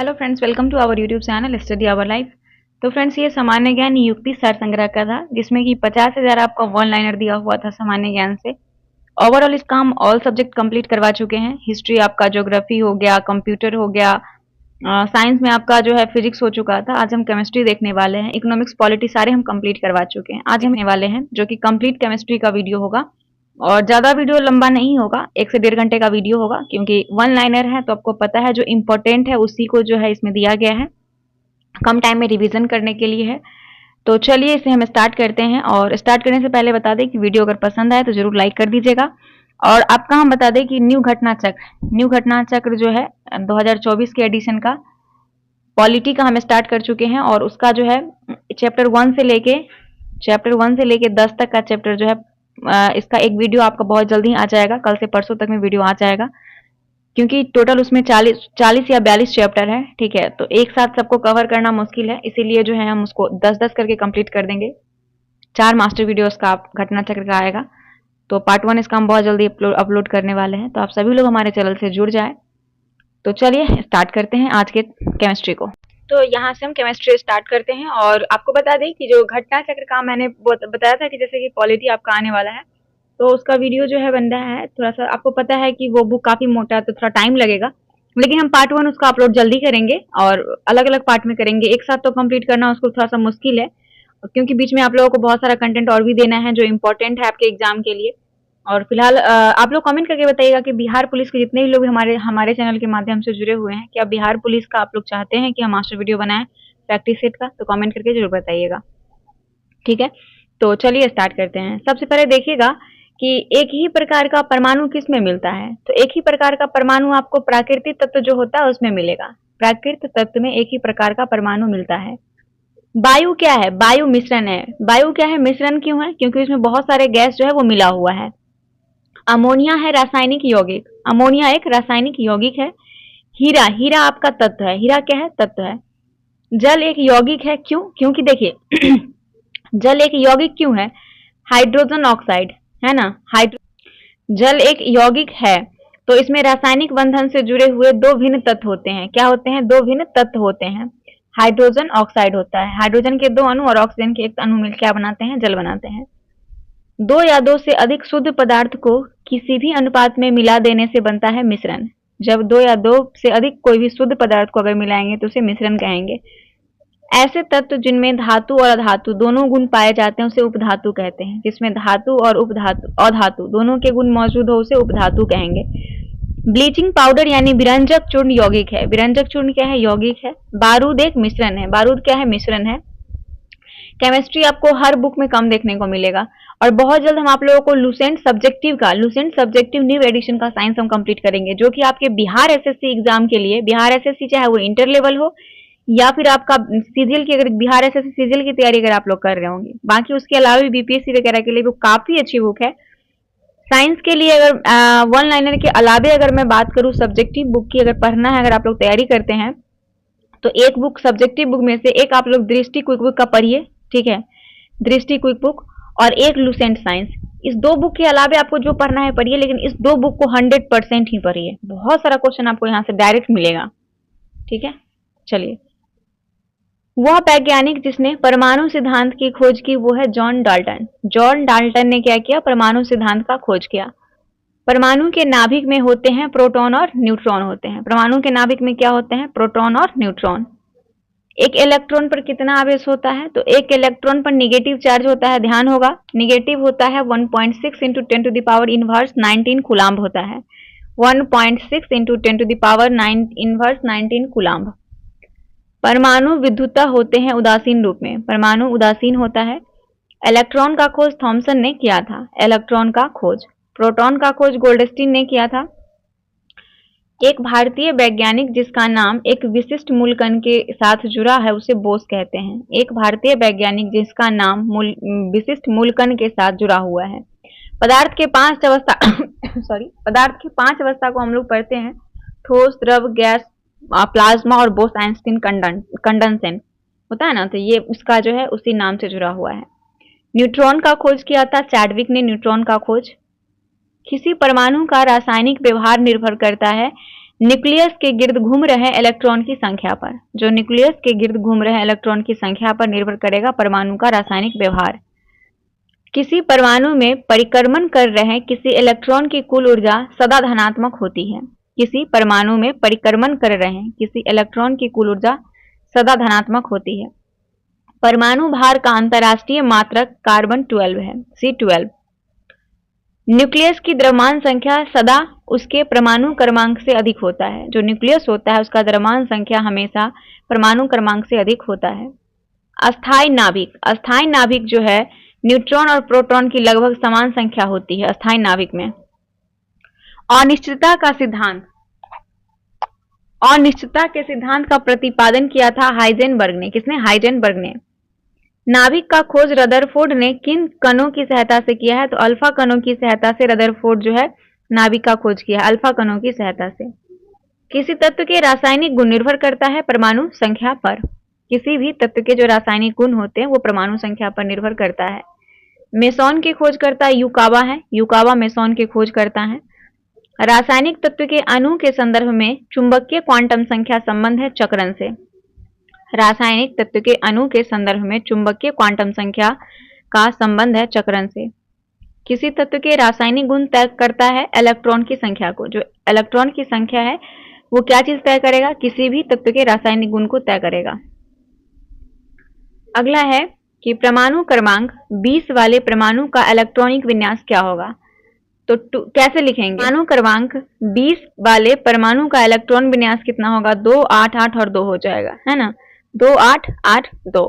Hello friends, welcome to our YouTube channel study hour life. तो friends, ये सामान्य ज्ञान युक्ति सार संग्रह का था, जिसमें कि 50,000 आपका वन लाइनर दिया हुआ था सामान्य ज्ञान से। ओवरऑल इसका हम ऑल सब्जेक्ट कंप्लीट करवा चुके हैं। हिस्ट्री आपका, ज्योग्राफी हो गया, कंप्यूटर हो गया, साइंस में आपका जो है फिजिक्स हो चुका था। आज हम केमिस्ट्री देखने वाले हैं। इकोनॉमिक्स, पॉलिटी सारे हम कंप्लीट करवा चुके हैं। आज हम देखने वाले हैं जो कि कंप्लीट केमिस्ट्री का वीडियो होगा, और ज़्यादा वीडियो लंबा नहीं होगा, 1 से 1.5 घंटे का वीडियो होगा, क्योंकि वन लाइनर है तो आपको पता है जो इम्पोर्टेंट है उसी को जो है इसमें दिया गया है, कम टाइम में रिवीजन करने के लिए है। तो चलिए इसे हम स्टार्ट करते हैं। और स्टार्ट करने से पहले बता दें कि वीडियो अगर पसंद आए तो जरूर लाइक कर दीजिएगा। और आपका हम बता दें कि न्यू घटना चक्र जो है 2024 के एडिशन का पॉलिटी का हम स्टार्ट कर चुके हैं, और उसका जो है चैप्टर 1 से लेके 10 तक का चैप्टर जो है, इसका एक वीडियो आपका बहुत जल्दी आ जाएगा। कल से परसों तक में वीडियो आ जाएगा, क्योंकि टोटल उसमें 40 या 42 चैप्टर है। ठीक है, तो एक साथ सबको कवर करना मुश्किल है, इसीलिए जो है हम उसको 10-10 करके कंप्लीट कर देंगे। 4 मास्टर वीडियोस का घटना चक्र का आएगा। तो पार्ट 1 इसका हम बहुत जल्दी अपलोड करने वाले हैं, तो आप सभी लोग हमारे चैनल से जुड़ जाए। तो चलिए स्टार्ट करते हैं आज के केमिस्ट्री को। तो यहाँ से हम केमिस्ट्री स्टार्ट करते हैं। और आपको बता दें कि जो घटना चक्र का मैंने बताया था कि जैसे कि पॉलिटी आपका आने वाला है, तो उसका वीडियो जो है बन रहा है। थोड़ा सा आपको पता है कि वो बुक काफ़ी मोटा है, तो थोड़ा टाइम लगेगा, लेकिन हम पार्ट 1 उसका अपलोड जल्दी करेंगे और अलग अलग पार्ट में करेंगे। एक साथ तो कंप्लीट करना उसको थोड़ा सा मुश्किल है, क्योंकि बीच में आप लोगों को बहुत सारा कंटेंट और भी देना है जो इम्पोर्टेंट है आपके एग्जाम के लिए। और फिलहाल आप लोग कमेंट करके बताइएगा कि बिहार पुलिस के जितने भी लोग हमारे चैनल के माध्यम से जुड़े हुए हैं, क्या बिहार पुलिस का आप लोग चाहते हैं कि हम मास्टर वीडियो बनाएं प्रैक्टिस सेट का? तो कमेंट करके जरूर बताइएगा। ठीक है, तो चलिए स्टार्ट करते हैं। सबसे पहले देखिएगा कि एक ही प्रकार का परमाणु किस में मिलता है। तो एक ही प्रकार का परमाणु आपको प्राकृतिक तत्व जो होता है उसमें मिलेगा। प्राकृतिक तत्व में एक ही प्रकार का परमाणु मिलता है। वायु क्या है? वायु मिश्रण है। वायु क्या है? मिश्रण क्यों है? क्योंकि इसमें बहुत सारे गैस जो है वो मिला हुआ है। अमोनिया है रासायनिक यौगिक। अमोनिया एक रासायनिक यौगिक है। हीरा आपका तत्व है। हीरा क्या है? तत्व है। जल एक यौगिक है। क्यों? क्योंकि देखिए जल एक यौगिक क्यों है? हाइड्रोजन ऑक्साइड है ना। जल एक यौगिक है, तो इसमें रासायनिक बंधन से जुड़े हुए 2 भिन्न तत्व होते हैं। क्या होते हैं? 2 भिन्न तत्व होते हैं। हाइड्रोजन ऑक्साइड होता है। हाइड्रोजन के 2 अणु और ऑक्सीजन के 1 अणु मिलकर क्या बनाते हैं? जल बनाते हैं। 2 या 2 से अधिक शुद्ध पदार्थ को किसी भी अनुपात में मिला देने से बनता है मिश्रण। जब 2 या 2 से अधिक कोई भी शुद्ध पदार्थ को अगर मिलाएंगे तो उसे मिश्रण कहेंगे। ऐसे तत्व जिनमें धातु और अधातु दोनों गुण पाए जाते हैं उसे उपधातु कहते हैं। जिसमें धातु और अधातु दोनों के गुण मौजूद हो उसे उपधातु कहेंगे। ब्लीचिंग पाउडर यानी विरंजक चूर्ण यौगिक है। विरंजक चूर्ण क्या है? यौगिक है। बारूद एक मिश्रण है। बारूद क्या है? मिश्रण है। केमिस्ट्री आपको हर बुक में कम देखने को मिलेगा, और बहुत जल्द हम आप लोगों को लुसेंट सब्जेक्टिव न्यू एडिशन का साइंस हम कंप्लीट करेंगे, जो कि आपके बिहार एसएससी एग्जाम के लिए, बिहार एसएससी चाहे वो इंटर लेवल हो या फिर आपका सीजीएल की, अगर बिहार एसएससी सीजीएल की तैयारी अगर आप लोग कर रहे होंगे, बाकी उसके अलावा भी बीपीएससी वगैरह के लिए वो काफी अच्छी बुक है। साइंस के लिए अगर वन लाइनर के अलावे अगर मैं बात करूं सब्जेक्टिव बुक की, अगर पढ़ना है, अगर आप लोग तैयारी करते हैं, तो एक बुक सब्जेक्टिव बुक में से एक आप लोग दृष्टि क्विक बुक का पढ़िए। ठीक है, दृष्टि क्विक बुक और एक लुसेंट साइंस। इस 2 बुक के अलावे आपको जो पढ़ना है पढ़िए, लेकिन इस 2 बुक को 100% ही पढ़िए। बहुत सारा क्वेश्चन आपको यहाँ से डायरेक्ट मिलेगा। ठीक है, चलिए। वह वैज्ञानिक जिसने परमाणु सिद्धांत की खोज की वो है जॉन डाल्टन। जॉन डाल्टन ने क्या किया? परमाणु सिद्धांत का खोज किया। परमाणु के नाभिक में होते हैं प्रोटॉन और न्यूट्रॉन होते हैं। परमाणु के नाभिक में क्या होते हैं? प्रोटॉन और न्यूट्रॉन। एक इलेक्ट्रॉन पर कितना आवेश होता है? तो एक इलेक्ट्रॉन पर निगेटिव चार्ज होता है। ध्यान होगा, निगेटिव होता है 1.6 into 10 to the power inverse 19 coulomb होता है। 1.6 into 10 to the power inverse 19 coulomb. परमाणु विद्युतः होते हैं उदासीन रूप में। परमाणु उदासीन होता है। इलेक्ट्रॉन का खोज थॉमसन ने किया था। इलेक्ट्रॉन का खोज। प्रोटॉन का खोज गोल्डस्टीन ने किया था। एक भारतीय वैज्ञानिक जिसका नाम एक विशिष्ट मूलकण के साथ जुड़ा है उसे बोस कहते हैं। एक भारतीय वैज्ञानिक जिसका नाम विशिष्ट मूलकण के साथ जुड़ा हुआ है। पदार्थ के 5 अवस्था पदार्थ की 5 अवस्था को हम लोग पढ़ते हैं। ठोस, द्रव, गैस, प्लाज्मा और बोस-आइंस्टीन कंडेंसेशन होता है ना, तो ये उसका जो है उसी नाम से जुड़ा हुआ है। न्यूट्रॉन का खोज किया था चैडविक ने। न्यूट्रॉन का खोज। किसी परमाणु का रासायनिक व्यवहार निर्भर करता है न्यूक्लियस के गिर्द घूम रहे इलेक्ट्रॉन की संख्या पर। जो न्यूक्लियस के गिर्द घूम रहे इलेक्ट्रॉन की संख्या पर निर्भर करेगा परमाणु का रासायनिक व्यवहार। किसी परमाणु में परिक्रमण कर रहे किसी इलेक्ट्रॉन की कुल ऊर्जा सदा धनात्मक होती है। किसी परमाणु में परिक्रमण कर रहे किसी इलेक्ट्रॉन की कुल ऊर्जा सदा धनात्मक होती है। परमाणु भार का अंतरराष्ट्रीय मात्रक कार्बन 12 है, C12। न्यूक्लियस की द्रव्यमान संख्या सदा उसके परमाणु क्रमांक से अधिक होता है। जो न्यूक्लियस होता है उसका द्रव्यमान संख्या हमेशा परमाणु क्रमांक से अधिक होता है। अस्थायी नाभिक। अस्थायी नाभिक जो है न्यूट्रॉन और प्रोटॉन की लगभग समान संख्या होती है अस्थायी नाभिक में। अनिश्चितता का सिद्धांत। अनिश्चितता के सिद्धांत का प्रतिपादन किया था हाइजेनबर्ग ने। किसने? हाइजेनबर्ग ने। नाभिक का खोज रदरफोर्ड ने किन कणों की सहायता से किया है? तो अल्फा कणों की सहायता से रदरफोर्ड जो है नाभिक का खोज किया है, अल्फा कणों की सहायता से। किसी तत्व के रासायनिक गुण निर्भर करता है परमाणु संख्या पर। किसी भी तत्व के जो रासायनिक गुण होते हैं वो परमाणु संख्या पर निर्भर करता है। मेसॉन की खोजकर्ता युकावा है। युकावा मेसॉन की खोज करता है। रासायनिक तत्व के अणु के संदर्भ में चुंबकीय क्वांटम संख्या संबंध है चक्रण से। रासायनिक तत्व के अणु के संदर्भ में चुंबकीय क्वांटम संख्या का संबंध है चक्रण से। किसी तत्व के रासायनिक गुण तय करता है इलेक्ट्रॉन की संख्या को। जो इलेक्ट्रॉन की संख्या है वो क्या चीज तय करेगा? किसी भी तत्व के रासायनिक गुण को तय करेगा। अगला है कि परमाणु क्रमांक 20 वाले परमाणु का इलेक्ट्रॉनिक विन्यास क्या होगा? तो कैसे लिखेंगे? परमाणु क्रमांक 20 वाले परमाणु का इलेक्ट्रॉन विन्यास कितना होगा? 2 8 8 और 2 हो जाएगा, है ना। 2 8 8 2।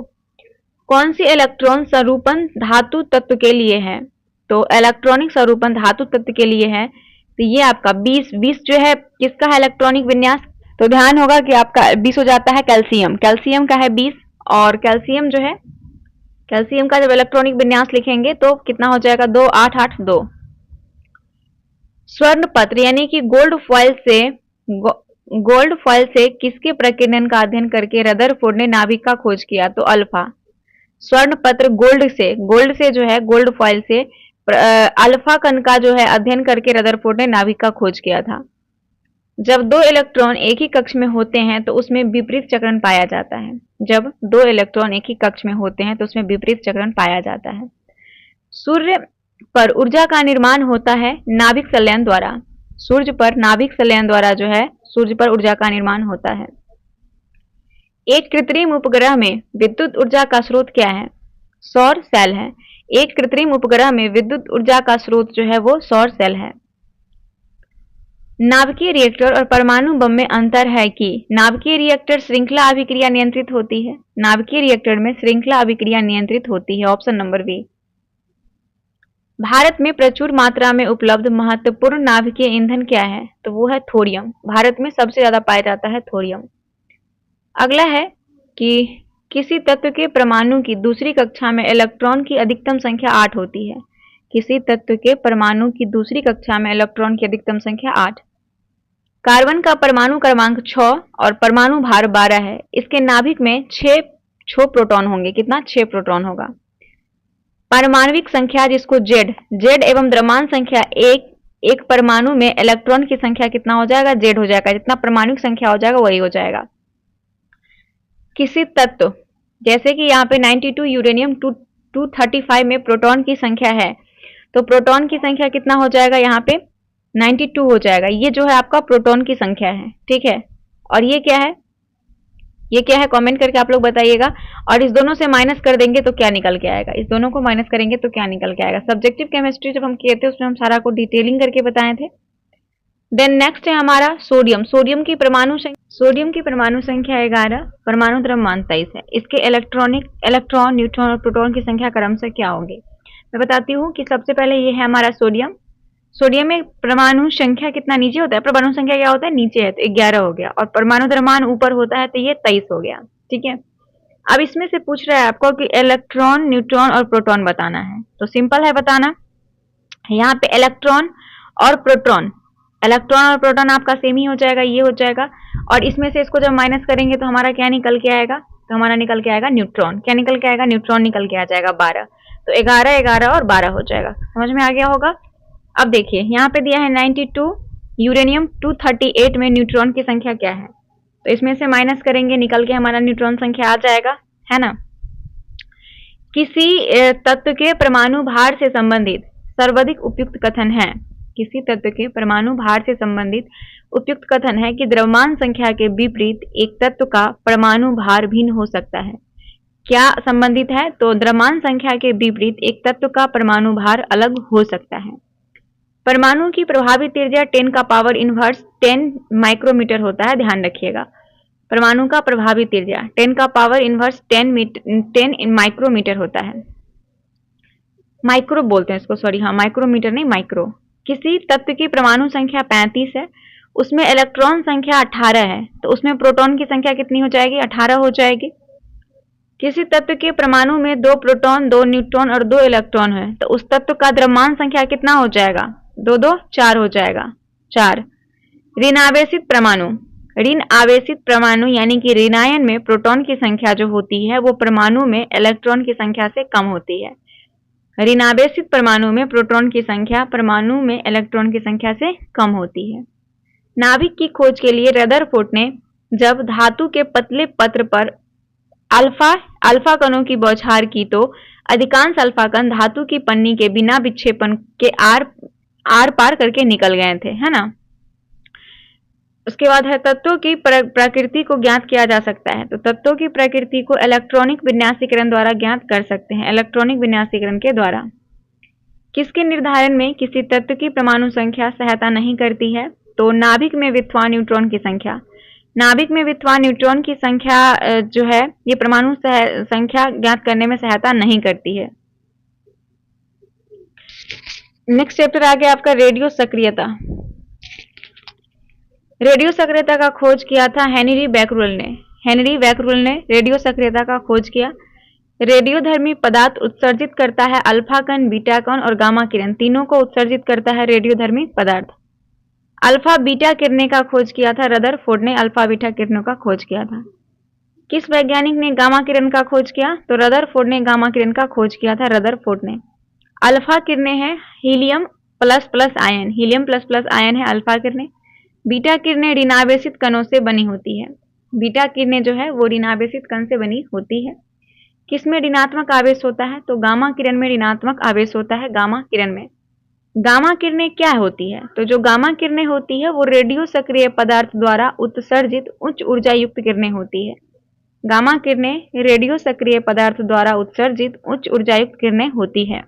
कौन सी इलेक्ट्रॉन स्वरूपन धातु तत्व के लिए है? तो इलेक्ट्रॉनिक स्वरूपन धातु तत्व के लिए है तो ये आपका 20 जो है किसका है इलेक्ट्रॉनिक विन्यास? तो ध्यान होगा कि आपका 20 हो जाता है कैल्शियम। कैल्शियम का है 20 और कैल्शियम जो है कैल्शियम का जब इलेक्ट्रॉनिक विन्यास लिखेंगे तो कितना हो जाएगा? 2 8 8 2। स्वर्ण पत्र यानी कि गोल्ड फॉइल से किसके प्रकीर्णन का अध्ययन करके रदरफोर्ड ने नाभिक का खोज किया? तो अल्फा। स्वर्ण पत्र गोल्ड से जो है गोल्ड फॉइल से अल्फा कण का जो है अध्ययन करके रदरफोर्ड ने नाभिक का खोज किया था। जब 2 इलेक्ट्रॉन एक ही कक्ष में होते हैं तो उसमें विपरीत चक्रण पाया जाता है। जब 2 इलेक्ट्रॉन एक ही कक्ष में होते हैं तो उसमें विपरीत चक्रण पाया जाता है। सूर्य पर ऊर्जा का निर्माण होता है नाभिक संलयन द्वारा। सूर्य पर नाभिक संलयन द्वारा जो है सूर्य पर ऊर्जा का निर्माण होता है। एक कृत्रिम उपग्रह में विद्युत ऊर्जा का स्रोत क्या है? सौर सेल है। एक कृत्रिम उपग्रह में विद्युत ऊर्जा का स्रोत जो है वो सौर सेल है। नाभिकीय रिएक्टर और परमाणु बम में अंतर है कि नाभिकीय रिएक्टर श्रृंखला अभिक्रिया नियंत्रित होती है। नाभिकीय रिएक्टर में श्रृंखला अभिक्रिया नियंत्रित होती है। Option number B. भारत में प्रचुर मात्रा में उपलब्ध महत्वपूर्ण नाभिकीय ईंधन क्या है? तो वो है थोरियम। भारत में सबसे ज्यादा पाया जाता है थोरियम। अगला है कि किसी तत्व के परमाणु की दूसरी कक्षा में इलेक्ट्रॉन की अधिकतम संख्या 8 होती है। किसी तत्व के परमाणु की दूसरी कक्षा में इलेक्ट्रॉन की अधिकतम संख्या 8। कार्बन का परमाणु क्रमांक 6 और परमाणु भार 12 है। इसके नाभिक में 6 प्रोटॉन होंगे। कितना? 6 प्रोटॉन होगा। पारमाणविक संख्या जिसको जेड एवं द्रव्यमान संख्या एक परमाणु में इलेक्ट्रॉन की संख्या कितना हो जाएगा? जेड हो जाएगा। जितना परमाणविक संख्या हो जाएगा वही हो जाएगा। किसी तत्व जैसे कि यहाँ पे 92 यूरेनियम 235 में प्रोटॉन की संख्या है तो प्रोटॉन की संख्या कितना हो जाएगा? यहाँ पे 92 हो जाएगा। ये जो है आपका प्रोटॉन की संख्या है, ठीक है। और ये क्या है? ये क्या है? कमेंट करके आप लोग बताइएगा। और इस दोनों से माइनस कर देंगे तो क्या निकल के आएगा? इस दोनों को माइनस करेंगे तो क्या निकल के आएगा? सब्जेक्टिव केमिस्ट्री जब हम किए थे उसमें हम सारा को डिटेलिंग करके बताए थे। देन नेक्स्ट है हमारा सोडियम। सोडियम की परमाणु संख्या 11, परमाणु द्रव्यमान 23 है। इसके इलेक्ट्रॉन, न्यूट्रॉन और प्रोटॉन की संख्या क्रमशः क्या होगी? मैं बताती हूँ कि सबसे पहले ये है हमारा सोडियम। सोडियम में परमाणु संख्या कितना नीचे होता है? परमाणु संख्या क्या होता है? नीचे है तो 11 हो गया। और परमाणु द्रव्यमान ऊपर होता है तो ये 23 हो गया, ठीक है। अब इसमें से पूछ रहा है आपको कि इलेक्ट्रॉन, न्यूट्रॉन और प्रोटॉन बताना है। तो सिंपल है बताना। यहाँ पे इलेक्ट्रॉन और प्रोटॉन आपका सेम ही हो जाएगा, ये हो जाएगा। और इसमें से इसको जब माइनस करेंगे तो हमारा क्या निकल के आएगा? तो हमारा निकल के आएगा न्यूट्रॉन। क्या निकल के आएगा? न्यूट्रॉन निकल के आ जाएगा 12। तो 11 11 और 12 हो जाएगा। समझ में आ गया होगा। अब देखिए यहाँ पे दिया है 92 यूरेनियम 238 में न्यूट्रॉन की संख्या क्या है? तो इसमें से माइनस करेंगे, निकल के हमारा न्यूट्रॉन संख्या आ जाएगा, है ना। किसी तत्व के परमाणु भार से संबंधित सर्वाधिक उपयुक्त कथन है। किसी तत्व के परमाणु भार से संबंधित उपयुक्त कथन है कि द्रव्यमान संख्या के विपरीत एक तत्व का परमाणु भार भिन्न हो सकता है। क्या संबंधित है? तो द्रव्यमान संख्या के विपरीत एक तत्व का परमाणु भार अलग हो सकता है। परमाणु की प्रभावी त्रिज्या 10 का पावर इनवर्स 10 माइक्रोमीटर होता है, ध्यान रखिएगा। परमाणु का प्रभावी त्रिज्या 10 का पावर इनवर्स 10 माइक्रोमीटर होता है। माइक्रो बोलते हैं इसको, सॉरी, हाँ माइक्रोमीटर नहीं, माइक्रो। किसी तत्व की परमाणु संख्या 35 है, उसमें इलेक्ट्रॉन संख्या 18 है, तो उसमें प्रोटॉन की संख्या कितनी हो जाएगी? 18 हो जाएगी। किसी तत्व के परमाणु में 2 प्रोटॉन, 2 न्यूट्रॉन और 2 इलेक्ट्रॉन है, तो उस तत्व का द्रव्यमान संख्या कितना हो जाएगा? 2 2 4 हो जाएगा, 4। ऋण आवेशित परमाणु, ऋण आवेशित परमाणु यानी कि ऋणायन में प्रोटॉन की संख्या जो होती है वो परमाणु में इलेक्ट्रॉन की संख्या से कम होती है। ऋणावेशित परमाणु में प्रोटॉन की संख्या परमाणु में इलेक्ट्रॉन की संख्या से कम होती है। नाभिक की खोज के लिए रदरफोर्ड ने जब धातु के पतले पत्र पर अल्फा कणों की बौछार की तो अधिकांश अल्फा कण धातु की पन्नी के बिना विक्षेपण के आर पार करके निकल गए थे, है ना। उसके बाद है तत्वों की प्रकृति को ज्ञात किया जा सकता है। तो तत्वों की प्रकृति को इलेक्ट्रॉनिक विन्यासीकरण द्वारा ज्ञात कर सकते हैं, इलेक्ट्रॉनिक विन्यासीकरण के द्वारा। किसके निर्धारण में किसी तत्व की परमाणु संख्या सहायता नहीं करती है? तो नाभिक में विद्यमान न्यूट्रॉन की संख्या। नाभिक में विद्यमान न्यूट्रॉन की संख्या जो है ये परमाणु संख्या ज्ञात करने में सहायता नहीं करती है। नेक्स्ट चैप्टर आ गया आपका रेडियो सक्रियता। रेडियो सक्रियता का खोज किया था हेनरी बैकरल ने। हेनरी बैकरल ने रेडियो सक्रियता का खोज किया। रेडियोधर्मी पदार्थ उत्सर्जित करता है अल्फा कण, बीटा कण और गामा किरण, तीनों को उत्सर्जित करता है रेडियोधर्मी पदार्थ। अल्फा बीटा किरणें का खोज किया था रदरफोर्ड ने, अल्फा बीटा किरणों का खोज किया था। किस वैज्ञानिक ने गामा किरण का खोज किया? तो रदरफोर्ड ने गामा किरण का खोज किया था, रदरफोर्ड ने। अल्फा किरणें हैं helium plus plus ion, helium plus plus ion है अल्फा किरणें। बीटा किरणें ऋणावेशित कणों से बनी होती है। बीटा किरणें जो है वो ऋणावेशित कण से बनी होती है। किसमें ऋणात्मक आवेश होता है? तो गामा किरण में ऋणात्मक आवेश होता है, गामा किरण में। गामा किरणें क्या होती है? तो जो गामा किरणें होती है वो रेडियो सक्रिय पदार्थ द्वारा उत्सर्जित उच्च ऊर्जा युक्त किरणें होती है। गामा किरणें रेडियो सक्रिय पदार्थ द्वारा उत्सर्जित उच्च ऊर्जा युक्त किरणें होती है।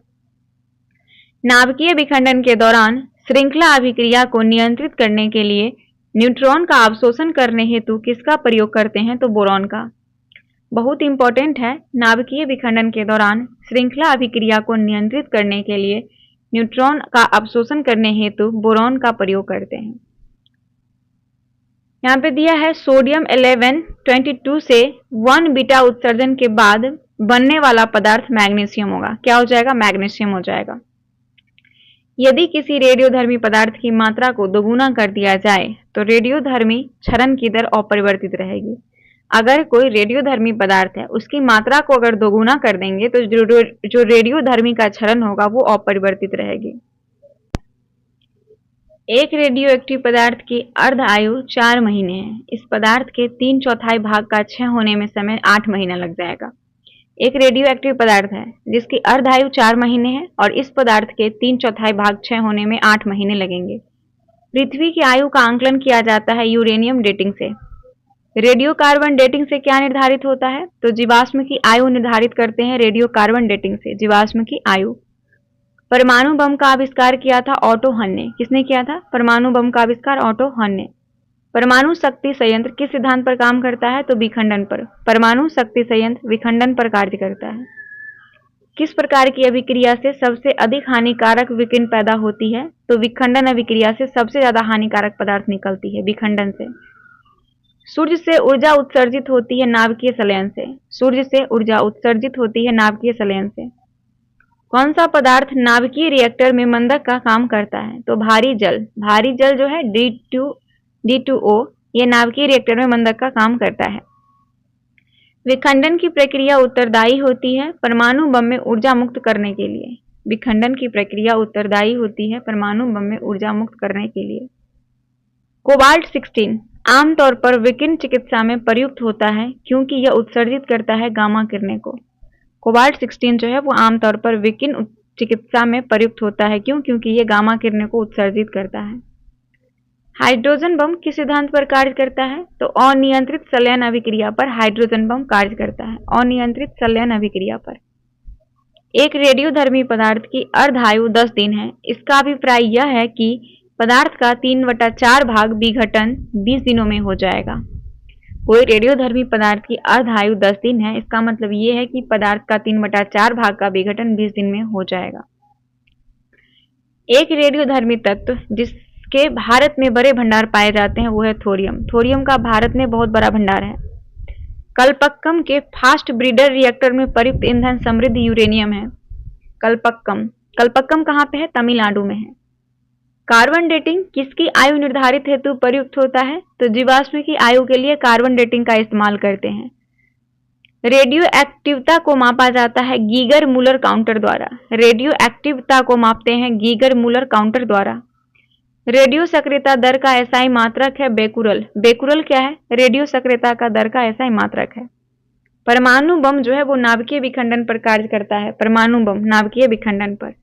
नाभिकीय विखंडन के दौरान श्रृंखला अभिक्रिया को नियंत्रित करने के लिए न्यूट्रॉन का अवशोषण करने हेतु किसका प्रयोग करते हैं? तो बोरॉन का। बहुत इंपॉर्टेंट है, नाभिकीय विखंडन के दौरान श्रृंखला अभिक्रिया को नियंत्रित करने के लिए न्यूट्रॉन का अवशोषण करने हेतु बोरॉन का प्रयोग करते हैं। यहाँ पे दिया है सोडियम 1122 से 1 बीटा उत्सर्जन के बाद बनने वाला पदार्थ मैग्नीशियम होगा। क्या हो जाएगा? मैग्नीशियम हो जाएगा। यदि किसी रेडियोधर्मी पदार्थ की मात्रा को दोगुना कर दिया जाए तो रेडियोधर्मी क्षरण की दर अपरिवर्तित रहेगी। अगर कोई रेडियोधर्मी पदार्थ है उसकी मात्रा को अगर दोगुना कर देंगे तो जो रेडियोधर्मी का क्षरण होगा वो अपरिवर्तित रहेगी। एक रेडियोएक्टिव पदार्थ की अर्ध आयु 4 महीने है। इस पदार्थ के 3/4 भाग का क्षय होने में समय 8 महीना लग जाएगा। एक रेडियोएक्टिव पदार्थ है जिसकी अर्ध आयु 4 महीने है और इस पदार्थ के 3/4 भाग क्षय होने में 8 महीने लगेंगे। पृथ्वी की आयु का आंकलन किया जाता है यूरेनियम डेटिंग से। रेडियो कार्बन डेटिंग से क्या निर्धारित होता है? तो जीवाश्म की आयु निर्धारित करते हैं रेडियो कार्बन डेटिंग से, जीवाश्म की आयु। परमाणु बम का आविष्कार किया था ऑटो हन ने। किसने किया था? परमाणु बम का आविष्कार ऑटो हन ने। परमाणु शक्ति संयंत्र किस सिद्धांत पर काम करता है? तो विखंडन पर। परमाणु शक्ति संयंत्र विखंडन पर कार्य करता है। किस प्रकार की अभिक्रिया से सबसे अधिक हानिकारक विकिरण पैदा होती है? तो विखंडन अभिक्रिया से सबसे ज्यादा हानिकारक पदार्थ निकलती है, विखंडन से। सूर्य से ऊर्जा उत्सर्जित होती है नाभिकीय संलयन से। सूर्य से ऊर्जा उत्सर्जित होती है नाभिकीय संलयन से। कौन सा पदार्थ नाभिकीय रिएक्टर में मंदक का काम करता है? तो भारी जल। भारी जल जो है D2O, ये नाभिकीय रिएक्टर में मंदक का काम करता है। विखंडन की प्रक्रिया उत्तरदायी होती है परमाणु बम में ऊर्जा मुक्त करने के लिए। विखंडन की प्रक्रिया उत्तरदायी होती है परमाणु बम में ऊर्जा मुक्त करने के लिए। कोबाल्ट 16 आमतौर पर विकिरण चिकित्सा में प्रयुक्त होता है क्योंकि यह उत्सर्जित करता है गामा किरणें को। कोबाल्ट 16 जो है वो आमतौर पर विकिरण चिकित्सा में प्रयुक्त होता है क्योंकि यह गामा किरणें को उत्सर्जित करता है। हाइड्रोजन बम किस सिद्धांत पर कार्य करता है? तो अनियंत्रित संलयन अभिक्रिया पर हाइड्रोजन बम कार्य करता है, अनियंत्रित संलयन अभिक्रिया पर। एक रेडियोधर्मी पदार्थ की अर्धायु 10 दिन है। इसका अभिप्राय यह है कि पदार्थ का 3/4 भाग विघटन 20 दिनों में हो जाएगा। कोई रेडियोधर्मी पदार्थ की अर्धायु 10 दिन है, इसका मतलब ये है कि पदार्थ का 3/4 भाग का विघटन 20 दिन में हो जाएगा। एक रेडियोधर्मी तत्व जिसके भारत में बड़े भंडार पाए जाते हैं वो है थोरियम। थोरियम का भारत में बहुत बड़ा भंडार है। कल्पक्कम के फास्ट ब्रीडर रिएक्टर में प्रयुक्त ईंधन समृद्ध यूरेनियम है। कल्पक्कम कहाँ पे है? तमिलनाडु में है। कार्बन डेटिंग किसकी आयु निर्धारित हेतु प्रयुक्त होता है? तो जीवाश्म की आयु के लिए कार्बन डेटिंग का इस्तेमाल करते हैं। रेडियो एक्टिवता को मापा जाता है गीगर मूलर काउंटर द्वारा। रेडियो एक्टिवता को मापते हैं गीगर मूलर काउंटर द्वारा। रेडियो सक्रियता दर का एसआई मात्रक है बेकुरल। बेकुरल क्या है? रेडियो सक्रियता का दर का एसआई मात्रक है। परमाणु बम जो है वो नाभिकीय विखंडन पर कार्य करता है। परमाणु बम नाभिकीय विखंडन पर।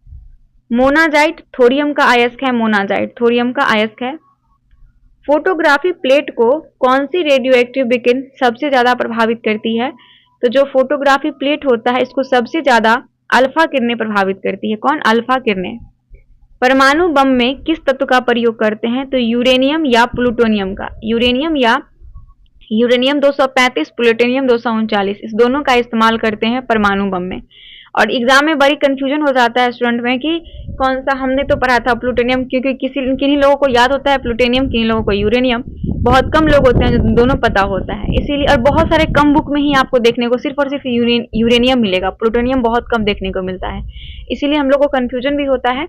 मोनाजाइट थोरियम का अयस्क है। मोनाजाइट थोरियम का अयस्क है। फोटोग्राफी प्लेट को कौन सी रेडियो एक्टिव विकिरण सबसे ज्यादा प्रभावित करती है? तो जो फोटोग्राफी प्लेट होता है इसको सबसे ज्यादा अल्फा किरणें प्रभावित करती है। कौन? अल्फा किरणें। परमाणु बम में किस तत्व का प्रयोग करते हैं? तो यूरेनियम या प्लूटोनियम का। यूरेनियम या यूरेनियम 235 प्लूटोनियम 239 इस दोनों का इस्तेमाल करते हैं परमाणु बम में। और एग्जाम में बड़ी कंफ्यूजन हो जाता है स्टूडेंट में कि कौन सा हमने तो पढ़ा था प्लूटोनियम, क्योंकि किन्हीं लोगों को याद होता है प्लूटोनियम, किन्हीं लोगों को यूरेनियम। बहुत कम लोग होते हैं जो दोनों पता होता है, इसीलिए। और बहुत सारे कम बुक में ही आपको देखने को सिर्फ और सिर्फ यूरेनियम मिलेगा, प्लूटोनियम बहुत कम देखने को मिलता है, इसीलिए हम लोग को कंफ्यूजन भी होता है।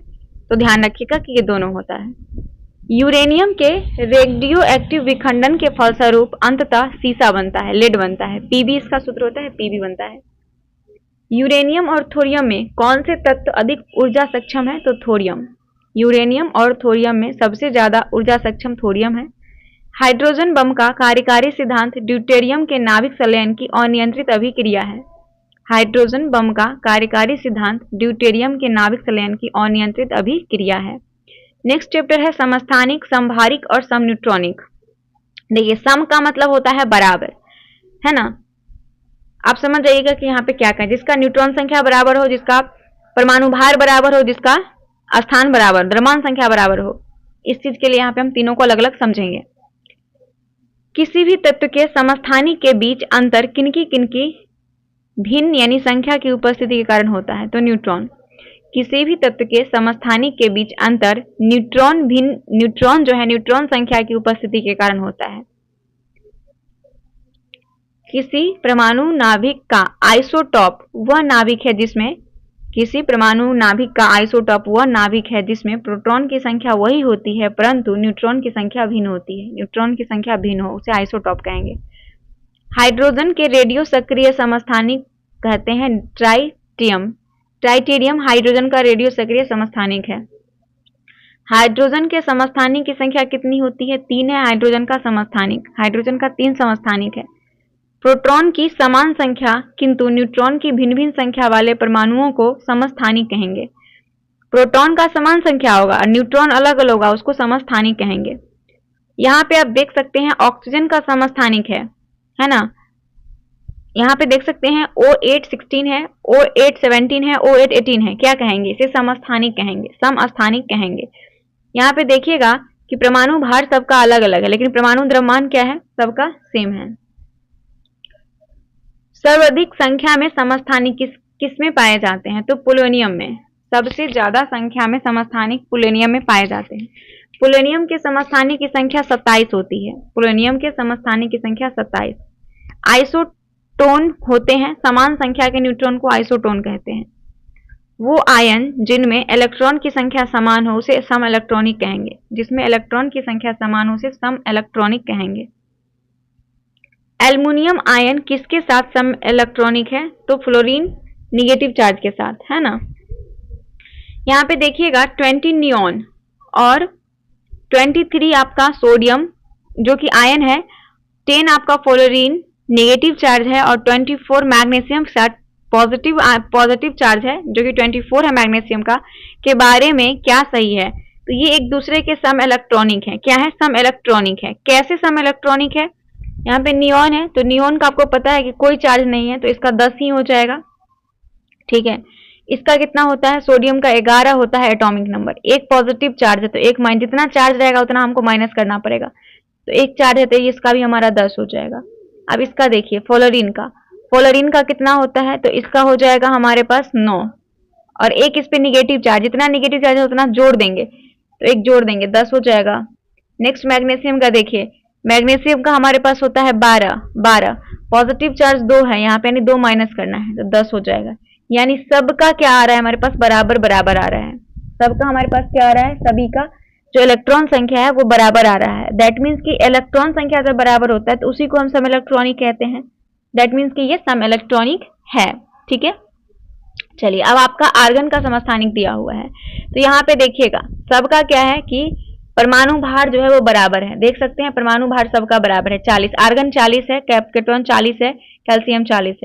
तो ध्यान रखिएगा कि ये दोनों होता है। यूरेनियम के रेडियो एक्टिव विखंडन के फलस्वरूप अंततः सीसा बनता है, लेड बनता है। पीबी इसका सूत्र होता है, पीबी बनता है। यूरेनियम और थोरियम में कौन से तत्व अधिक ऊर्जा सक्षम है? तो थोरियम। यूरेनियम और थोरियम में सबसे ज्यादा ऊर्जा सक्षम थोरियम है। हाइड्रोजन बम का कार्यकारी सिद्धांत ड्यूटेरियम के नाभिक संलयन की अनियंत्रित अभिक्रिया है। हाइड्रोजन बम का कार्यकारी सिद्धांत ड्यूटेरियम के नाभिक संलयन की अनियंत्रित अभिक्रिया है। नेक्स्ट चैप्टर है समस्थानिक, समभारिक और समन्यूट्रॉनिक। देखिए, सम का मतलब होता है बराबर, है ना। आप समझ जाइएगा कि यहाँ पे क्या कहें। जिसका न्यूट्रॉन संख्या बराबर हो, जिसका परमाणु भार बराबर हो, जिसका स्थान बराबर, द्रव्यमान संख्या बराबर हो। इस चीज के लिए यहाँ पे हम तीनों को अलग अलग समझेंगे। किसी भी तत्व के समस्थानिक के बीच अंतर किनकी भिन्न यानी संख्या की उपस्थिति के कारण होता है? तो न्यूट्रॉन। किसी भी तत्व के समस्थानिक के बीच अंतर न्यूट्रॉन जो है न्यूट्रॉन संख्या की उपस्थिति के कारण होता है। किसी परमाणु नाभिक का आइसोटॉप वह नाभिक है जिसमें किसी परमाणु नाभिक का आइसोटॉप वह नाभिक है जिसमें प्रोटॉन की संख्या वही होती है परंतु न्यूट्रॉन की संख्या भिन्न होती है। न्यूट्रॉन की संख्या भिन्न हो उसे आइसोटॉप कहेंगे। हाइड्रोजन के रेडियो सक्रिय समस्थानिक कहते हैं ट्राइटियम। ट्राइटेरियम हाइड्रोजन का रेडियो सक्रिय समस्थानिक है। हाइड्रोजन के समस्थानिक की संख्या कितनी होती है? 3 है हाइड्रोजन का समस्थानिक। हाइड्रोजन का 3 समस्थानिक है। प्रोटॉन की समान संख्या किंतु न्यूट्रॉन की भिन्न भिन्न संख्या वाले परमाणुओं को समस्थानिक कहेंगे। प्रोटॉन का समान संख्या होगा और न्यूट्रॉन अलग अलग होगा, उसको समस्थानिक कहेंगे। यहाँ पे आप देख सकते हैं ऑक्सीजन का समस्थानिक है ना। यहाँ पे देख सकते हैं O8 16 है, O8 17 है, O8 18 है। क्या कहेंगे? इसे समस्थानिक कहेंगे, समस्थानिक कहेंगे। यहाँ पे देखिएगा कि परमाणु भार सबका अलग अलग है लेकिन परमाणु द्रव्यमान क्या है? सबका सेम है। सर्वाधिक संख्या में समस्थानिक किसमें पाए जाते हैं? तो पोलोनियम में। सबसे ज्यादा संख्या में समस्थानिक पोलोनियम में पाए जाते हैं। पोलोनियम के समस्थानिक की संख्या 27 होती है। पोलोनियम के समस्थानिक की संख्या 27। आइसोटोन होते हैं, समान संख्या के न्यूट्रॉन को आइसोटोन कहते हैं। वो आयन जिनमें इलेक्ट्रॉन की संख्या समान हो उसे सम इलेक्ट्रॉनिक कहेंगे। जिसमें इलेक्ट्रॉन की संख्या समान हो उसे सम इलेक्ट्रॉनिक कहेंगे। एल्युमिनियम आयन किसके साथ सम इलेक्ट्रॉनिक है? तो फ्लोरीन निगेटिव चार्ज के साथ, है ना। यहाँ पे देखिएगा 20 नियॉन और 23 आपका सोडियम जो कि आयन है, 10 आपका फ्लोरीन नेगेटिव चार्ज है और 24 मैग्नीशियम पॉजिटिव चार्ज है जो कि 24 है मैग्नीशियम का, के बारे में क्या सही है? तो ये एक दूसरे के सम इलेक्ट्रॉनिक है। क्या है? सम इलेक्ट्रॉनिक है। कैसे सम इलेक्ट्रॉनिक है? यहाँ पे नियॉन है, तो नियॉन का आपको पता है कि कोई चार्ज नहीं है, तो इसका 10 ही हो जाएगा। ठीक है, इसका कितना होता है? सोडियम का 11 होता है एटॉमिक नंबर। एक पॉजिटिव चार्ज है तो एक जितना चार्ज रहेगा उतना हमको माइनस करना पड़ेगा, तो एक चार्ज है तो इसका भी हमारा 10 हो जाएगा। अब इसका देखिए फ्लोरीन का कितना होता है? तो इसका हो जाएगा हमारे पास 9, और एक इस पे निगेटिव चार्ज, जितना निगेटिव चार्ज है उतना जोड़ देंगे, तो एक जोड़ देंगे 10 हो जाएगा। नेक्स्ट मैग्नीशियम का देखिए, मैग्नीशियम का हमारे पास होता है 12, पॉजिटिव चार्ज 2 है यहाँ पे, यानी 2 माइनस करना है तो 10 हो जाएगा। यानी सबका क्या आ रहा है हमारे पास? बराबर बराबर आ रहा है। सबका हमारे पास क्या आ रहा है? सभी का जो इलेक्ट्रॉन संख्या है वो बराबर आ रहा है। दैट मीन्स कि इलेक्ट्रॉन संख्या जब बराबर होता है तो उसी को हम सम इलेक्ट्रॉनिक कहते हैं। दैट मीन्स कि ये सम इलेक्ट्रॉनिक है। ठीक है, चलिए अब आपका आर्गन का समस्थानिक दिया हुआ है, तो यहाँ पे देखिएगा सबका क्या है कि परमाणु भार जो है वो बराबर है। देख सकते हैं परमाणु भार सबका बराबर है 40, आर्गन 40 है, कैप्टेटॉन 40 है, कैल्शियम 40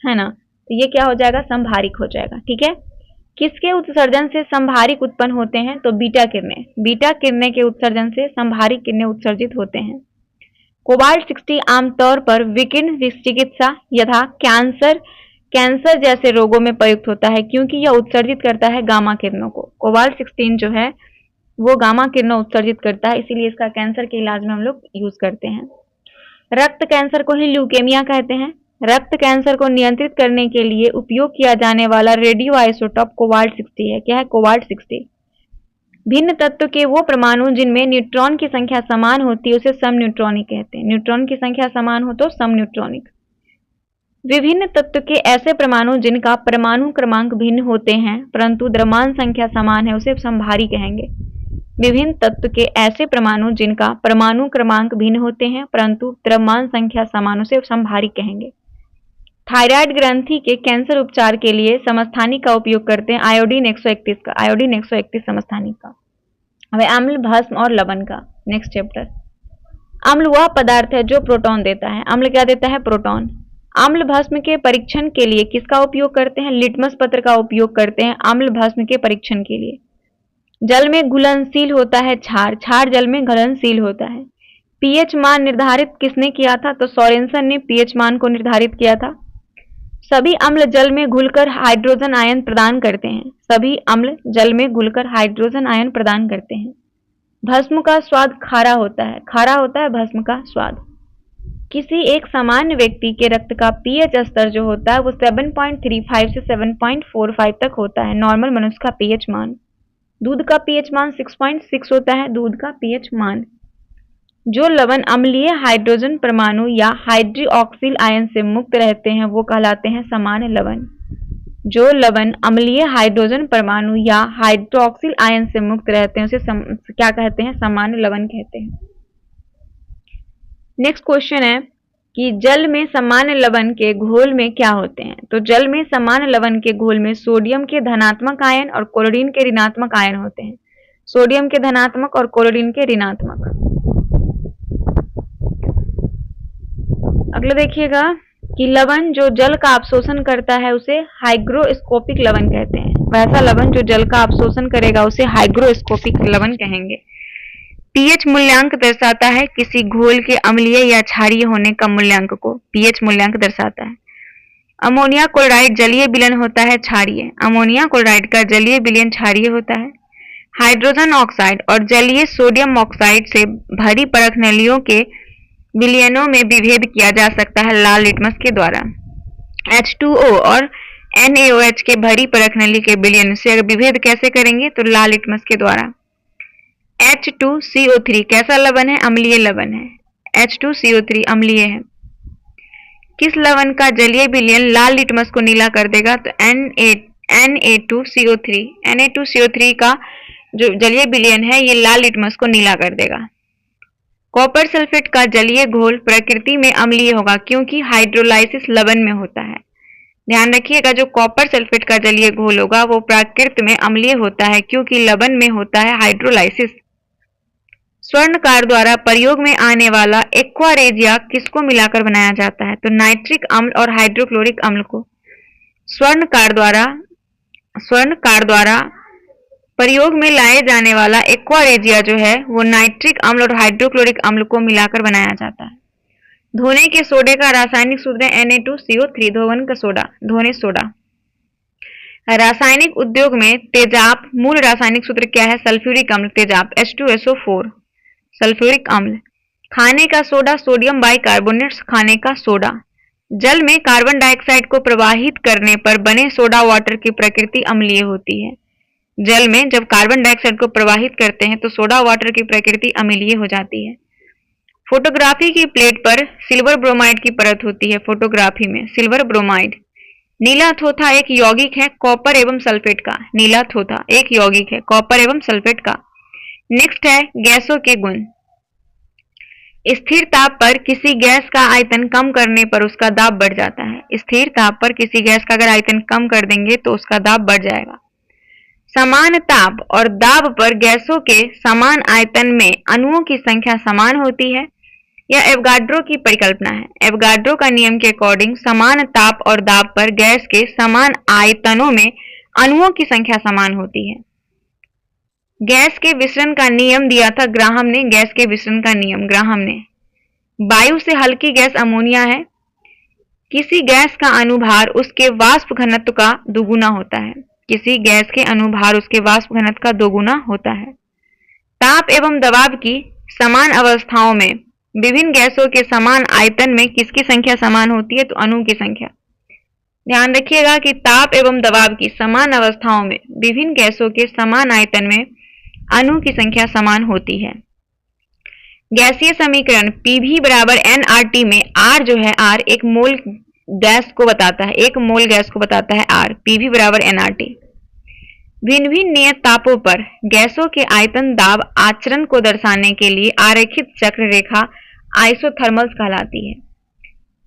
है ना? तो ये क्या हो जाएगा? समभारिक हो जाएगा। ठीक है, किसके उत्सर्जन से समभारिक उत्पन्न होते हैं? तो बीटा किरणें के उत्सर्जन से समभारिक किरणें उत्सर्जित होते हैं। कोबाल्ट 60 आमतौर पर विकिरण चिकित्सा यथा कैंसर जैसे रोगों में प्रयुक्त होता है क्योंकि यह उत्सर्जित करता है गामा किरणों को। कोबाल्ट 16 जो है वो गामा किरणों उत्सर्जित करता है, इसीलिए इसका कैंसर के इलाज में हम लोग यूज करते हैं। रक्त कैंसर को ही ल्यूकेमिया कहते हैं। रक्त कैंसर को नियंत्रित करने के लिए उपयोग किया जाने वाला रेडियो आइसोटॉप कोबाल्ट 60 है। क्या है? कोबाल्ट 60। भिन्न तत्व के वो परमाणु जिनमें न्यूट्रॉन की संख्या समान होती है उसे सम न्यूट्रॉनिक कहते हैं। न्यूट्रॉन की संख्या समान हो तो सम न्यूट्रॉनिक। विभिन्न तत्व के ऐसे परमाणु जिनका परमाणु क्रमांक भिन्न होते हैं परंतु द्रव्यमान संख्या समान है उसे समभारी कहेंगे। विभिन्न तत्व के ऐसे परमाणु जिनका परमाणु क्रमांक भिन्न होते हैं परंतु द्रव्यमान संख्या समान उसे समभारी कहेंगे। थायराइड ग्रंथि के कैंसर उपचार के लिए समस्थानिक का उपयोग करते हैं आयोडीन 131 का, आयोडीन 131 समस्थानिक का। अब अम्ल, भस्म और लवण का नेक्स्ट चैप्टर। अम्ल वह पदार्थ है जो प्रोटॉन देता है। अम्ल क्या देता है? प्रोटॉन। अम्ल भस्म के परीक्षण के लिए किसका उपयोग करते हैं? लिटमस पत्र का उपयोग करते हैं अम्ल भस्म के परीक्षण के लिए। जल में घुलनशील होता है क्षार जल में घुलनशील होता है। पीएच मान निर्धारित किसने किया था? तो सोरेनसन ने पीएच मान को निर्धारित किया था। सभी अम्ल जल में घुलकर हाइड्रोजन आयन प्रदान करते हैं। सभी अम्ल जल में घुलकर हाइड्रोजन आयन प्रदान करते हैं। भस्म का स्वाद खारा होता है भस्म का स्वाद। किसी एक सामान्य व्यक्ति के रक्त का पीएच स्तर जो होता है वो 7.35 से 7.45 तक होता है, नॉर्मल मनुष्य का पीएच मान। दूध का पीएच मान 6.6 होता है, दूध का पीएच मान। जो लवण अम्लीय हाइड्रोजन परमाणु या हाइड्रोक्सिल आयन से मुक्त रहते हैं वो कहलाते हैं समान लवण। जो लवण अम्लीय हाइड्रोजन परमाणु या हाइड्रोक्सिल आयन से मुक्त रहते हैं उसे क्या कहते हैं? समान लवण कहते हैं। नेक्स्ट क्वेश्चन है कि जल में समान लवण के घोल में क्या होते हैं? तो जल में समान लवण के घोल में सोडियम के धनात्मक आयन और क्लोरीन के ऋणात्मक आयन होते हैं। सोडियम के धनात्मक और क्लोरीन के ऋणात्मक। अगला देखिएगा कि लवण जो जल का अवशोषण करता है उसे हाइग्रोस्कोपिक लवण कहते हैं। वैसा लवण जो जल का अवशोषण करेगा उसे हाइग्रोस्कोपिक लवण कहेंगे। पीएच मूल्यांक दर्शाता है किसी घोल के अम्लीय या क्षारीय होने का मूल्यांक को पीएच मूल्यांक दर्शाता है। अमोनिया क्लोराइड जलीय विलयन होता है क्षारीय। अमोनिया क्लोराइड का जलीय विलयन क्षारीय होता है। हाइड्रोजन ऑक्साइड और जलीय सोडियम ऑक्साइड से भरी परख नलियों के विलयनों में विभेद किया जा सकता है लाल लिटमस के द्वारा। H2O और NaOH के भरी परख नली के विलयन से अगर विभेद कैसे करेंगे? तो लाल लिटमस के द्वारा। H2CO3 कैसा लवण है? अम्लीय लवण है। H2CO3 अम्लीय है। किस लवण का जलीय विलयन लाल लिटमस को नीला कर देगा? तो Na2CO3। Na2CO3 का जो जलीय विलयन है ये लाल लिटमस को नीला कर देगा। कॉपर सल्फेट का जलीय घोल प्रकृति में अम्लीय होगा क्योंकि हाइड्रोलाइसिस लवण में होता है। ध्यान रखिएगा जो कॉपर सल्फेट का जलीय घोल होगा वो प्रकृति में अम्लीय होता है क्योंकि लवण में होता है हाइड्रोलाइसिस। स्वर्णकार द्वारा प्रयोग में आने वाला एक्वा रेजिया किसको मिलाकर बनाया जाता है? तो नाइट्रिक अम्ल और हाइड्रोक्लोरिक अम्ल को। स्वर्णकार द्वारा प्रयोग में लाए जाने वाला एक्वा रेजिया जो है वो नाइट्रिक अम्ल और हाइड्रोक्लोरिक अम्ल को मिलाकर बनाया जाता है। धोने के सोडे का रासायनिक सूत्र है Na2CO3, धोवन का सोडा, धोने सोडा। रासायनिक उद्योग में तेजाब मूल रासायनिक सूत्र क्या है? सल्फ्यूरिक अम्ल, तेजाब H2SO4, सल्फ्यूरिक अम्ल। खाने का सोडा सोडियम बाइकार्बोनेट, खाने का सोडा। जल में कार्बन डाइऑक्साइड को प्रवाहित करने पर बने सोडा वाटर की प्रकृति अम्लीय होती है। जल में जब कार्बन डाइऑक्साइड को प्रवाहित करते हैं तो सोडा वाटर की प्रकृति अम्लीय हो जाती है। फोटोग्राफी की प्लेट पर सिल्वर ब्रोमाइड की परत होती है। फोटोग्राफी में सिल्वर ब्रोमाइड। नीला थोथा एक यौगिक है कॉपर एवं सल्फेट का। नीला थोथा एक यौगिक है कॉपर एवं सल्फेट का। नेक्स्ट है गैसों के गुण। स्थिर ताप पर किसी गैस का आयतन कम करने पर उसका दाब बढ़ जाता है। स्थिर ताप पर किसी गैस का अगर आयतन कम कर देंगे तो उसका दाब बढ़ जाएगा। समान ताप और दाब पर गैसों के समान आयतन में अणुओं की संख्या समान होती है। यह एवोगाड्रो की परिकल्पना है। एवोगाड्रो का नियम के अकॉर्डिंग समान ताप और दाब पर गैस के समान आयतनों में अणुओं की संख्या समान होती है। गैस के विसरण का नियम दिया था ग्राहम ने। गैस के विसरण का नियम ग्राहम ने। वायु से हल्की गैस अमोनिया है। किसी गैस का अनुभार उसके वाष्प घनत्व का दोगुना होता है। किसी गैस के अनुभार उसके वाष्प घनत्व का दोगुना होता है। ताप एवं दबाव की समान अवस्थाओं में विभिन्न गैसों के समान आयतन में किसकी संख्या समान होती है? तो अणु की संख्या। ध्यान रखिएगा कि ताप एवं दबाव की समान अवस्थाओं में विभिन्न गैसों के समान आयतन में अणु की संख्या समान होती है। गैसीय समीकरण Pv बराबर nRT में R जो है R एक मोल गैस को बताता है। एक मोल गैस को बताता है R। Pv बराबर nRT। भिन्न भिन्न नियत तापों पर गैसों के आयतन दाब आचरण को दर्शाने के लिए आरेखित चक्र रेखा आइसोथर्मल्स कहलाती है।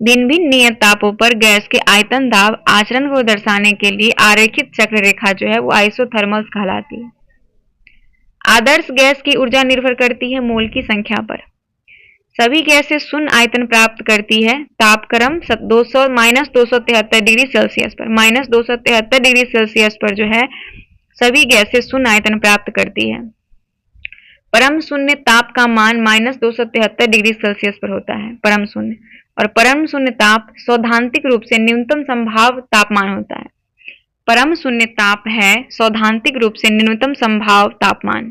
भिन्न भिन्न नियत तापों पर गैस के आयतन दाब आचरण को दर्शाने के लिए आरेखित चक्र रेखा जो है वो आइसोथर्मल्स कहलाती है। आदर्श गैस की ऊर्जा निर्भर करती है मोल की संख्या पर। सभी गैसें शून्य आयतन प्राप्त करती है तापक्रम -273 डिग्री सेल्सियस पर। -273 डिग्री सेल्सियस पर जो है सभी गैसें शून्य आयतन प्राप्त करती है। परम शून्य ताप का मान -273 डिग्री सेल्सियस पर होता है, परम शून्य। और परम शून्य ताप सैद्धांतिक रूप से न्यूनतम संभाव्य तापमान होता है। परम शून्य ताप है सैद्धांतिक रूप से न्यूनतम संभाव्य तापमान।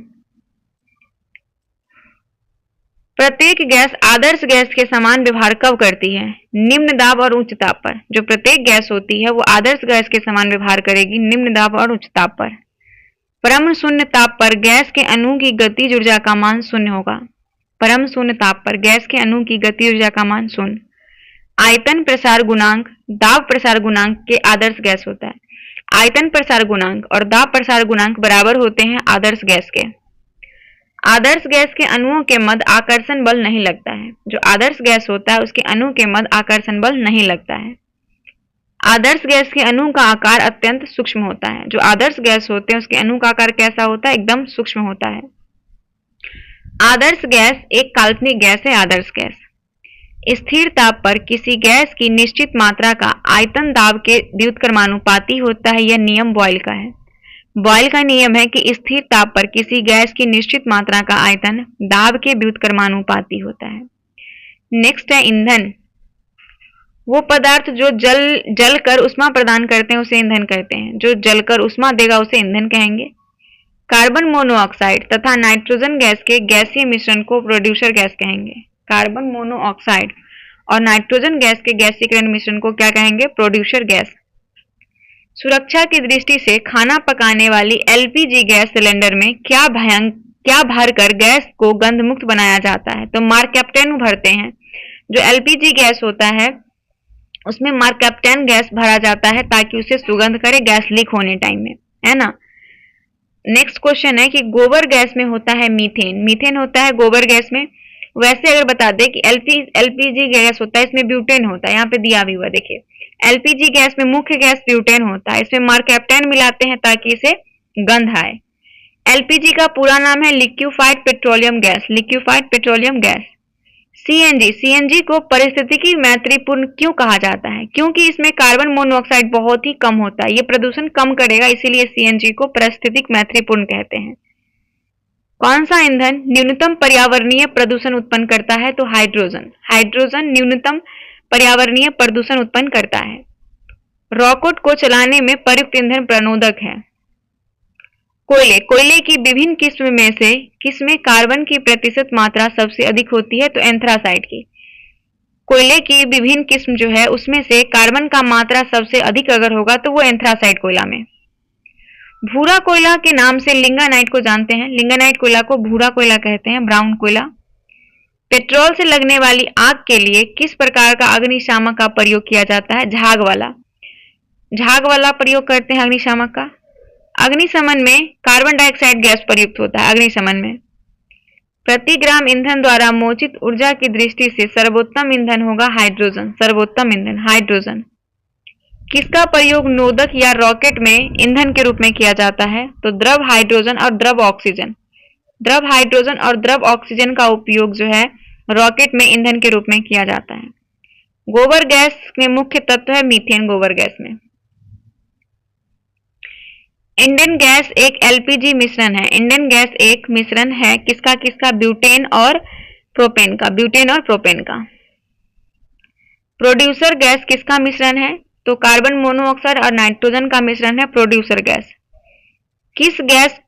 प्रत्येक गैस आदर्श गैस के समान व्यवहार कब करती है? निम्न दाब और उच्च ताप पर। जो प्रत्येक गैस होती है वो आदर्श गैस के समान व्यवहार करेगी निम्न दाब और उच्च ताप पर। परम शून्य ताप पर गैस के अणु की गतिज ऊर्जा का मान शून्य होगा। परम शून्य ताप पर गैस के अणु की गतिज ऊर्जा का मान शून्य। आयतन प्रसार गुणांक दाब प्रसार गुणांक के आदर्श गैस होता है। आयतन प्रसार गुणांक और दाब प्रसार गुणांक बराबर होते हैं आदर्श गैस के। आदर्श गैस के अणुओं के मध्य आकर्षण बल नहीं लगता है। जो आदर्श गैस होता है उसके अणु के मध्य आकर्षण बल नहीं लगता है। आदर्श गैस के अणु का आकार अत्यंत सूक्ष्म होता है। जो आदर्श गैस होते हैं उसके अणु का आकार कैसा होता है? एकदम सूक्ष्म होता है। आदर्श गैस एक काल्पनिक गैस है। आदर्श गैस स्थिर ताप पर किसी गैस की निश्चित मात्रा का आयतन दाब के व्युत्क्रमानुपाती होता है। यह नियम बॉयल का है। बॉयल का नियम है कि स्थिर ताप पर किसी गैस की निश्चित मात्रा का आयतन दाब के व्युत्क्रमानुपाती होता है। नेक्स्ट है ईंधन। वो पदार्थ जो जलकर उष्मा प्रदान करते हैं उसे ईंधन कहते हैं। जो जलकर उष्मा देगा उसे ईंधन कहेंगे। कार्बन मोनोऑक्साइड तथा नाइट्रोजन गैस के गैसीय मिश्रण को प्रोड्यूसर गैस कहेंगे। कार्बन मोनोऑक्साइड और नाइट्रोजन गैस के गैसीकरण मिश्रण को क्या कहेंगे? Producer gas. सुरक्षा की दृष्टि से खाना पकाने वाली एलपीजी गैस सिलेंडर में क्या भरकर गैस को गंध मुक्त बनाया जाता है? तो मार्केप्टेन भरते हैं। जो एलपीजी गैस होता है उसमें मार्केप्टेन गैस भरा जाता है ताकि उसे सुगंध करे गैस लीक होने टाइम में, है ना। नेक्स्ट क्वेश्चन है कि गोबर गैस में होता है मीथेन। मीथेन होता है गोबर गैस में। वैसे अगर बता दें कि एलपीजी गैस होता है इसमें ब्यूटेन होता है। यहाँ पे दिया भी हुआ देखिए, एलपीजी गैस में मुख्य गैस ब्यूटेन होता है। इसमें मार्केप्टेन मिलाते हैं ताकि इसे गंध आए। एलपीजी का पूरा नाम है liquefied petroleum gas, liquefied petroleum gas. CNG, CNG को पारिस्थितिकी मैत्रीपूर्ण क्यों कहा जाता है? क्योंकि इसमें कार्बन मोनोऑक्साइड बहुत ही कम होता है, ये प्रदूषण कम करेगा, इसीलिए सीएनजी को पारिस्थितिक मैत्रीपूर्ण कहते हैं। कौन सा ईंधन न्यूनतम पर्यावरणीय प्रदूषण उत्पन्न करता है? तो हाइड्रोजन, हाइड्रोजन न्यूनतम पर्यावरणीय प्रदूषण उत्पन्न करता है। रॉकेट को चलाने में प्रयुक्त ईंधन प्रणोदक है। कोयले, कोयले की विभिन्न किस्म में से किसमें कार्बन की प्रतिशत मात्रा सबसे अधिक होती है? तो एंथ्रासाइड की। कोयले की विभिन्न किस्म जो है उसमें से कार्बन का मात्रा सबसे अधिक अगर होगा तो वो एंथ्रासाइड कोयला में। भूरा कोयला के नाम से लिंगानाइट को जानते हैं, लिंगानाइट कोयला को भूरा कोयला कहते हैं, ब्राउन कोयला। पेट्रोल से लगने वाली आग के लिए किस प्रकार का अग्निशामक का प्रयोग किया जाता है? झाग वाला, झाग वाला प्रयोग करते हैं अग्निशामक का। अग्निशमन में कार्बन डाइऑक्साइड गैस प्रयुक्त होता है अग्निशमन में। प्रति ग्राम ईंधन द्वारा मोचित ऊर्जा की दृष्टि से सर्वोत्तम ईंधन होगा हाइड्रोजन, सर्वोत्तम ईंधन हाइड्रोजन। किसका प्रयोग नोदक या रॉकेट में ईंधन के रूप में किया जाता है? तो द्रव हाइड्रोजन और द्रव ऑक्सीजन, द्रव हाइड्रोजन और द्रव ऑक्सीजन का उपयोग जो है रॉकेट में ईंधन के रूप में किया जाता है। गोबर गैस में मुख्य तत्व है मीथेन, गोबर गैस में। इंडियन गैस एक एलपीजी मिश्रण है, इंडियन गैस एक मिश्रण है किसका किसका? ब्यूटेन और प्रोपेन का, ब्यूटेन और प्रोपेन का। प्रोड्यूसर गैस किसका मिश्रण है? तो कार्बन मोनोऑक्साइड और नाइट्रोजन का मिश्रण है प्रोड्यूसर गैस। किस गैस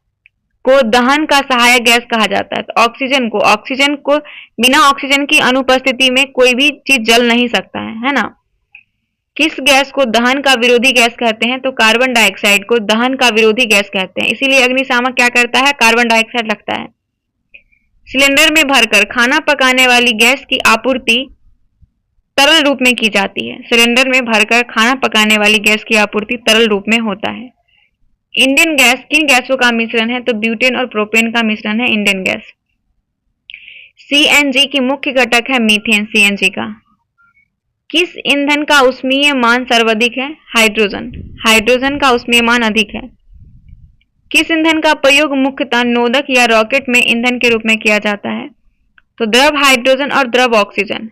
को दहन का सहायक गैस कहा जाता है? तो ऑक्सीजन को, ऑक्सीजन को बिना ऑक्सीजन की अनुपस्थिति में कोई भी चीज जल नहीं सकता है ना। किस गैस को दहन का विरोधी गैस कहते हैं? तो कार्बन डाइऑक्साइड को दहन का विरोधी गैस कहते हैं, इसीलिए अग्निशामक क्या करता है? कार्बन डाइऑक्साइड लगता है। सिलेंडर में भरकर खाना पकाने वाली गैस की आपूर्ति तरल रूप में की जाती है, सिलेंडर में भरकर खाना पकाने वाली गैस की आपूर्ति तरल रूप में होता है। इंडियन गैस किन गैसों का मिश्रण है? तो ब्यूटेन और प्रोपेन का मिश्रण है इंडियन गैस। सीएनजी की मुख्य घटक है मीथेन, सीएनजी का। किस ईंधन का ऊष्मीय मान सर्वाधिक है? हाइड्रोजन, हाइड्रोजन का ऊष्मीय मान अधिक है। किस ईंधन का प्रयोग मुख्यतः नोदक या रॉकेट में ईंधन के रूप में किया जाता है? तो द्रव हाइड्रोजन और द्रव ऑक्सीजन,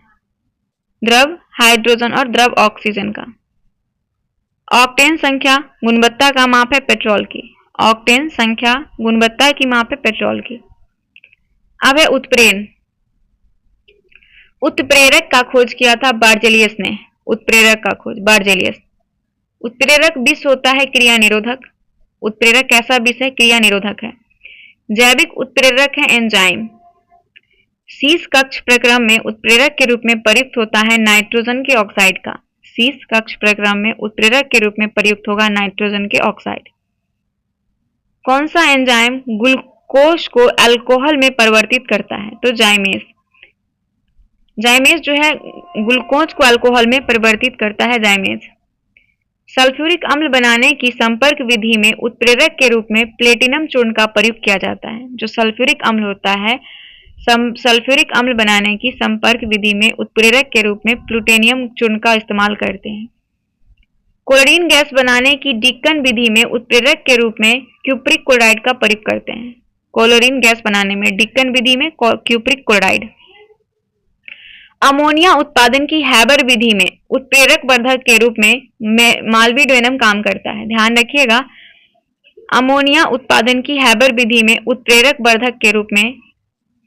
द्रव हाइड्रोजन और द्रव ऑक्सीजन का। ऑक्टेन संख्या गुणवत्ता का माप है पेट्रोल की, ऑक्टेन संख्या गुणवत्ता की माप है पेट्रोल की। अब है उत्प्रेरण, उत्प्रेरक का खोज किया था बार्जेलियस ने, उत्प्रेरक का खोज बार्जेलियस। उत्प्रेरक विष होता है क्रिया निरोधक, उत्प्रेरक कैसा विष है? क्रिया निरोधक है। जैविक उत्प्रेरक है एंजाइम। शीश कक्ष प्रक्रम में उत्प्रेरक के रूप में प्रयुक्त होता है नाइट्रोजन के ऑक्साइड का, शीश कक्ष प्रक्रम में उत्प्रेरक के रूप में प्रयुक्त होगा नाइट्रोजन के ऑक्साइड। कौन सा एंजाइम ग्लूकोज को अल्कोहल में परिवर्तित करता है? तो जाइमेस, जाइमेस जो है ग्लूकोज को अल्कोहल में परिवर्तित करता है जाइमेस। सल्फ्यूरिक अम्ल बनाने की संपर्क विधि में उत्प्रेरक के रूप में प्लेटिनम चूर्ण का प्रयोग किया जाता है। जो सल्फ्यूरिक अम्ल होता है, सल्फ्यूरिक अम्ल बनाने की संपर्क विधि में उत्प्रेरक के रूप में प्लूटोनियम चूर्ण का इस्तेमाल करते हैं। क्लोरीन गैस बनाने की डिक्कन विधि में उत्प्रेरक के रूप में क्यूप्रिक क्लोराइड का प्रयोग करते हैं। क्लोरीन गैस बनाने में डिक्कन विधि में क्यूप्रिक क्लोराइड। अमोनिया उत्पादन की हैबर विधि में उत्प्रेरक वर्धक के रूप में माल्विडोनम काम करता है। ध्यान रखिएगा, अमोनिया उत्पादन की हैबर विधि में उत्प्रेरक वर्धक के रूप में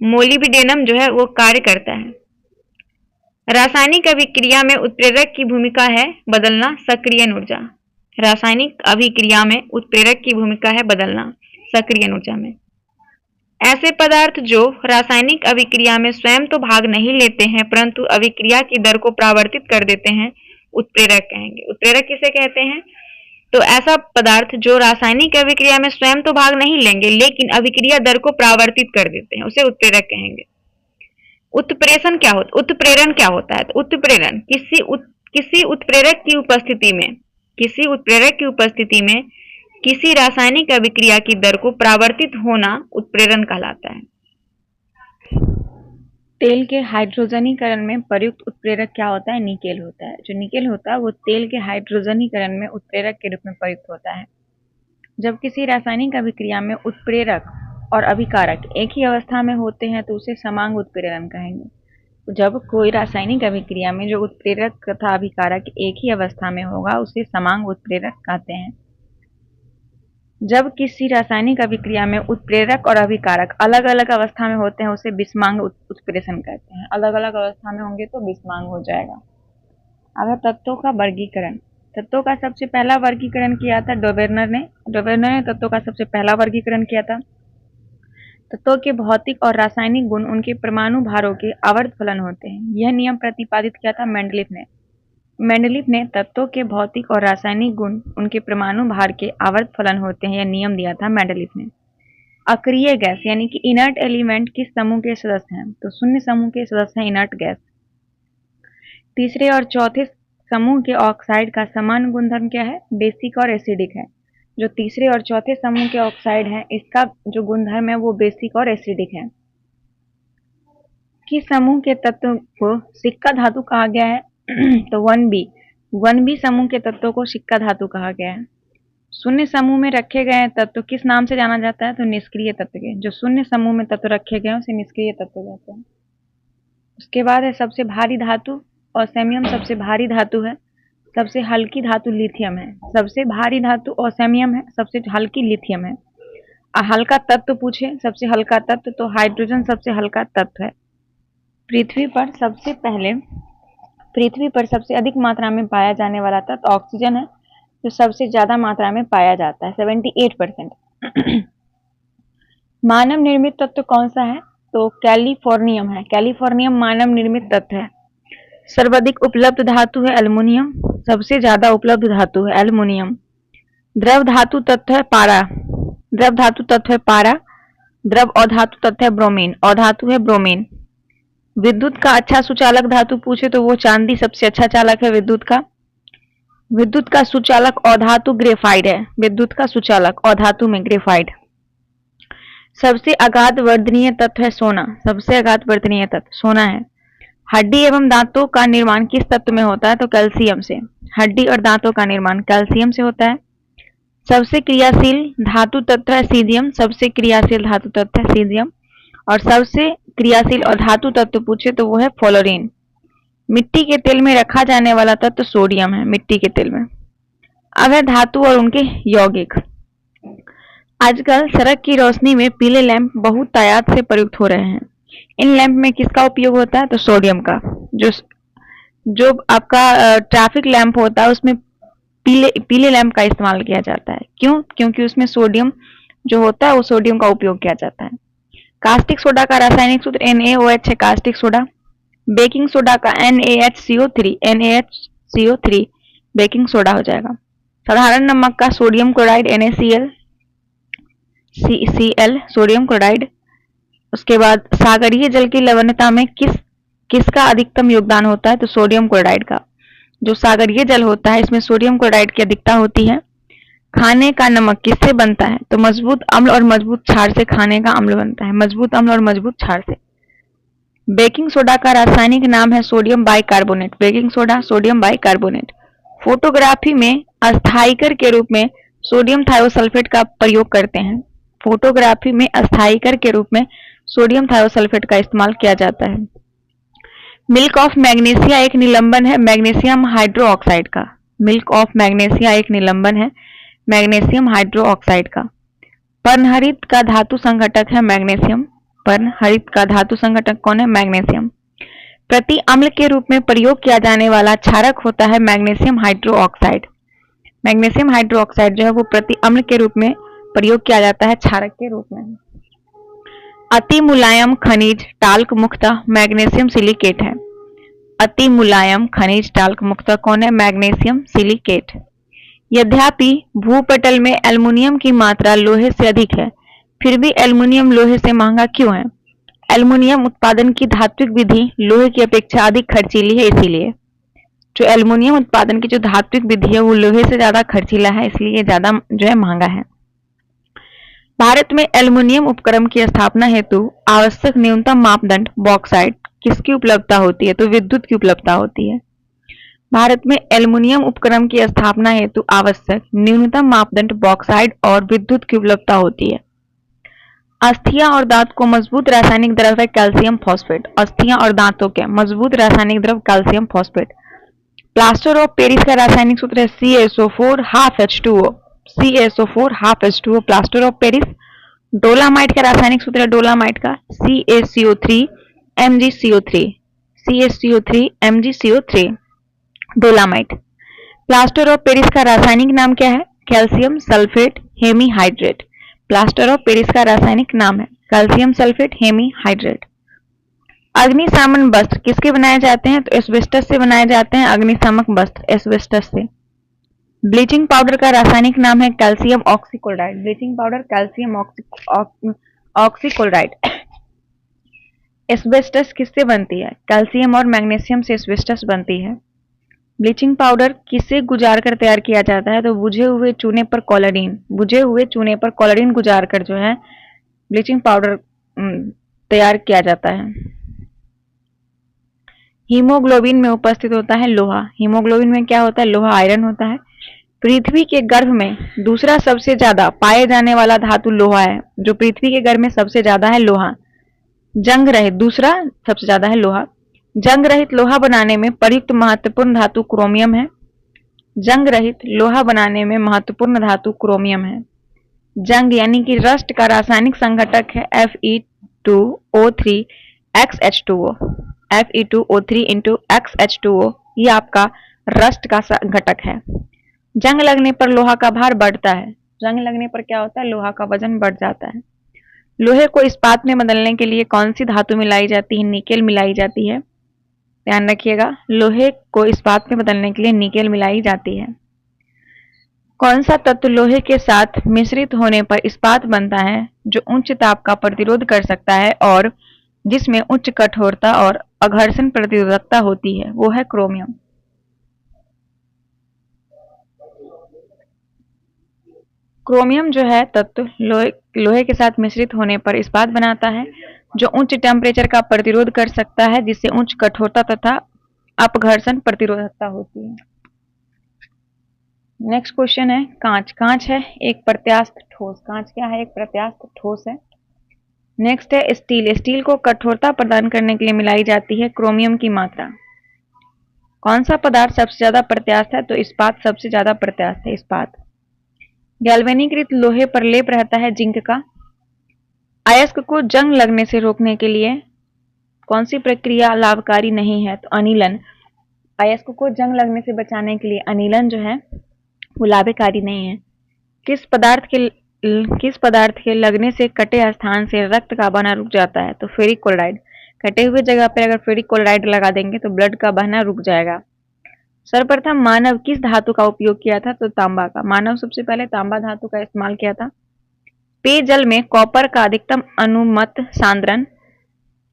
मोलिब्डेनम जो है वो कार्य करता है। रासायनिक अभिक्रिया में उत्प्रेरक की भूमिका है बदलना सक्रियण ऊर्जा, रासायनिक अभिक्रिया में उत्प्रेरक की भूमिका है बदलना सक्रियण ऊर्जा में। ऐसे पदार्थ जो रासायनिक अभिक्रिया में स्वयं तो भाग नहीं लेते हैं परंतु अभिक्रिया की दर को प्रावर्तित कर देते हैं, उत्प्रेरक कहेंगे। उत्प्रेरक किसे कहते हैं? तो ऐसा पदार्थ जो रासायनिक अभिक्रिया में स्वयं तो भाग नहीं लेंगे लेकिन अभिक्रिया दर को प्रावर्तित कर देते हैं, उसे उत्प्रेरक कहेंगे। उत्प्रेषण क्या होता है? उत्प्रेरण क्या होता है? तो उत्प्रेरण किसी उत्प्रेरक की उपस्थिति में, किसी उत्प्रेरक की उपस्थिति में किसी रासायनिक अभिक्रिया की दर को प्रावर्तित होना उत्प्रेरण कहलाता है। तेल के हाइड्रोजनीकरण में प्रयुक्त उत्प्रेरक क्या होता है? निकेल होता है। जो निकेल होता है वो तेल के हाइड्रोजनीकरण में उत्प्रेरक के रूप में प्रयुक्त होता है। जब किसी रासायनिक अभिक्रिया में उत्प्रेरक और अभिकारक एक ही अवस्था में होते हैं तो उसे समांग उत्प्रेरण कहेंगे। जब कोई रासायनिक अभिक्रिया में जो उत्प्रेरक तथा अभिकारक एक ही अवस्था में होगा उसे समांग उत्प्रेरक कहते हैं। जब किसी रासायनिक अभिक्रिया में उत्प्रेरक और अभिकारक अलग अलग अवस्था में होते हैं उसे विषमांग उत्प्रेषण कहते हैं। अलग अलग अवस्था में होंगे तो विषमांग हो जाएगा। अब है तत्वों का वर्गीकरण। तत्वों का सबसे पहला वर्गीकरण किया था डोबेर्नर ने तत्वों का सबसे पहला वर्गीकरण किया था। तत्वों के भौतिक और रासायनिक गुण उनके परमाणु भारों के आवर्त फलन होते हैं। यह नियम प्रतिपादित किया था मेंडलीफ ने तत्वों के भौतिक और रासायनिक गुण उनके परमाणु भार के आवर्त फलन होते हैं। यह नियम दिया था मेंडलीफ ने। अक्रिय गैस यानी कि इनर्ट एलिमेंट किस समूह के सदस्य हैं? तो शून्य समूह के सदस्य हैं इनर्ट गैस। तीसरे और चौथे समूह के ऑक्साइड का समान गुणधर्म क्या है? बेसिक और एसिडिक है। जो तीसरे और चौथे समूह के ऑक्साइड है इसका जो गुणधर्म है वो बेसिक और एसिडिक है। किस समूह के तत्व को सिक्का धातु कहा गया है? तो 1b समूह के तत्वों को सिक्का धातु कहा गया है। शून्य समूह में रखे गए तत्व किस नाम से जाना जाता है? तो निष्क्रिय तत्व के। जो शून्य समूह में तत्व रखे गए उसे निष्क्रिय तत्व कहते हैं। उसके बाद है सबसे भारी धातु। ओसेमियम सबसे भारी धातु है। सबसे हल्की धातु लिथियम है। सबसे भारी धातु ओसेमियम है, सबसे हल्की लिथियम है। हल्का तत्व पूछे, सबसे हल्का तत्व तो हाइड्रोजन सबसे हल्का तत्व है। पृथ्वी पर सबसे अधिक मात्रा में पाया जाने वाला तत्व ऑक्सीजन है, जो सबसे ज्यादा मात्रा में पाया जाता है 78%। मानव निर्मित तत्व कौन सा है? तो कैलिफोर्नियम है। कैलिफोर्नियम मानव निर्मित तत्व है। सर्वाधिक उपलब्ध धातु है एल्युमिनियम। सबसे ज्यादा उपलब्ध धातु है एल्युमिनियम। द्रव धातु तत्व है पारा। द्रव अधातु तत्व है ब्रोमीन। अधातु है ब्रोमीन। विद्युत का अच्छा सुचालक धातु पूछे तो वो चांदी सबसे अच्छा चालक है विद्युत का सुचालक अधातु ग्रेफाइट है। विद्युत का सुचालक अधातु में ग्रेफाइट। सबसे अगाध वर्धनीय तत्व है सोना। सबसे अगाध वर्धनीय तत्व सोना है। हड्डी एवं दांतों का निर्माण किस तत्व में होता है? तो कैल्शियम से। हड्डी और दांतों का निर्माण कैल्शियम से होता है। सबसे क्रियाशील धातु तत्व है सीजियम। सबसे क्रियाशील धातु तत्व है सीजियम। और सबसे क्रियाशील और धातु तत्व पूछे तो वो है फ्लोरीन। मिट्टी के तेल में रखा जाने वाला तत्व सोडियम है। मिट्टी के तेल में। अब है धातु और उनके यौगिक। आजकल सड़क की रोशनी में पीले लैंप बहुत तादाद से प्रयुक्त हो रहे हैं। इन लैंप में किसका उपयोग होता है? तो सोडियम का। जो आपका ट्रैफिक लैंप होता है उसमें पीले लैंप का इस्तेमाल किया जाता है। क्यों? क्योंकि उसमें सोडियम जो होता है वो सोडियम का उपयोग किया जाता है। कास्टिक सोडा का रासायनिक सूत्र NaOH है। Caustic soda. बेकिंग सोडा का NaHCO3 बेकिंग सोडा हो जाएगा। साधारण नमक का sodium chloride NaCl sodium chloride. उसके बाद सागरीय जल की लवणता में किसका अधिकतम योगदान होता है? तो सोडियम क्लोराइड का। जो सागरीय जल होता है इसमें सोडियम क्लोराइड की अधिकता होती है। खाने का नमक किससे बनता है? तो मजबूत अम्ल और मजबूत क्षार से खाने का अम्ल बनता है। मजबूत अम्ल और मजबूत क्षार से। बेकिंग सोडा का रासायनिक नाम है sodium bicarbonate. Baking soda sodium bicarbonate. Photography में अस्थायीकर के रूप में सोडियम थायोसल्फेट का प्रयोग करते हैं। फोटोग्राफी में अस्थायीकर के रूप में सोडियम थायोसल्फेट का इस्तेमाल किया जाता है। मिल्क ऑफ मैग्नीशिया एक निलंबन है मैग्नीशियम हाइड्रोक्साइड का। मिल्क ऑफ मैग्नीशिया एक निलंबन है मैग्नीशियम हाइड्रोक्साइड का। पर्णहरित का धातु संघटक है मैग्नीशियम। पर्णहरित का धातु संघटक कौन है? मैग्नीशियम। प्रति अम्ल के रूप में प्रयोग किया जाने वाला क्षारक होता है मैग्नीशियम हाइड्रोक्साइड। मैग्नीशियम हाइड्रोक्साइड जो है वो प्रति अम्ल के रूप में प्रयोग किया जाता है क्षारक के रूप में। अति मुलायम खनिज टाल्क मुक्तः मैग्नीशियम सिलिकेट है। अति मुलायम खनिज टाल्क मुक्तः कौन है? Magnesium silicate. यद्यपि भूपटल में एल्युमिनियम की मात्रा लोहे से अधिक है, फिर भी एल्युमिनियम लोहे से महंगा क्यों है? एल्युमिनियम उत्पादन की धात्विक विधि लोहे की अपेक्षा अधिक खर्चीली है, इसीलिए। जो एल्युमिनियम उत्पादन की जो धात्विक विधि है वो लोहे से ज्यादा खर्चीला है, इसलिए ज्यादा जो है महंगा है। भारत में एल्युमिनियम उपक्रम की स्थापना हेतु आवश्यक न्यूनतम मापदंड बॉक्साइट किसकी उपलब्धता होती है? तो विद्युत की उपलब्धता होती है। भारत में एल्युमिनियम उपक्रम की स्थापना हेतु आवश्यक न्यूनतम मापदंड बॉक्साइड और विद्युत की उपलब्धता होती है। अस्थियां और दांत को मजबूत रासायनिक द्रव्य है कैल्शियम फॉस्फेट। अस्थियां और दांतों के मजबूत रासायनिक द्रव्य calcium phosphate. Plaster of Paris का रासायनिक सूत्र है CaSO4 half H2O। CaSO4 half H2O plaster of Paris. Dolomite का रासायनिक सूत्र है डोलामाइट का CaCO3 MgCO3। CaCO3 MgCO3 dolomite. Plaster of Paris का रासायनिक नाम क्या है? Calcium sulphate hemihydrate. Plaster of Paris का रासायनिक नाम है कैल्शियम सल्फेट हेमीहाइड्रेट। अग्निशामन वस्त्र किसके बनाए जाते हैं? तो एस्बेस्टस से बनाए जाते हैं अग्निशामक वस्त्र, एस्बेस्टस से। ब्लीचिंग पाउडर का रासायनिक नाम है calcium oxychloride. Bleaching powder calcium oxychloride. Asbestos किससे बनती है? कैल्शियम और मैग्नीशियम से एस्बेस्टस बनती है। ब्लीचिंग पाउडर किसे गुजार कर तैयार किया जाता है? तो बुझे हुए चूने पर कोलोडीन, बुझे हुए चूने पर कोलोडीन गुजार कर जो है ब्लीचिंग पाउडर तैयार किया जाता है। हीमोग्लोबिन में उपस्थित होता है लोहा। हीमोग्लोबिन में क्या होता है? लोहा, आयरन होता है। पृथ्वी के गर्भ में दूसरा सबसे ज्यादा पाए जाने वाला धातु लोहा है। जो पृथ्वी के गर्भ में सबसे ज्यादा है लोहा। जंग रहित दूसरा सबसे ज्यादा है लोहा। जंग रहित लोहा बनाने में प्रयुक्त महत्वपूर्ण धातु क्रोमियम है। जंग रहित लोहा बनाने में महत्वपूर्ण धातु क्रोमियम है। जंग यानी कि रस्ट का रासायनिक संघटक है Fe2O3XH2O। Fe2O3 into XH2O ये आपका रस्ट का घटक है। जंग लगने पर लोहा का भार बढ़ता है। जंग लगने पर क्या होता है? लोहा का वजन बढ़ जाता है। लोहे को इस्पात में बदलने के लिए कौन सी धातु मिलाई जाती है? निकेल मिलाई जाती है। ध्यान रखिएगा, लोहे को इस्पात में बदलने के लिए निकेल मिलाई जाती है। कौन सा तत्व लोहे के साथ मिश्रित होने पर इस्पात बनता है जो उच्च ताप का प्रतिरोध कर सकता है और जिसमें उच्च कठोरता और अघर्षण प्रतिरोधकता होती है? वो है क्रोमियम। क्रोमियम जो है तत्व लोहे के साथ मिश्रित होने पर इस्पात बनाता है जो उच्च टेम्परेचर का प्रतिरोध कर सकता है, जिससे उच्च कठोरता तथा अपघर्षण प्रतिरोधकता होती है। नेक्स्ट क्वेश्चन है कांच। कांच है एक प्रत्यास्थ ठोस। कांच क्या है? एक प्रत्यास्थ ठोस है। नेक्स्ट है स्टील। स्टील को कठोरता प्रदान करने के लिए मिलाई जाती है क्रोमियम की मात्रा। कौन सा पदार्थ सबसे ज्यादा प्रत्यास्थ है? तो इस्पात सबसे ज्यादा प्रत्यास्थ है, इस्पात। गैल्वेनीकृत लोहे पर लेप रहता है जिंक का। अयस्क को जंग लगने से रोकने के लिए कौन सी प्रक्रिया लाभकारी नहीं है? तो अनिलन। अयस्क को जंग लगने से बचाने के लिए अनिलन जो है वो लाभकारी नहीं है। किस पदार्थ के लगने से कटे स्थान से रक्त का बहना रुक जाता है? तो फेरिक क्लोराइड। कटे हुए जगह पर अगर फेरिक क्लोराइड लगा देंगे तो ब्लड का बहना रुक जाएगा। सर्वप्रथम मानव किस धातु का उपयोग किया था? तो तांबा का। मानव सबसे पहले तांबा धातु का इस्तेमाल किया था। पेयजल में कॉपर का अधिकतम अनुमत सांद्रण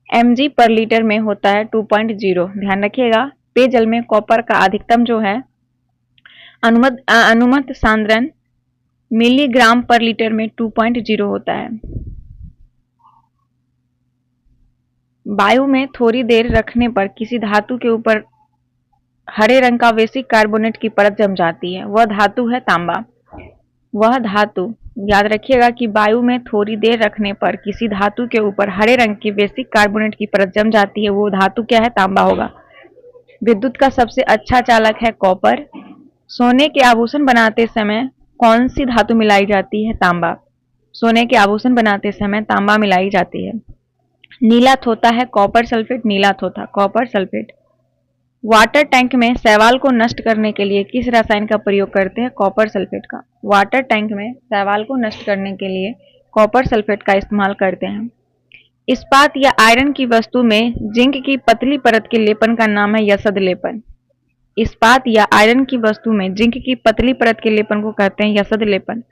mg पर लीटर में होता है 2.0। ध्यान रखिएगा, पेयजल में कॉपर का अधिकतम जो है अनुमत सांद्रण मिलीग्राम पर लीटर में 2.0 होता है। वायु में थोड़ी देर रखने पर किसी धातु के ऊपर हरे रंग का वेसिक कार्बोनेट की परत जम जाती है, वह धातु है तांबा। वह धातु, याद रखिएगा कि वायु में थोड़ी देर रखने पर किसी धातु के ऊपर हरे रंग की बेसिक कार्बोनेट की परत जम जाती है, वो धातु क्या है? तांबा होगा। विद्युत का सबसे अच्छा चालक है कॉपर। सोने के आभूषण बनाते समय कौन सी धातु मिलाई जाती है? तांबा। सोने के आभूषण बनाते समय तांबा मिलाई जाती है। नीला थोथा है कॉपर सल्फेट। नीला थोथा कॉपर सल्फेट। वाटर टैंक में शैवाल को नष्ट करने के लिए किस रसायन का प्रयोग करते हैं? कॉपर सल्फेट का। वाटर टैंक में शैवाल को नष्ट करने के लिए कॉपर सल्फेट का इस्तेमाल करते हैं। इस्पात या आयरन की वस्तु में जिंक की पतली परत के लेपन का नाम है यशद लेपन। इस्पात या आयरन की वस्तु में जिंक की पतली परत के लेपन को कहते हैं यशद लेपन।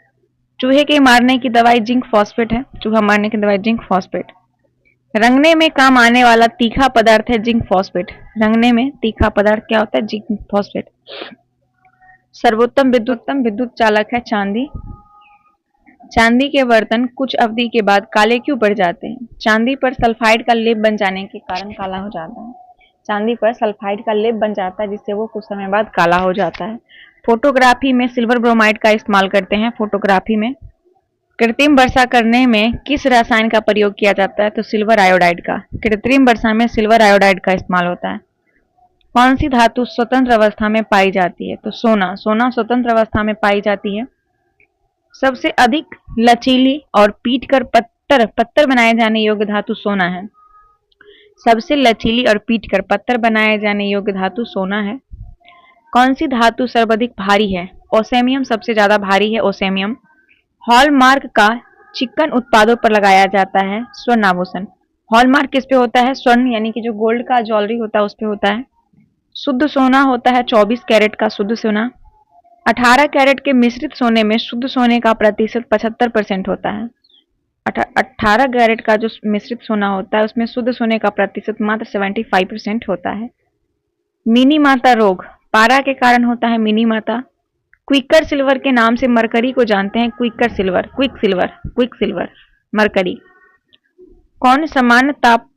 चूहे के मारने की दवाई जिंक फॉस्फेट है। चूहा मारने की दवाई जिंक फॉस्फेट। रंगने में काम आने वाला तीखा पदार्थ है जिंक फॉस्फेट। रंगने में तीखा पदार्थ क्या होता है? Zinc phosphate. सर्वोत्तम विद्युत चालक है चांदी। चांदी के बर्तन कुछ अवधि के बाद काले क्यों पड़ जाते हैं? चांदी पर सल्फाइड का लेप बन जाने के कारण काला हो जाता है। चांदी पर सल्फाइड का लेप बन जाता है जिससे वो कुछ समय बाद काला हो जाता है। फोटोग्राफी में सिल्वर ब्रोमाइड का इस्तेमाल करते हैं। फोटोग्राफी में कृत्रिम वर्षा करने में किस रसायन का प्रयोग किया जाता है? तो सिल्वर आयोडाइड का। कृत्रिम वर्षा में सिल्वर आयोडाइड का इस्तेमाल होता है। कौन सी धातु स्वतंत्र अवस्था में पाई जाती है? तो सोना। सोना स्वतंत्र अवस्था में पाई जाती है। सबसे अधिक लचीली और पीट कर पत्थर पत्थर बनाए जाने योग्य धातु सोना है। सबसे लचीली और पीट कर पत्थर बनाए जाने योग्य धातु सोना है। कौन सी धातु सर्वाधिक भारी है? ओसेमियम सबसे ज्यादा भारी है। ओसेमियम। हॉलमार्क का चिकन उत्पादों पर लगाया जाता है स्वर्ण आभूषण। हॉलमार्क किस पे होता है? स्वर्ण यानी कि जो गोल्ड का ज्वेलरी होता है उस पे होता है। शुद्ध सोना होता है 24 कैरेट का शुद्ध सोना। 18 कैरेट के मिश्रित सोने में शुद्ध सोने का प्रतिशत 75% होता है। 18 कैरेट का जो मिश्रित सोना होता है उसमें शुद्ध सोने का प्रतिशत मात्र 75% होता है। मिनी माता रोग पारा के कारण होता है। मिनी माता। क्विकर सिल्वर के नाम से मरकरी को जानते हैं। Quicker silver, quicksilver, mercury. कौन समान ताप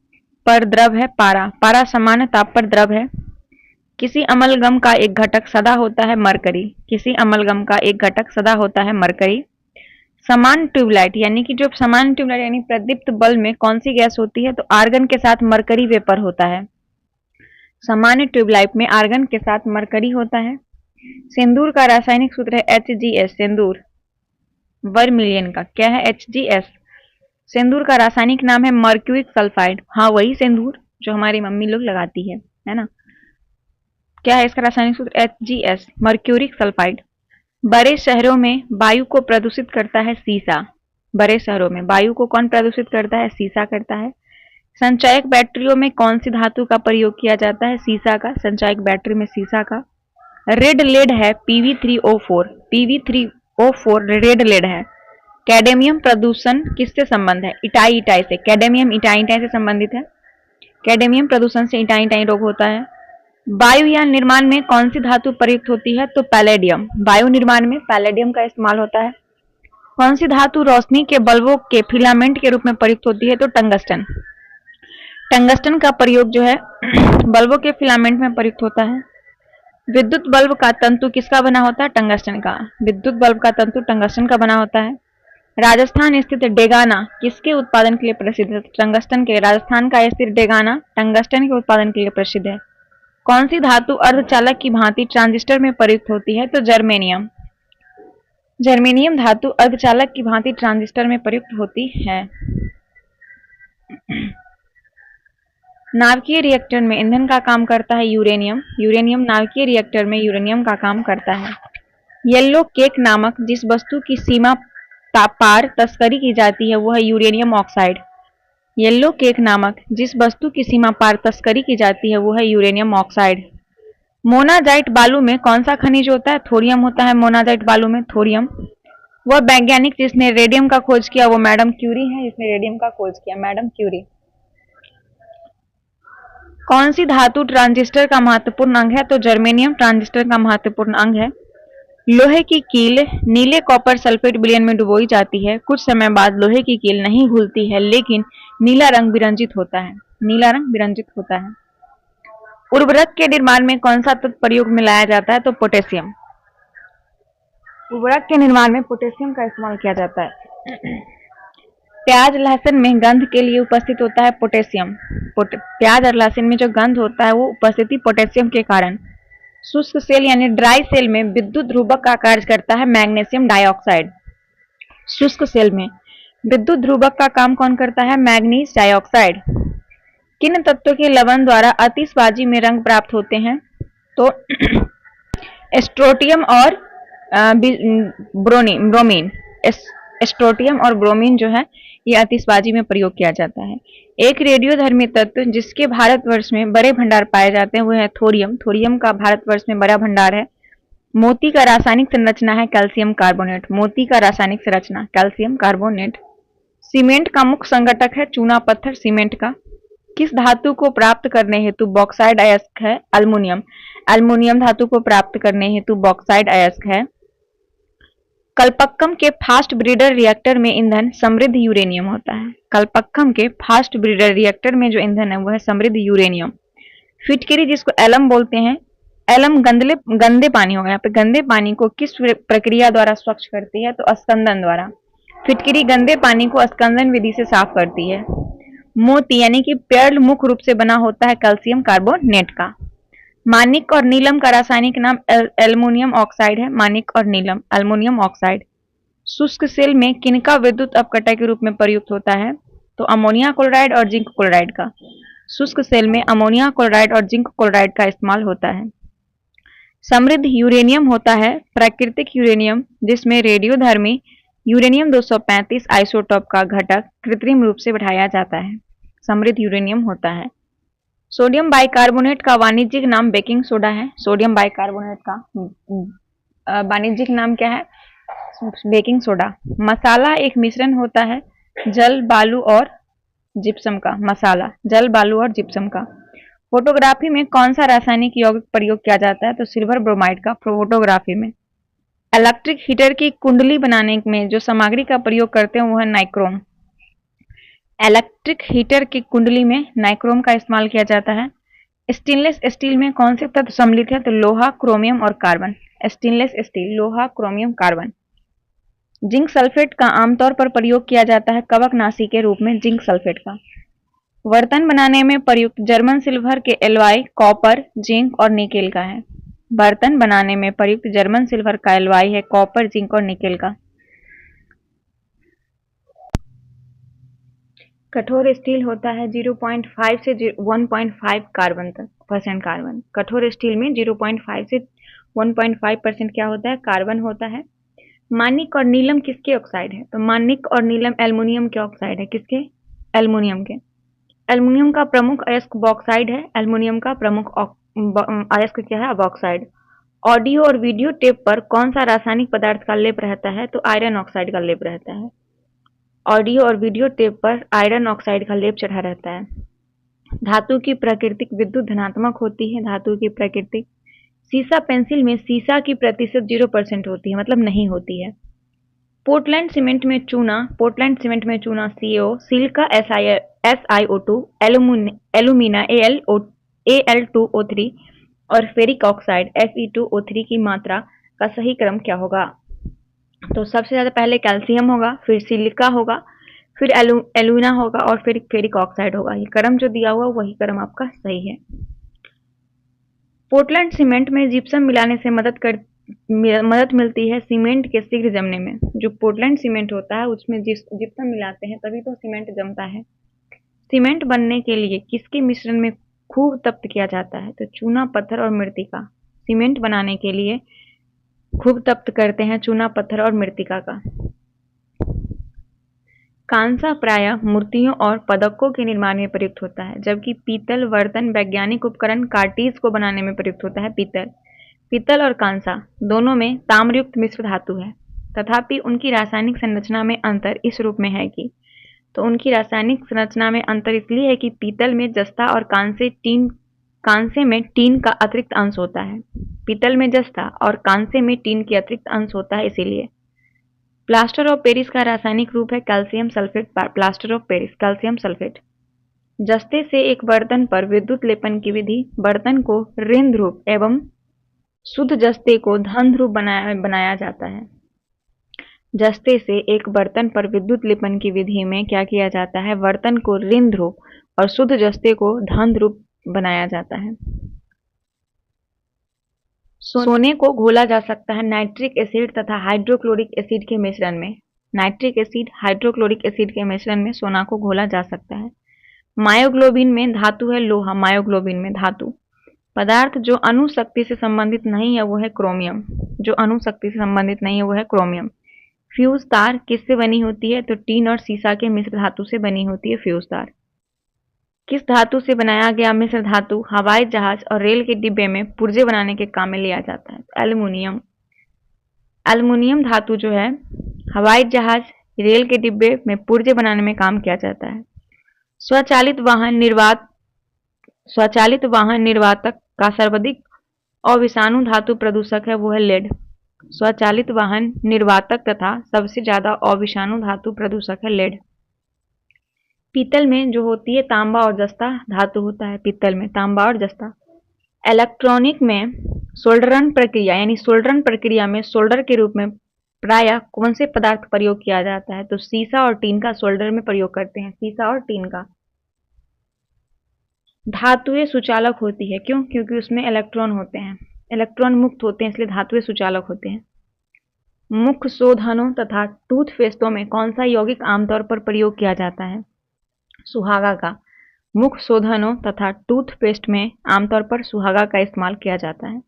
पर द्रव है? पारा। पारा समान ताप पर द्रव है। किसी अमलगम का एक घटक सदा होता है मरकरी। किसी अमलगम का एक घटक सदा होता है मरकरी। समान ट्यूबलाइट यानी कि जो समान ट्यूबलाइट यानी प्रदीप्त बल्ब में कौन सी गैस होती है? तो आर्गन के साथ मरकरी वेपर होता है। सामान्य ट्यूबलाइट में आर्गन के साथ मरकरी होता है। सिंदूर का रासायनिक सूत्र है HGS। सिंदूर वर्मिलियन का क्या है? HGS। सिंदूर का रासायनिक नाम है मर्क्यूरिक सल्फाइड। हाँ, वही सिंदूर जो हमारी मम्मी लोग लगाती है ना। क्या है इसका रासायनिक सूत्र? HGS, mercuric sulphide. बड़े शहरों में वायु को प्रदूषित करता है शीशा। बड़े शहरों में वायु को कौन प्रदूषित करता है? शीशा करता है। संचायक बैटरियों में कौन सी धातु का प्रयोग किया जाता है? शीशा का। संचायक बैटरी में शीशा का। रेड लेड है Pv3O4। Pv3O4 रेड लेड है। कैडेमियम प्रदूषण किससे संबंध है? इटाई इटाई से। कैडेमियम इटाई इटाई से संबंधित है। कैडेमियम प्रदूषण से इटाई इटाई रोग होता है। वायुयान निर्माण में कौन सी धातु प्रयुक्त होती है? तो पैलेडियम। वायु निर्माण में पैलेडियम का इस्तेमाल होता है। कौन सी धातु रोशनी के बल्बों के फिलामेंट के रूप में प्रयुक्त होती है? तो टंगस्टन। टंगस्टन का प्रयोग जो है बल्बों के फिलामेंट में प्रयुक्त होता है। विद्युत बल्ब का तंतु किसका बना होता है? टंगस्टन का। विद्युत बल्ब का तंतु टंगस्टन का बना होता है। राजस्थान स्थित डेगाना किसके उत्पादन के लिए प्रसिद्ध है? टंगस्टन के। राजस्थान का स्थित डेगाना टंगस्टन के उत्पादन के लिए प्रसिद्ध है। कौन सी धातु अर्धचालक की भांति ट्रांजिस्टर में प्रयुक्त होती है? तो जर्मेनियम। जर्मेनियम धातु अर्धचालक की भांति ट्रांजिस्टर में प्रयुक्त होती है। नाभिकीय रिएक्टर में ईंधन का काम करता है यूरेनियम। यूरेनियम नाभिकीय रिएक्टर में यूरेनियम का काम करता है। येलो केक नामक जिस वस्तु की सीमा पार तस्करी की जाती है वो है यूरेनियम ऑक्साइड। येलो केक नामक जिस वस्तु की सीमा पार तस्करी की जाती है वो है यूरेनियम ऑक्साइड। मोनाजाइट बालू में कौन सा खनिज होता है? थोरियम होता है मोनाजाइट बालू में, थोरियम। वह वैज्ञानिक जिसने रेडियम का खोज किया वो मैडम क्यूरी है, जिसने रेडियम का खोज किया, मैडम क्यूरी। कौन सी धातु ट्रांजिस्टर का महत्वपूर्ण अंग है? तो जर्मेनियम ट्रांजिस्टर का महत्वपूर्ण अंग है। लोहे की कील नीले कॉपर सल्फेट विलयन में डुबोई जाती है। कुछ समय बाद लोहे की कील नहीं घुलती है लेकिन नीला रंग विरंजित होता है। नीला रंग विरंजित होता है। उर्वरक के निर्माण में कौन सा तत्व प्रयोग में लाया जाता है? तो पोटेशियम। उर्वरक के निर्माण में पोटेशियम का इस्तेमाल किया जाता है। प्याज लहसुन में गंध के लिए उपस्थित होता है पोटेशियम। प्याज और लहसुन में जो गंध होता है वो उपस्थिति पोटेशियम के कारण। शुष्क सेल यानी ड्राई सेल में विद्युत ध्रुवक का कार्य करता है मैग्नीशियम डाइऑक्साइड। शुष्क सेल में विद्युत ध्रुवक का काम कौन करता है? Manganese dioxide. किन तत्वों के लवण द्वारा आतिशबाजी में रंग प्राप्त होते हैं? तो स्ट्रोटियम और ब्रोमीन। स्ट्रोटियम और ब्रोमीन जो है ये आतिशबाजी में प्रयोग किया जाता है। एक रेडियोधर्मी तत्व जिसके भारतवर्ष में बड़े भंडार पाए जाते हैं वो है थोरियम। थोरियम का भारतवर्ष में बड़ा भंडार है। मोती का रासायनिक संरचना है कैल्शियम कार्बोनेट। मोती का रासायनिक संरचना कैल्शियम कार्बोनेट। सीमेंट का मुख्य संगठक है चूना पत्थर सीमेंट का। किस धातु को प्राप्त करने हेतु बॉक्साइड अयस्क है? अल्मुनियम। अल्मुनियम धातु को प्राप्त करने हेतु बॉक्साइड अयस्क है। कल्पक्कम के फास्ट ब्रीडर रिएक्टर में ईंधन समृद्ध यूरेनियम होता है। कल्पक्कम के फास्ट ब्रीडर रिएक्टर में जो ईंधन है वो है समृद्ध यूरेनियम। फिटकरी जिसको एलम बोलते हैं, एलम गंदे पानी होगा, यहाँ पे गंदे पानी को किस प्रक्रिया द्वारा स्वच्छ करती है, तो स्कंदन द्वारा। फिटकरी गंदे पानी को स्कंदन विधि से साफ करती है। मोती यानी कि पर्ल मुख्य रूप से बना होता है कैल्शियम कार्बोनेट का। मानिक और नीलम का रासायनिक नाम एल्युमिनियम ऑक्साइड है। मानिक और नीलम, एल्युमिनियम ऑक्साइड। शुष्क सेल में किनका विद्युत अपघटक के रूप में प्रयुक्त होता है, तो अमोनिया क्लोराइड और जिंक क्लोराइड का। शुष्क सेल में अमोनिया क्लोराइड और जिंक क्लोराइड का इस्तेमाल होता है। समृद्ध यूरेनियम होता है प्राकृतिक यूरेनियम, जिसमें रेडियोधर्मी यूरेनियम 235 आइसोटोप का घटक कृत्रिम रूप से बढ़ाया जाता है। समृद्ध यूरेनियम होता है। सोडियम बाइकार्बोनेट का वाणिज्यिक नाम बेकिंग सोडा है। सोडियम बाइकार्बोनेट का वाणिज्यिक नाम क्या है, बेकिंग सोडा। मसाला एक मिश्रण होता है जल, बालू और जिप्सम का। मसाला जल, बालू और जिप्सम का। फोटोग्राफी में कौन सा रासायनिक यौगिक प्रयोग किया जाता है, तो सिल्वर ब्रोमाइड का फोटोग्राफी में। इलेक्ट्रिक हीटर की कुंडली बनाने में जो सामग्री का प्रयोग करते हैं वो है नाइक्रोम। इलेक्ट्रिक हीटर की कुंडली में नाइक्रोम का इस्तेमाल किया जाता है। स्टेनलेस स्टील में कौन से तत्व सम्मिलित है, तो लोहा, क्रोमियम और कार्बन। स्टेनलेस स्टील लोहा, क्रोमियम, कार्बन। जिंक सल्फेट का आमतौर पर प्रयोग किया जाता है कवकनाशी के रूप में। जिंक सल्फेट का। बर्तन बनाने में प्रयुक्त जर्मन सिल्वर के एलॉय कॉपर, जिंक और निकेल का है। बर्तन बनाने में प्रयुक्त जर्मन सिल्वर का एलॉय है कॉपर, जिंक और निकेल का। कठोर स्टील होता है 0.5 से 1.5 कार्बन तक % कार्बन। कठोर स्टील में 0.5 से 1.5% क्या होता है, कार्बन होता है। मानिक और नीलम किसके ऑक्साइड है, तो मानिक और नीलम एल्युमिनियम के ऑक्साइड है। किसके, एल्युमिनियम के। एल्युमिनियम का प्रमुख अयस्क बॉक्साइड है। एल्युमिनियम का प्रमुख अयस्क क्या है, बॉक्साइड। ऑडियो और वीडियो टेप पर कौन सा रासायनिक पदार्थ का लेप रहता है, तो आयरन ऑक्साइड का लेप रहता है। ऑडियो और वीडियो टेप पर आयरन ऑक्साइड का लेप चढ़ा रहता है। धातु की प्राकृतिक विद्युत धनात्मक होती है। धातु की प्राकृतिक। सीसा पेंसिल में सीसा की प्रतिशत 0% होती है, मतलब नहीं होती है। पोर्टलैंड सीमेंट में चूना, पोर्टलैंड सीमेंट में चूना CO, silica SiO2, alumina Al2O3 और फेरिक ऑक्साइड Fe2O3 की मात्रा का सही क्रम क्या होगा, तो सबसे ज्यादा पहले कैल्शियम होगा, फिर सिलिका होगा, फिर एलुमिना होगा और फिर फेरिक ऑक्साइड होगा। ये क्रम जो दिया हुआ वही क्रम आपका सही है। पोर्टलैंड सीमेंट में जिप्सम मिलाने से मदद मिलती है सीमेंट के शीघ्र जमने में। जो पोर्टलैंड सीमेंट होता है उसमें जिप्सम मिलाते हैं तभी तो सीमेंट जमता है। सीमेंट बनने के लिए किसके मिश्रण में खूब तप्त किया जाता है, तो चूना, पत्थर और मृतिका। सीमेंट बनाने के लिए खूब तप्त करते हैं चूना, पत्थर और मृतिका का। कांसा प्रायः मूर्तियों और पदकों के निर्माण में प्रयुक्त होता है, जबकि पीतल बर्तन, वैज्ञानिक उपकरण, कार्टिज को बनाने में प्रयुक्त होता है। पीतल और कांसा दोनों में ताम्रयुक्त मिश्र धातु है, तथापि उनकी रासायनिक संरचना में अंतर इस रूप में है कि, तो उनकी रासायनिक संरचना में अंतर इसलिए है कि पीतल में जस्ता और कांसे में टीन का अतिरिक्त अंश होता है। पीतल में जस्ता और कांसे में टीन की अतिरिक्त अंश होता है, इसीलिए। प्लास्टर ऑफ पेरिस का रासायनिक रूप है calcium sulphate. Plaster of Paris, calcium sulphate. जस्ते से एक बर्तन पर विद्युत लेपन की विधि बर्तन को ऋण ध्रुव एवं शुद्ध जस्ते को धन ध्रुव बनाया जाता है। जस्ते से एक बर्तन पर विद्युत लेपन की विधि में क्या किया जाता है, बर्तन को ऋण ध्रुव और शुद्ध जस्ते को धन ध्रुव बनाया जाता है। सोने को घोला जा सकता है नाइट्रिक एसिड तथा हाइड्रोक्लोरिक एसिड के मिश्रण में। नाइट्रिक एसिड, हाइड्रोक्लोरिक एसिड के मिश्रण में सोना को घोला जा सकता है। मायोग्लोबिन में धातु है लोहा। मायोग्लोबिन में धातु। पदार्थ जो अणु शक्ति से संबंधित नहीं है वो है क्रोमियम। जो अणु शक्ति से संबंधित नहीं है वो है क्रोमियम। फ्यूज तार किससे बनी होती है, तो टीन और सीसा के मिश्र धातु से बनी होती है फ्यूज तार। किस धातु से बनाया गया मिश्र धातु हवाई जहाज और रेल के डिब्बे में पुर्जे बनाने के काम में लिया जाता है, एल्युमिनियम। एल्युमिनियम धातु जो है हवाई जहाज, रेल के डिब्बे में पुर्जे बनाने में काम किया जाता है। स्वचालित वाहन निर्वातक का सर्वाधिक अविषाणु धातु प्रदूषक है वो है लेड। स्वचालित वाहन निर्वातक तथा सबसे ज्यादा अविषाणु धातु प्रदूषक है लेड। पीतल में जो होती है तांबा और जस्ता धातु होता है, पीतल में तांबा और जस्ता। इलेक्ट्रॉनिक में सोल्डरन प्रक्रिया यानी सोल्डरन प्रक्रिया में सोल्डर के रूप में प्रायः कौन से पदार्थ प्रयोग किया जाता है? तो सीसा और टीन का सोल्डर में प्रयोग करते हैं, सीसा और टीन का। धातुएं सुचालक होती है, क्यों? क्योंकि उसमें इलेक्ट्रॉन होते हैं, इलेक्ट्रॉन मुक्त होते हैं, इसलिए धातुएं सुचालक होते हैं। मुख शोधनों तथा टूथपेस्टों में कौन सा यौगिक आमतौर पर प्रयोग किया जाता है? सुहागा का। मुख शोधनों तथा टूथपेस्ट में आमतौर पर सुहागा का इस्तेमाल किया जाता है।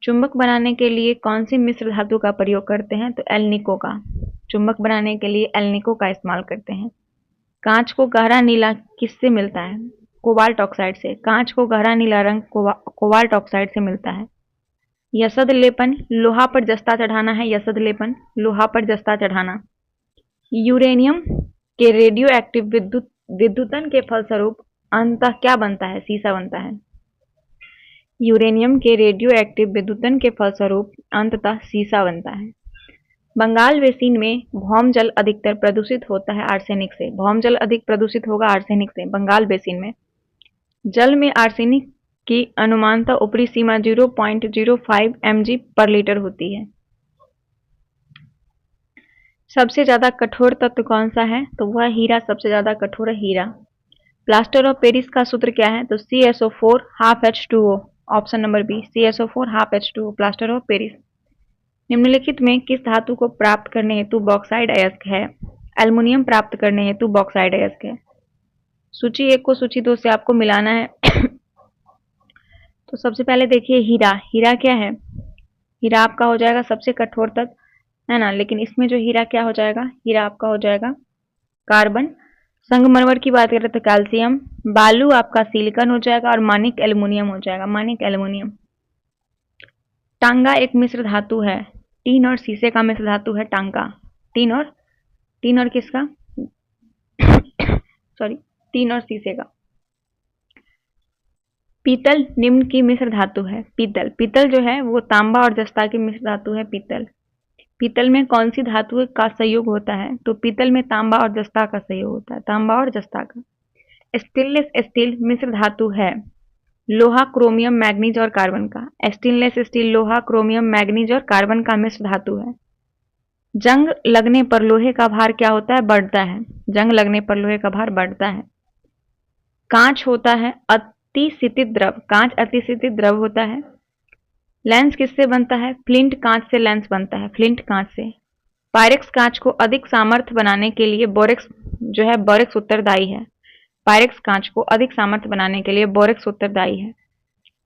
चुंबक बनाने के लिए कौन सी मिश्र धातु का प्रयोग करते हैं? तो एल्निको का। चुंबक बनाने के लिए एल्निको का इस्तेमाल करते हैं। कांच को गहरा नीला किससे मिलता है? कोबाल्ट ऑक्साइड से। कांच को गहरा नीला रंग कोबाल्ट ऑक्साइड से मिलता है। यसद लेपन, लोहा पर जस्ता चढ़ाना है, यसद लेपन, लोहा पर जस्ता चढ़ाना। यूरेनियम के रेडियो एक्टिव विद्युतन के फलस्वरूप अंततः क्या बनता है? सीसा बनता है। यूरेनियम के रेडियो एक्टिव विद्युतन के फलस्वरूप अंततः सीसा बनता है। बंगाल बेसिन में भौम जल अधिकतर प्रदूषित होता है आर्सेनिक से। भौम जल अधिक प्रदूषित होगा आर्सेनिक से बंगाल बेसिन में। जल में आर्सेनिक की अनुमानतः ऊपरी सीमा 0.05 mg पर लीटर होती है। सबसे ज्यादा कठोर तत्व कौन सा है? तो वह हीरा सबसे ज्यादा कठोर है, हीरा। प्लास्टर ऑफ पेरिस का सूत्र क्या है? तो CSO4 half H2O, option number B, CSO4 half H2O, plaster of Paris. निम्नलिखित में किस धातु को प्राप्त करने हेतु बॉक्साइड अयस्क है? एल्युमिनियम प्राप्त करने हेतु बॉक्साइड अयस्क है। सूची 1 को सूची 2 से आपको मिलाना है। तो सबसे पहले देखिए हीरा, हीरा क्या है? हीरा आपका हो जाएगा सबसे कठोर तत्व, है ना, लेकिन इसमें जो हीरा क्या हो जाएगा? हीरा आपका हो जाएगा कार्बन। संगमरमर की बात करें तो कैल्शियम। बालू आपका सिलिकॉन हो जाएगा और मानिक एल्युमिनियम हो जाएगा, मानिक एल्युमिनियम। टांगा एक मिश्र धातु है, टीन और शीशे का मिश्र धातु है टांगा। टीन और किसका? सॉरी, टीन और शीशे का। पीतल निम्न की मिश्र धातु है, पीतल। पीतल जो है वो तांबा और जस्ता की मिश्र धातु है, पीतल। पीतल में कौन सी धातु का संयोग होता है? तो पीतल में तांबा और जस्ता का संयोग होता है, तांबा और जस्ता का। स्टेनलेस स्टील मिश्र धातु है लोहा, क्रोमियम, मैग्नीज और कार्बन का। स्टेनलेस स्टील लोहा, क्रोमियम, मैग्नीज और कार्बन का मिश्र धातु है। जंग लगने पर लोहे का भार क्या होता है? बढ़ता है। जंग लगने पर लोहे का भार बढ़ता है। कांच होता है अतिशीतित द्रव, कांच अतिशीतित द्रव होता है। लेंस किससे बनता है? फ्लिंट कांच से लेंस बनता है, फ्लिंट कांच से। पायरेक्स कांच को अधिक सामर्थ्य बनाने के लिए बोरेक्स जो है बोरेक्स उत्तरदायी है। पायरेक्स कांच को अधिक सामर्थ्य बनाने के लिए बोरेक्स उत्तरदायी है।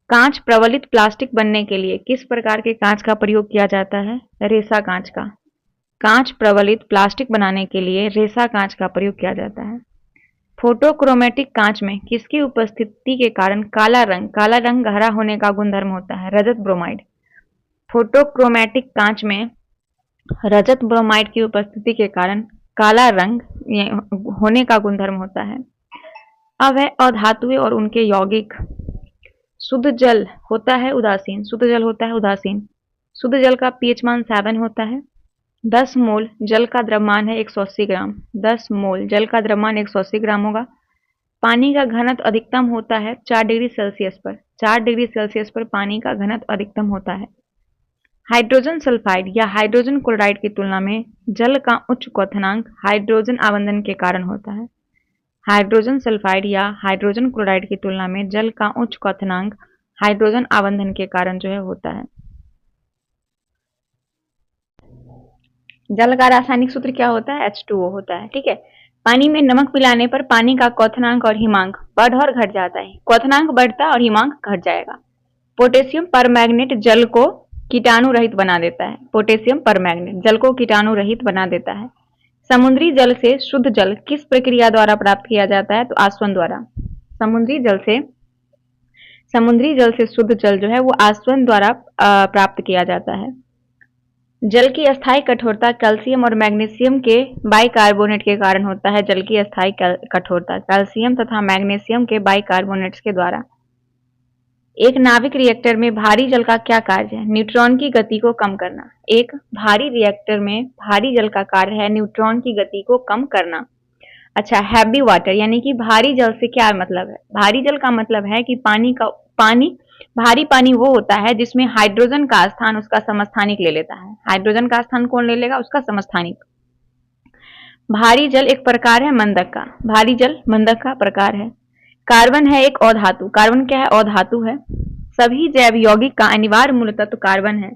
कांच प्रबलित प्लास्टिक बनने के लिए किस प्रकार के कांच का प्रयोग किया जाता है? रेसा कांच का। कांच प्रबलित प्लास्टिक बनाने के लिए रेसा कांच का प्रयोग किया जाता है। फोटोक्रोमेटिक कांच में किसकी उपस्थिति के कारण काला रंग गहरा होने का गुणधर्म होता है? रजत ब्रोमाइड। फोटोक्रोमेटिक कांच में रजत ब्रोमाइड की उपस्थिति के कारण काला रंग होने का गुणधर्म होता है। अवयव और धातुएं और उनके यौगिक। शुद्ध जल होता है उदासीन, शुद्ध जल होता है उदासीन। शुद्ध जल का pH मान 7 होता है। 10 मोल जल का द्रव्यमान है 180 ग्राम। 10 मोल जल का द्रव्यमान 180 ग्राम होगा। पानी का घनत्व अधिकतम होता है 4 डिग्री सेल्सियस पर। 4 डिग्री सेल्सियस पर पानी का घनत्व अधिकतम होता है। हाइड्रोजन सल्फाइड या हाइड्रोजन क्लोराइड की तुलना में जल का उच्च क्वथनांक हाइड्रोजन आबंधन के कारण होता है। हाइड्रोजन सल्फाइड या हाइड्रोजन क्लोराइड की तुलना में जल का उच्च क्वथनांक हाइड्रोजन आबंधन के कारण जो है होता है। जल का रासायनिक सूत्र क्या होता है? H2O होता है, ठीक है। पानी में नमक मिलाने पर पानी का क्वथनांक और हिमांक बढ़ और घट जाता है। क्वथनांक बढ़ता और हिमांक घट जाएगा। पोटेशियम परमैंगनेट जल को कीटाणु रहित बना देता है। पोटेशियम परमैंगनेट जल को कीटाणु रहित बना देता है। समुद्री जल से शुद्ध जल किस प्रक्रिया द्वारा प्राप्त किया जाता है? तो आसवन द्वारा। समुद्री जल से शुद्ध जल जो है वो आसवन द्वारा प्राप्त किया जाता है। जल की अस्थायी कठोरता कैल्शियम और मैग्नीशियम के बाइकार्बोनेट के कारण होता है। जल की अस्थायी कठोरता कैल्शियम तथा मैग्नीशियम के बाइकार्बोनेट्स के द्वारा। एक नाविक रिएक्टर में भारी जल का क्या कार्य है? न्यूट्रॉन की गति को कम करना। एक भारी रिएक्टर में भारी जल का कार्य है न्यूट्रॉन की गति को कम करना। अच्छा, हैवी वाटर यानी कि भारी जल से क्या मतलब है? भारी जल का मतलब है कि भारी पानी वो होता है जिसमें हाइड्रोजन का स्थान उसका समस्थानिक ले लेता है। हाइड्रोजन का स्थान कौन ले लेगा? उसका समस्थानिक। भारी जल एक प्रकार है मंदक का। भारी जल मंदक का प्रकार है। कार्बन है एक अधातु। कार्बन क्या है? अधातु है। सभी जैव यौगिक का अनिवार्य मूल तत्व कार्बन है।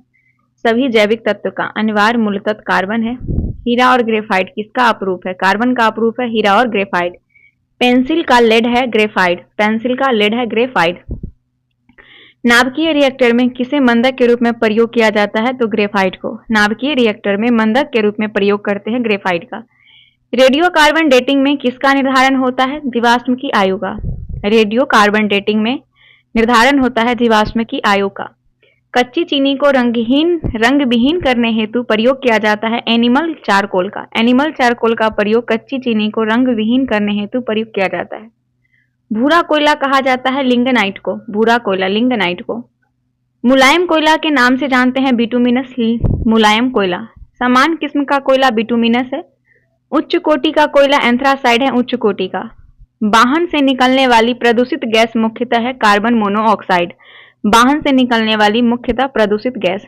सभी जैविक तत्व का अनिवार्य मूल तत्व कार्बन है। हीरा और ग्रेफाइट किसका अपरूप है? कार्बन का अपरूप है हीरा और ग्रेफाइट। पेंसिल का लेड है ग्रेफाइट। पेंसिल का लेड है ग्रेफाइट। नाभिकीय रिएक्टर में किसे मंदक के रूप में प्रयोग किया जाता है? तो ग्रेफाइट को। नाभिकीय रिएक्टर में मंदक के रूप में प्रयोग करते हैं ग्रेफाइट का। रेडियो कार्बन डेटिंग में किसका निर्धारण होता है? जीवाश्म की आयु का। रेडियो कार्बन डेटिंग में निर्धारण होता है जीवाश्म की आयु का। कच्ची चीनी को रंग विहीन करने हेतु प्रयोग किया जाता है एनिमल चारकोल का। एनिमल चारकोल का प्रयोग कच्ची चीनी को रंग विहीन करने हेतु प्रयोग किया जाता है। भूरा कोयला कहा जाता है लिंगनाइट को। भूरा कोयला लिंगनाइट को। मुलायम कोयला के नाम से जानते हैं बिटुमिनस। मुलायम कोयला। समान किस्म का कोयला बिटुमिनस है। उच्च कोटि का कोयला एंथ्रासाइड है। उच्च कोटि का। वाहन से निकलने वाली प्रदूषित गैस मुख्यतः है कार्बन मोनोऑक्साइड। वाहन से निकलने वाली मुख्यतः प्रदूषित गैस।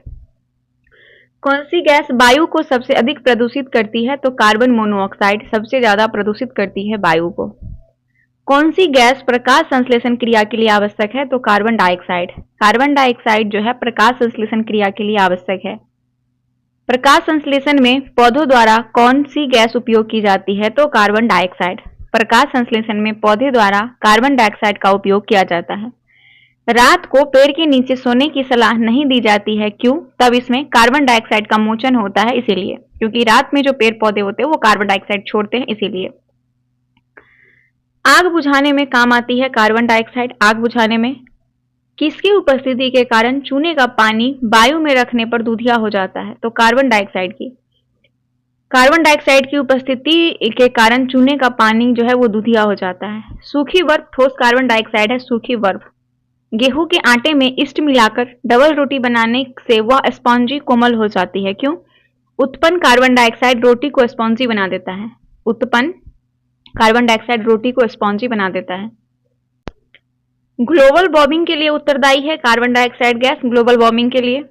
कौन सी गैस वायु को सबसे अधिक प्रदूषित करती है? तो कार्बन मोनोऑक्साइड सबसे ज्यादा प्रदूषित करती है वायु को। कौन सी गैस प्रकाश संश्लेषण क्रिया के लिए आवश्यक है? तो कार्बन डाइऑक्साइड। कार्बन डाइऑक्साइड जो है प्रकाश संश्लेषण क्रिया के लिए आवश्यक है। प्रकाश संश्लेषण में पौधों द्वारा कौन सी गैस उपयोग की जाती है? तो कार्बन डाइऑक्साइड। प्रकाश संश्लेषण में पौधे द्वारा कार्बन डाइऑक्साइड का उपयोग किया जाता है। रात को पेड़ के नीचे सोने की सलाह नहीं दी जाती है, क्यों? तब इसमें कार्बन डाइऑक्साइड का मोचन होता है इसीलिए, क्योंकि रात में जो पेड़ पौधे होते हैं वो कार्बन डाइऑक्साइड छोड़ते हैं इसीलिए। आग बुझाने में काम आती है कार्बन डाइऑक्साइड। आग बुझाने में किसकी उपस्थिति के कारण चूने का पानी वायु में रखने पर दूधिया हो जाता है? तो कार्बन डाइऑक्साइड की। कार्बन डाइऑक्साइड की उपस्थिति के कारण चूने का पानी जो है वो दूधिया हो जाता है। सूखी बर्फ ठोस कार्बन डाइऑक्साइड है। सूखी बर्फ। गेहूं के आटे में ईस्ट मिलाकर डबल रोटी बनाने से वह स्पॉन्जी कोमल हो जाती है, क्यों? उत्पन्न कार्बन डाइऑक्साइड रोटी को स्पॉन्जी बना देता है। उत्पन्न कार्बन डाइऑक्साइड रोटी को स्पॉन्जी बना देता है। ग्लोबल वार्मिंग के लिए उत्तरदायी है carbon dioxide gas. Global warming के लिए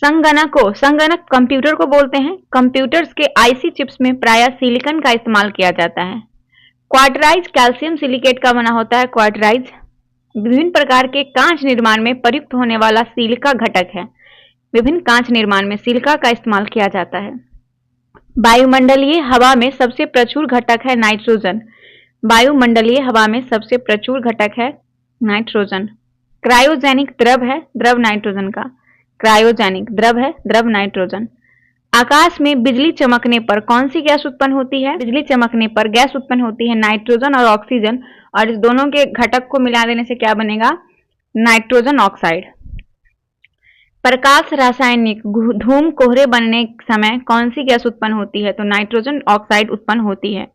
संगणक कंप्यूटर को बोलते हैं। कंप्यूटर्स के आईसी चिप्स में प्रायः सिलिकॉन का इस्तेमाल किया जाता है। क्वार्टराइज कैल्शियम सिलिकेट का बना होता है। क्वार्टराइज विभिन्न प्रकार के कांच निर्माण में प्रयुक्त होने वाला सिलिका घटक है। विभिन्न कांच निर्माण में सिलिका का इस्तेमाल किया जाता है। वायुमंडलीय हवा में सबसे प्रचुर घटक है नाइट्रोजन। वायुमंडलीय हवा में सबसे प्रचुर घटक है नाइट्रोजन। क्रायोजेनिक द्रव है द्रव नाइट्रोजन का। क्रायोजेनिक द्रव है द्रव नाइट्रोजन। आकाश में बिजली चमकने पर कौन सी गैस उत्पन्न होती है? बिजली चमकने पर गैस उत्पन्न होती है नाइट्रोजन और ऑक्सीजन, और इस दोनों के घटक को मिला देने से क्या बनेगा? Nitrogen oxide. प्रकाश रासायनिक धूम कोहरे बनने समय कौन सी गैस उत्पन्न होती है? तो नाइट्रोजन ऑक्साइड उत्पन्न होती है।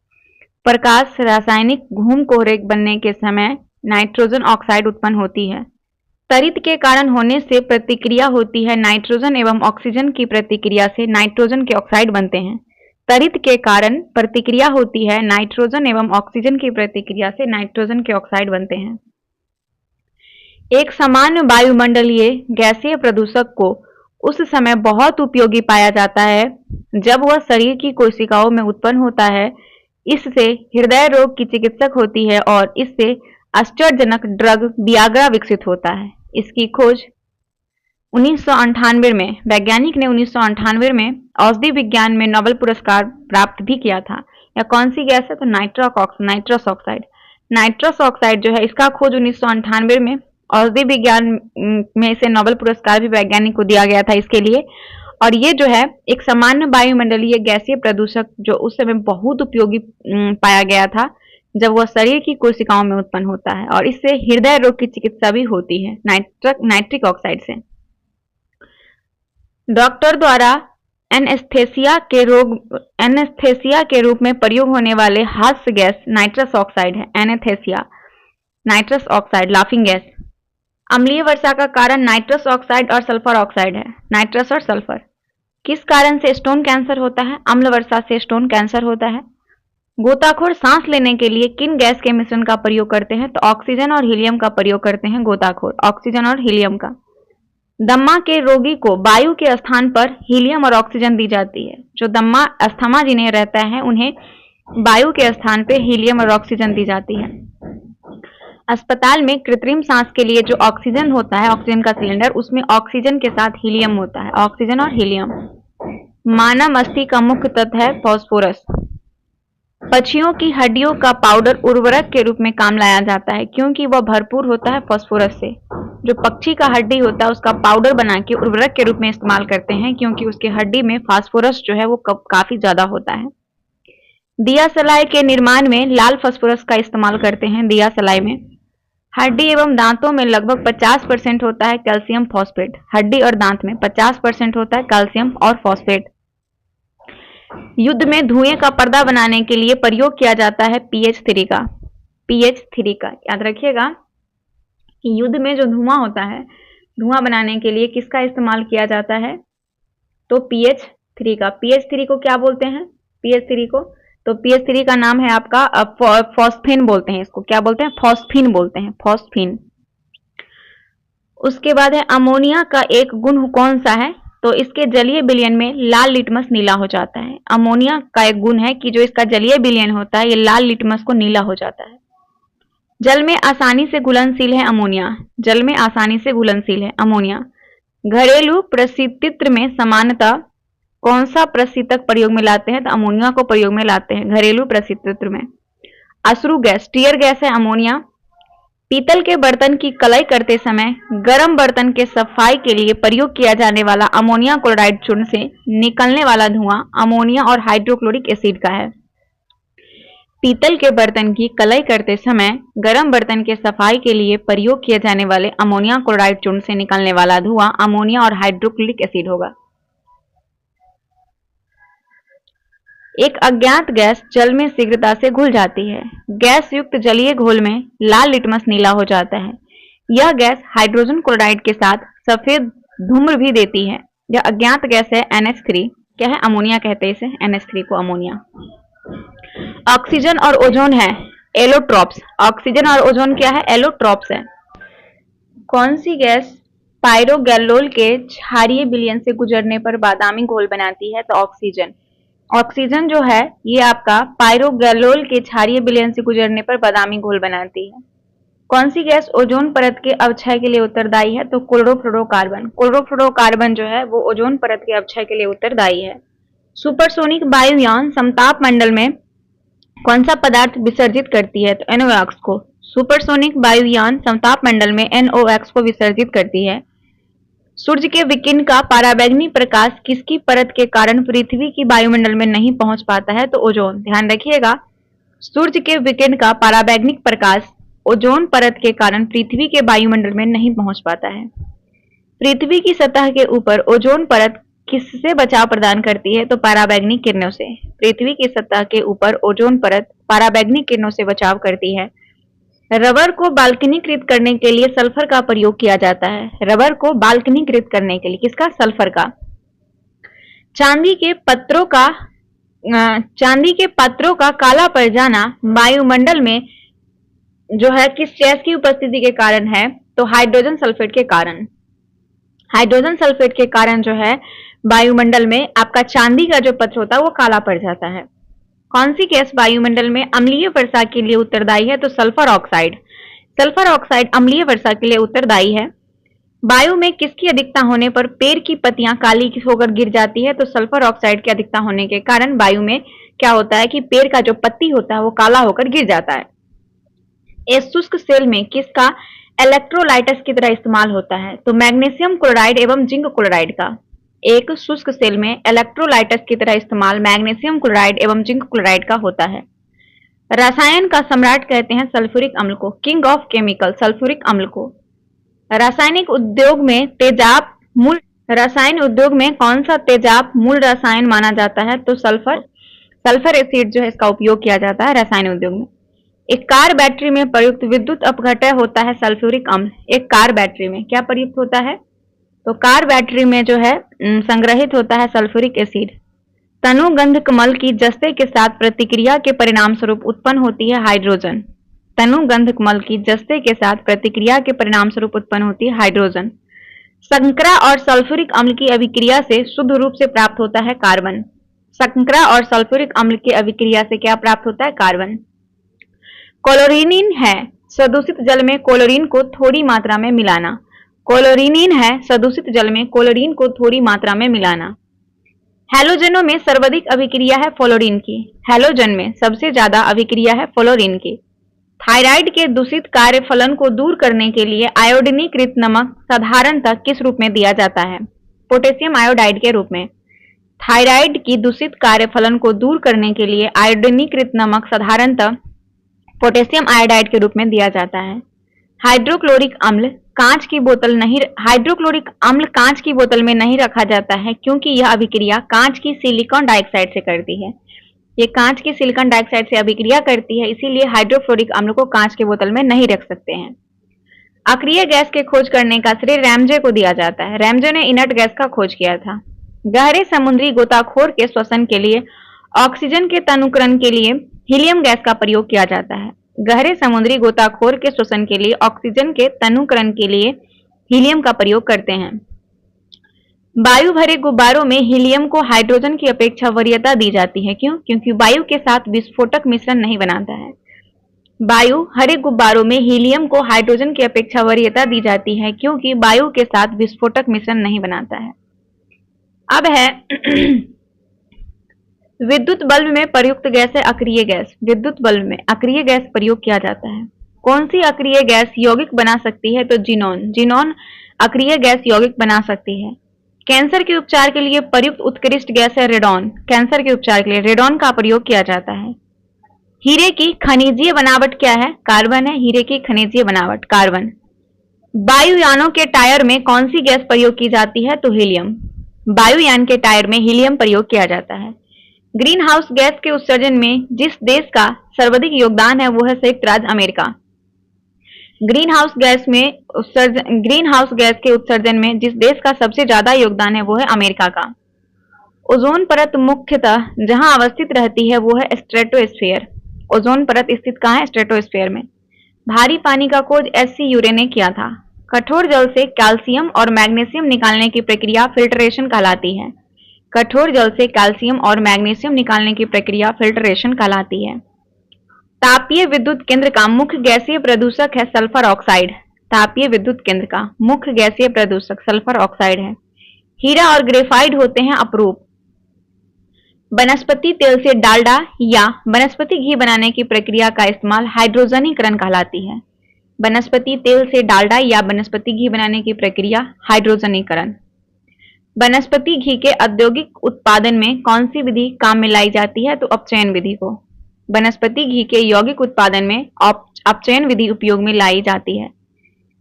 प्रकाश रासायनिक घूम कोहरे बनने के समय नाइट्रोजन ऑक्साइड उत्पन्न होती है। तरित के कारण होने से प्रतिक्रिया होती है नाइट्रोजन एवं ऑक्सीजन की प्रतिक्रिया से नाइट्रोजन के ऑक्साइड बनते हैं। तरित के कारण प्रतिक्रिया होती है नाइट्रोजन एवं ऑक्सीजन की प्रतिक्रिया से नाइट्रोजन के ऑक्साइड बनते हैं। एक सामान्य वायुमंडलीय गैसीय प्रदूषक को उस समय बहुत उपयोगी पाया जाता है जब वह शरीर की कोशिकाओं में उत्पन्न होता है। इससे हृदय रोग की चिकित्सक होती है और इससे आश्चर्यजनक ड्रग वियाग्रा विकसित होता है। इसकी खोज 1998 में वैज्ञानिक ने 1998 में औषधि विज्ञान में नोबेल पुरस्कार प्राप्त भी किया था। यह कौन सी गैस है? तो नाइट्रस ऑक्साइड। नाइट्रस ऑक्साइड जो है इसका खोज 1998 में औषधि विज्ञान में इसे नोबेल पुरस्कार भी वैज्ञानिक को दिया गया था इसके लिए। और ये जो है एक सामान्य वायुमंडलीय गैसीय प्रदूषक जो उस समय बहुत उपयोगी पाया गया था जब वह शरीर की कोशिकाओं में उत्पन्न होता है, और इससे हृदय रोग की चिकित्सा भी होती है नाइट्रिक ऑक्साइड से। डॉक्टर द्वारा एनेस्थेसिया के रूप में प्रयोग होने वाले हास्य गैस नाइट्रस ऑक्साइड है। Anaesthesia nitrous oxide laughing gas. अम्लीय वर्षा का कारण नाइट्रस ऑक्साइड और सल्फर ऑक्साइड है। नाइट्रस और सल्फर। किस कारण से स्टोन कैंसर होता है? अम्ल वर्षा से स्टोन कैंसर होता है। गोताखोर सांस लेने के लिए किन गैस के मिश्रण का प्रयोग करते हैं? तो ऑक्सीजन और हीलियम का प्रयोग करते हैं गोताखोर, ऑक्सीजन और हीलियम का। दम्मा के रोगी को वायु के स्थान पर हीलियम और ऑक्सीजन दी जाती है। जो दम्मा अस्थमा जिन्हें रहता है उन्हें वायु के स्थान पर हीलियम और ऑक्सीजन दी जाती है। अस्पताल में कृत्रिम सांस के लिए जो ऑक्सीजन होता है, ऑक्सीजन का सिलेंडर, उसमें ऑक्सीजन के साथ हीलियम होता है, ऑक्सीजन और हीलियम। मानव मस्तिष्क का मुख्य तत्व है फास्फोरस। पक्षियों की हड्डियों का पाउडर उर्वरक के रूप में काम लाया जाता है क्योंकि वह भरपूर होता है फास्फोरस से। जो पक्षी का हड्डी होता है उसका पाउडर बना के उर्वरक के रूप में इस्तेमाल करते हैं क्योंकि उसके हड्डी में फास्फोरस जो है वो काफी ज्यादा होता है। दिया सलाई के निर्माण में लाल फास्फोरस का इस्तेमाल करते हैं। दिया सलाई में हड्डी एवं दांतों में लगभग 50% होता है कैल्शियम फॉस्फेट। हड्डी और दांत में 50% होता है कैल्शियम और फॉस्फेट। युद्ध में धुएं का पर्दा बनाने के लिए प्रयोग किया जाता है PH3 का। PH3 का याद रखिएगा कि युद्ध में जो धुआं होता है, धुआं बनाने के लिए किसका इस्तेमाल किया जाता है? तो PH3 का। PH3 को क्या बोलते हैं? PH3 को तो PH3 का नाम है आपका फॉस्फेन बोलते हैं। इसको क्या बोलते हैं? फॉस्फीन बोलते हैं, फॉस्फीन। उसके बाद है अमोनिया का एक गुण कौन सा है? तो इसके जलीय विलयन में लाल लिटमस नीला हो जाता है। अमोनिया का एक गुण है कि जो इसका जलीय विलयन होता है ये लाल लिटमस को नीला हो जाता है। जल में आसानी से घुलनशील है अमोनिया। जल में आसानी से घुलनशील है अमोनिया। घरेलू प्रशीतित्र में सामान्यतः कौन सा प्रशीतक प्रयोग में लाते हैं? तो अमोनिया को प्रयोग में लाते हैं घरेलू प्रशीतित्र में। अश्रु गैस, टीयर गैस है अमोनिया। पीतल के बर्तन की कलाई करते समय गर्म बर्तन के सफाई के लिए प्रयोग किया जाने वाला अमोनिया क्लोराइड चूर्ण से निकलने वाला धुआं अमोनिया और हाइड्रोक्लोरिक एसिड का है। पीतल के बर्तन की कलाई करते समय गर्म बर्तन के सफाई के लिए प्रयोग किए जाने वाले अमोनिया क्लोराइड चूर्ण से निकलने वाला धुआं अमोनिया और हाइड्रोक्लोरिक एसिड होगा। एक अज्ञात गैस जल में शीघ्रता से घुल जाती है। गैस युक्त जलीय घोल में लाल लिटमस नीला हो जाता है। यह गैस हाइड्रोजन क्लोराइड के साथ सफेद धूम्र भी देती है। यह अज्ञात गैस है NH3। क्या है? अमोनिया कहते हैं इसे, NH3 को अमोनिया। ऑक्सीजन और ओजोन है एलोट्रॉप्स। ऑक्सीजन और ओजोन क्या है? एलोट्रॉप्स है। कौन सी गैस पायरोगैलोल के क्षारीय विलयन से गुजरने पर बादामी घोल बनाती है? तो ऑक्सीजन। ऑक्सीजन जो है ये आपका पायरोगैलोल के क्षारीय विलयन से गुजरने पर बादामी घोल बनाती है। कौन सी गैस ओजोन परत के अवक्षय के लिए उत्तरदायी है? तो क्लोरोफ्लोरोकार्बन। क्लोरोफ्लोरोकार्बन जो है वो ओजोन परत के अवक्षय के लिए उत्तरदायी है। सुपरसोनिक वायुयान समताप मंडल में कौन सा पदार्थ विसर्जित करती है? तो NOx को। सुपरसोनिक वायुयान समताप मंडल में NOx को विसर्जित करती है। सूर्य के विकिरण का पराबैंगनी प्रकाश किसकी परत के कारण पृथ्वी की वायुमंडल में नहीं पहुंच पाता है? तो ओजोन। ध्यान रखिएगा, सूर्य के विकिरण का पराबैंगनिक प्रकाश ओजोन परत के कारण पृथ्वी के वायुमंडल में नहीं पहुंच पाता है। पृथ्वी की सतह के ऊपर ओजोन परत किससे बचाव प्रदान करती है? तो पराबैंगनी किरणों से। पृथ्वी की सतह के ऊपर ओजोन परत पराबैंगनी किरणों से बचाव करती है। रबर को बाल्कनीकृत करने के लिए सल्फर का प्रयोग किया जाता है। रबर को बाल्कनीकृत करने के लिए किसका? सल्फर का। चांदी के पत्रों का काला पड़ जाना वायुमंडल में जो है किस गैस की उपस्थिति के कारण है? तो हाइड्रोजन सल्फेट के कारण। हाइड्रोजन सल्फेट के कारण जो है वायुमंडल में आपका चांदी का जो पत्र होता है वो काला पड़ जाता है। कौन सी गैस वायुमंडल में अम्लीय वर्षा के लिए उत्तरदायी है? तो सल्फर ऑक्साइड। सल्फर ऑक्साइड अम्लीय वर्षा के लिए उत्तरदायी है। वायु में किसकी अधिकता होने पर पेड़ की पत्तियां काली होकर गिर जाती है? तो सल्फर ऑक्साइड की अधिकता होने के कारण वायु में क्या होता है कि पेड़ का जो पत्ती होता है वो काला होकर गिर जाता है। इस शुष्क सेल में किसका इलेक्ट्रोलाइटस की तरह इस्तेमाल होता है? तो मैग्नीशियम क्लोराइड एवं जिंक क्लोराइड का। एक शुष्क सेल में इलेक्ट्रोलाइटस की तरह इस्तेमाल मैग्नीशियम क्लोराइड एवं जिंक क्लोराइड का होता है। रसायन का सम्राट कहते हैं सल्फ्यूरिक अम्ल को, किंग ऑफ केमिकल, सल्फ्यूरिक अम्ल को। रासायनिक उद्योग में तेजाब मूल रसायन उद्योग में कौन सा तेजाब मूल रसायन माना जाता है? तो सल्फर एसिड जो है इसका उपयोग किया जाता है रसायन उद्योग में। एक कार बैटरी में प्रयुक्त विद्युत अपघटय होता है सल्फ्यूरिक अम्ल। एक कार बैटरी में क्या प्रयुक्त होता है? तो कार बैटरी में जो है संग्रहित होता है सल्फ्यूरिक एसिड। तनुगंध कमल की जस्ते के साथ प्रतिक्रिया के परिणाम स्वरूप उत्पन्न होती है हाइड्रोजन। तनुगंध कमल की जस्ते के साथ प्रतिक्रिया के परिणाम स्वरूप उत्पन्न होती है हाइड्रोजन। संकरा और सल्फ्यूरिक अम्ल की अभिक्रिया से शुद्ध रूप से प्राप्त होता है कार्बन। संकरा और सल्फ्यूरिक अम्ल की अभिक्रिया से क्या प्राप्त होता है? कार्बन। क्लोरीनिन है सदूषित जल में क्लोरीन को थोड़ी मात्रा में मिलाना। क्लोरीनिन है सदूषित जल में क्लोरीन को थोड़ी मात्रा में मिलाना। हैलोजनों में सर्वाधिक अभिक्रिया है फ्लोरीन की। हैलोजन में सबसे ज्यादा अभिक्रिया है फ्लोरीन की। थायराइड के दूषित कार्यफलन को दूर करने के लिए आयोडीनीकृत नमक साधारणतः किस रूप में दिया जाता है? पोटेशियम आयोडाइड के रूप में। थायराइड की दूषित कार्यफलन को दूर करने के लिए आयोडीनीकृत नमक साधारणतः पोटेशियम आयोडाइड के रूप में दिया जाता है। हाइड्रोक्लोरिक अम्ल कांच की बोतल में नहीं रखा जाता है क्योंकि यह अभिक्रिया कांच की सिलिकॉन डाइऑक्साइड से करती है। ये कांच की सिलिकॉन डाइऑक्साइड से अभिक्रिया करती है, इसीलिए हाइड्रोक्लोरिक अम्ल को कांच के बोतल में नहीं रख सकते हैं। अक्रिय गैस के खोज करने का श्रेय रैमजे को दिया जाता है। रैमजे ने इनर्ट गैस का खोज किया था। गहरे समुद्री गोताखोर के श्वसन के लिए ऑक्सीजन के तनुकरण के लिए हीलियम गैस का प्रयोग किया जाता है। गहरे समुद्री गोताखोर के श्वसन के लिए ऑक्सीजन के तनुकरण के लिए हीलियम का प्रयोग करते हैं। वायु भरे गुब्बारों में हीलियम को हाइड्रोजन की अपेक्षा वरीयता दी जाती है। क्यों? क्योंकि वायु के साथ विस्फोटक मिश्रण नहीं बनाता है। वायु हरे गुब्बारों में हीलियम को हाइड्रोजन की अपेक्षा वरीयता दी जाती है क्योंकि वायु के साथ विस्फोटक मिश्रण नहीं बनाता है। अब है विद्युत बल्ब में प्रयुक्त गैस है अक्रिय गैस। विद्युत बल्ब में अक्रिय गैस प्रयोग किया जाता है। कौन सी अक्रिय गैस यौगिक बना सकती है? तो जिनोन अक्रिय गैस यौगिक बना सकती है। कैंसर के उपचार के लिए प्रयुक्त उत्कृष्ट गैस है रेडॉन। कैंसर के उपचार के लिए रेडॉन का प्रयोग किया जाता है। हीरे की खनिजीय बनावट क्या है? कार्बन है। हीरे की खनिजीय बनावट कार्बन। वायुयानों के टायर में कौन सी गैस प्रयोग की जाती है? तो हीलियम। वायुयान के टायर में हीलियम प्रयोग किया जाता है। ग्रीन हाउस गैस के उत्सर्जन में जिस देश का सर्वाधिक योगदान है वो है संयुक्त राज्य अमेरिका। ग्रीन हाउस गैस के उत्सर्जन में जिस देश का सबसे ज्यादा योगदान है वो है अमेरिका का। ओजोन परत मुख्यतः जहां अवस्थित रहती है वो है स्ट्रेटोस्फीयर। ओजोन परत स्थित कहाँ है? स्ट्रेटोस्फीयर में। भारी पानी का खोज एससी यूरे ने किया था। कठोर जल से कैल्शियम और मैग्नीशियम निकालने की प्रक्रिया फिल्ट्रेशन कहलाती है। कठोर जल से कैल्शियम और मैग्नीशियम निकालने की प्रक्रिया फिल्ट्रेशन कहलाती है। तापीय विद्युत केंद्र का मुख्य गैसीय प्रदूषक है सल्फर ऑक्साइड। तापीय विद्युत केंद्र का मुख्य गैसीय प्रदूषक सल्फर ऑक्साइड है। हीरा और ग्रेफाइट होते हैं अपरूप। वनस्पति तेल से डालडा या वनस्पति घी बनाने की प्रक्रिया का इस्तेमाल हाइड्रोजनीकरण कहलाती है। वनस्पति तेल से डालडा या वनस्पति घी बनाने की प्रक्रिया हाइड्रोजनीकरण। वनस्पति घी के औद्योगिक उत्पादन में कौन सी विधि काम में लाई जाती है? तो अपचयन विधि को। वनस्पति घी के यौगिक उत्पादन में अपचयन विधि उपयोग में लाई जाती है।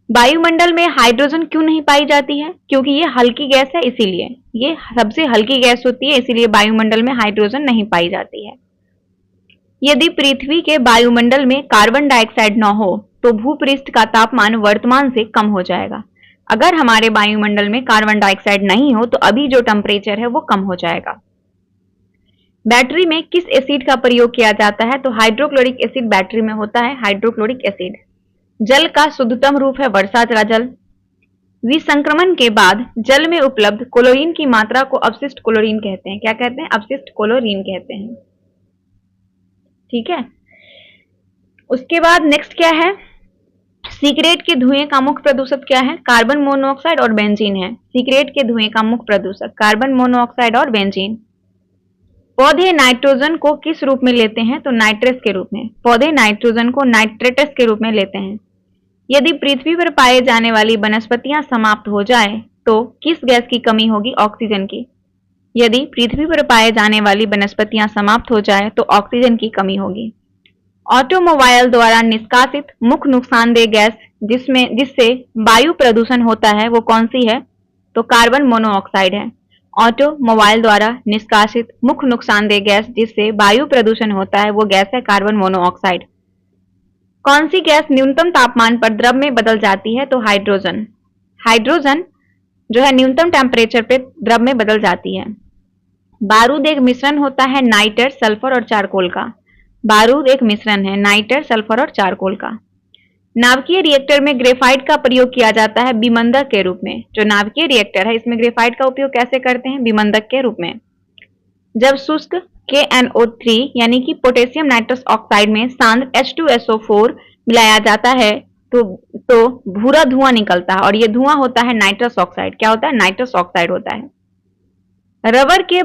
वायुमंडल में हाइड्रोजन क्यों नहीं पाई जाती है? क्योंकि ये हल्की गैस है, इसीलिए ये सबसे हल्की गैस होती है, इसीलिए वायुमंडल में हाइड्रोजन नहीं पाई जाती है। यदि पृथ्वी के वायुमंडल में कार्बन डाइऑक्साइड न हो तो भूपृष्ठ का तापमान वर्तमान से कम हो जाएगा। अगर हमारे वायुमंडल में कार्बन डाइऑक्साइड नहीं हो तो अभी जो टेम्परेचर है वो कम हो जाएगा। बैटरी में किस एसिड का प्रयोग किया जाता है? तो हाइड्रोक्लोरिक एसिड बैटरी में होता है। Hydrochloric acid. जल का शुद्धतम रूप है वर्षा जल। विसंक्रमण के बाद जल में उपलब्ध क्लोरीन की मात्रा को अपशिष्ट क्लोरीन कहते हैं। क्या कहते हैं? अपशिष्ट क्लोरीन कहते हैं। ठीक है। उसके बाद नेक्स्ट क्या है? सिगरेट के धुएं का मुख्य प्रदूषक क्या है? कार्बन मोनोऑक्साइड और बेंजीन है। सिगरेट के धुएं का मुख्य प्रदूषक कार्बन मोनोऑक्साइड और बेंजीन। पौधे नाइट्रोजन को किस रूप में लेते हैं? तो नाइट्रस के रूप में। पौधे नाइट्रोजन को नाइट्रेटस के रूप में लेते हैं। यदि पृथ्वी पर पाए जाने वाली वनस्पतियां समाप्त हो जाए तो किस गैस की कमी होगी? ऑक्सीजन की। यदि पृथ्वी पर पाए जाने वाली वनस्पतियां समाप्त हो जाए तो ऑक्सीजन की कमी होगी। ऑटोमोबाइल द्वारा निष्कासित मुख्य नुकसानदेह गैस जिससे वायु प्रदूषण होता है वो कौन सी है? तो कार्बन मोनोऑक्साइड है। ऑटोमोबाइल द्वारा निष्कासित मुख्य नुकसानदेह गैस जिससे वायु प्रदूषण होता है वो गैस है कार्बन मोनोऑक्साइड। कौन सी गैस न्यूनतम तापमान पर द्रव में बदल जाती है? तो हाइड्रोजन। हाइड्रोजन जो है न्यूनतम टेम्परेचर पे द्रव में बदल जाती है। बारूद एक मिश्रण होता है नाइटर, सल्फर और चारकोल का। बारूद एक मिश्रण है नाइटर, सल्फर और चारकोल का। नाभिकीय रिएक्टर में ग्रेफाइट का प्रयोग किया जाता है विमंदक के रूप में। जो नाभिकीय रिएक्टर है इसमें ग्रेफाइट का उपयोग कैसे करते हैं? विमंदक के रूप में। जब शुष्क KNO3 यानी कि पोटेशियम नाइट्रस ऑक्साइड में सांद्र H2SO4 मिलाया जाता है तो भूरा धुआं निकलता है और यह धुआं होता है नाइट्रस ऑक्साइड। क्या होता है? नाइट्रस ऑक्साइड होता है। रबर के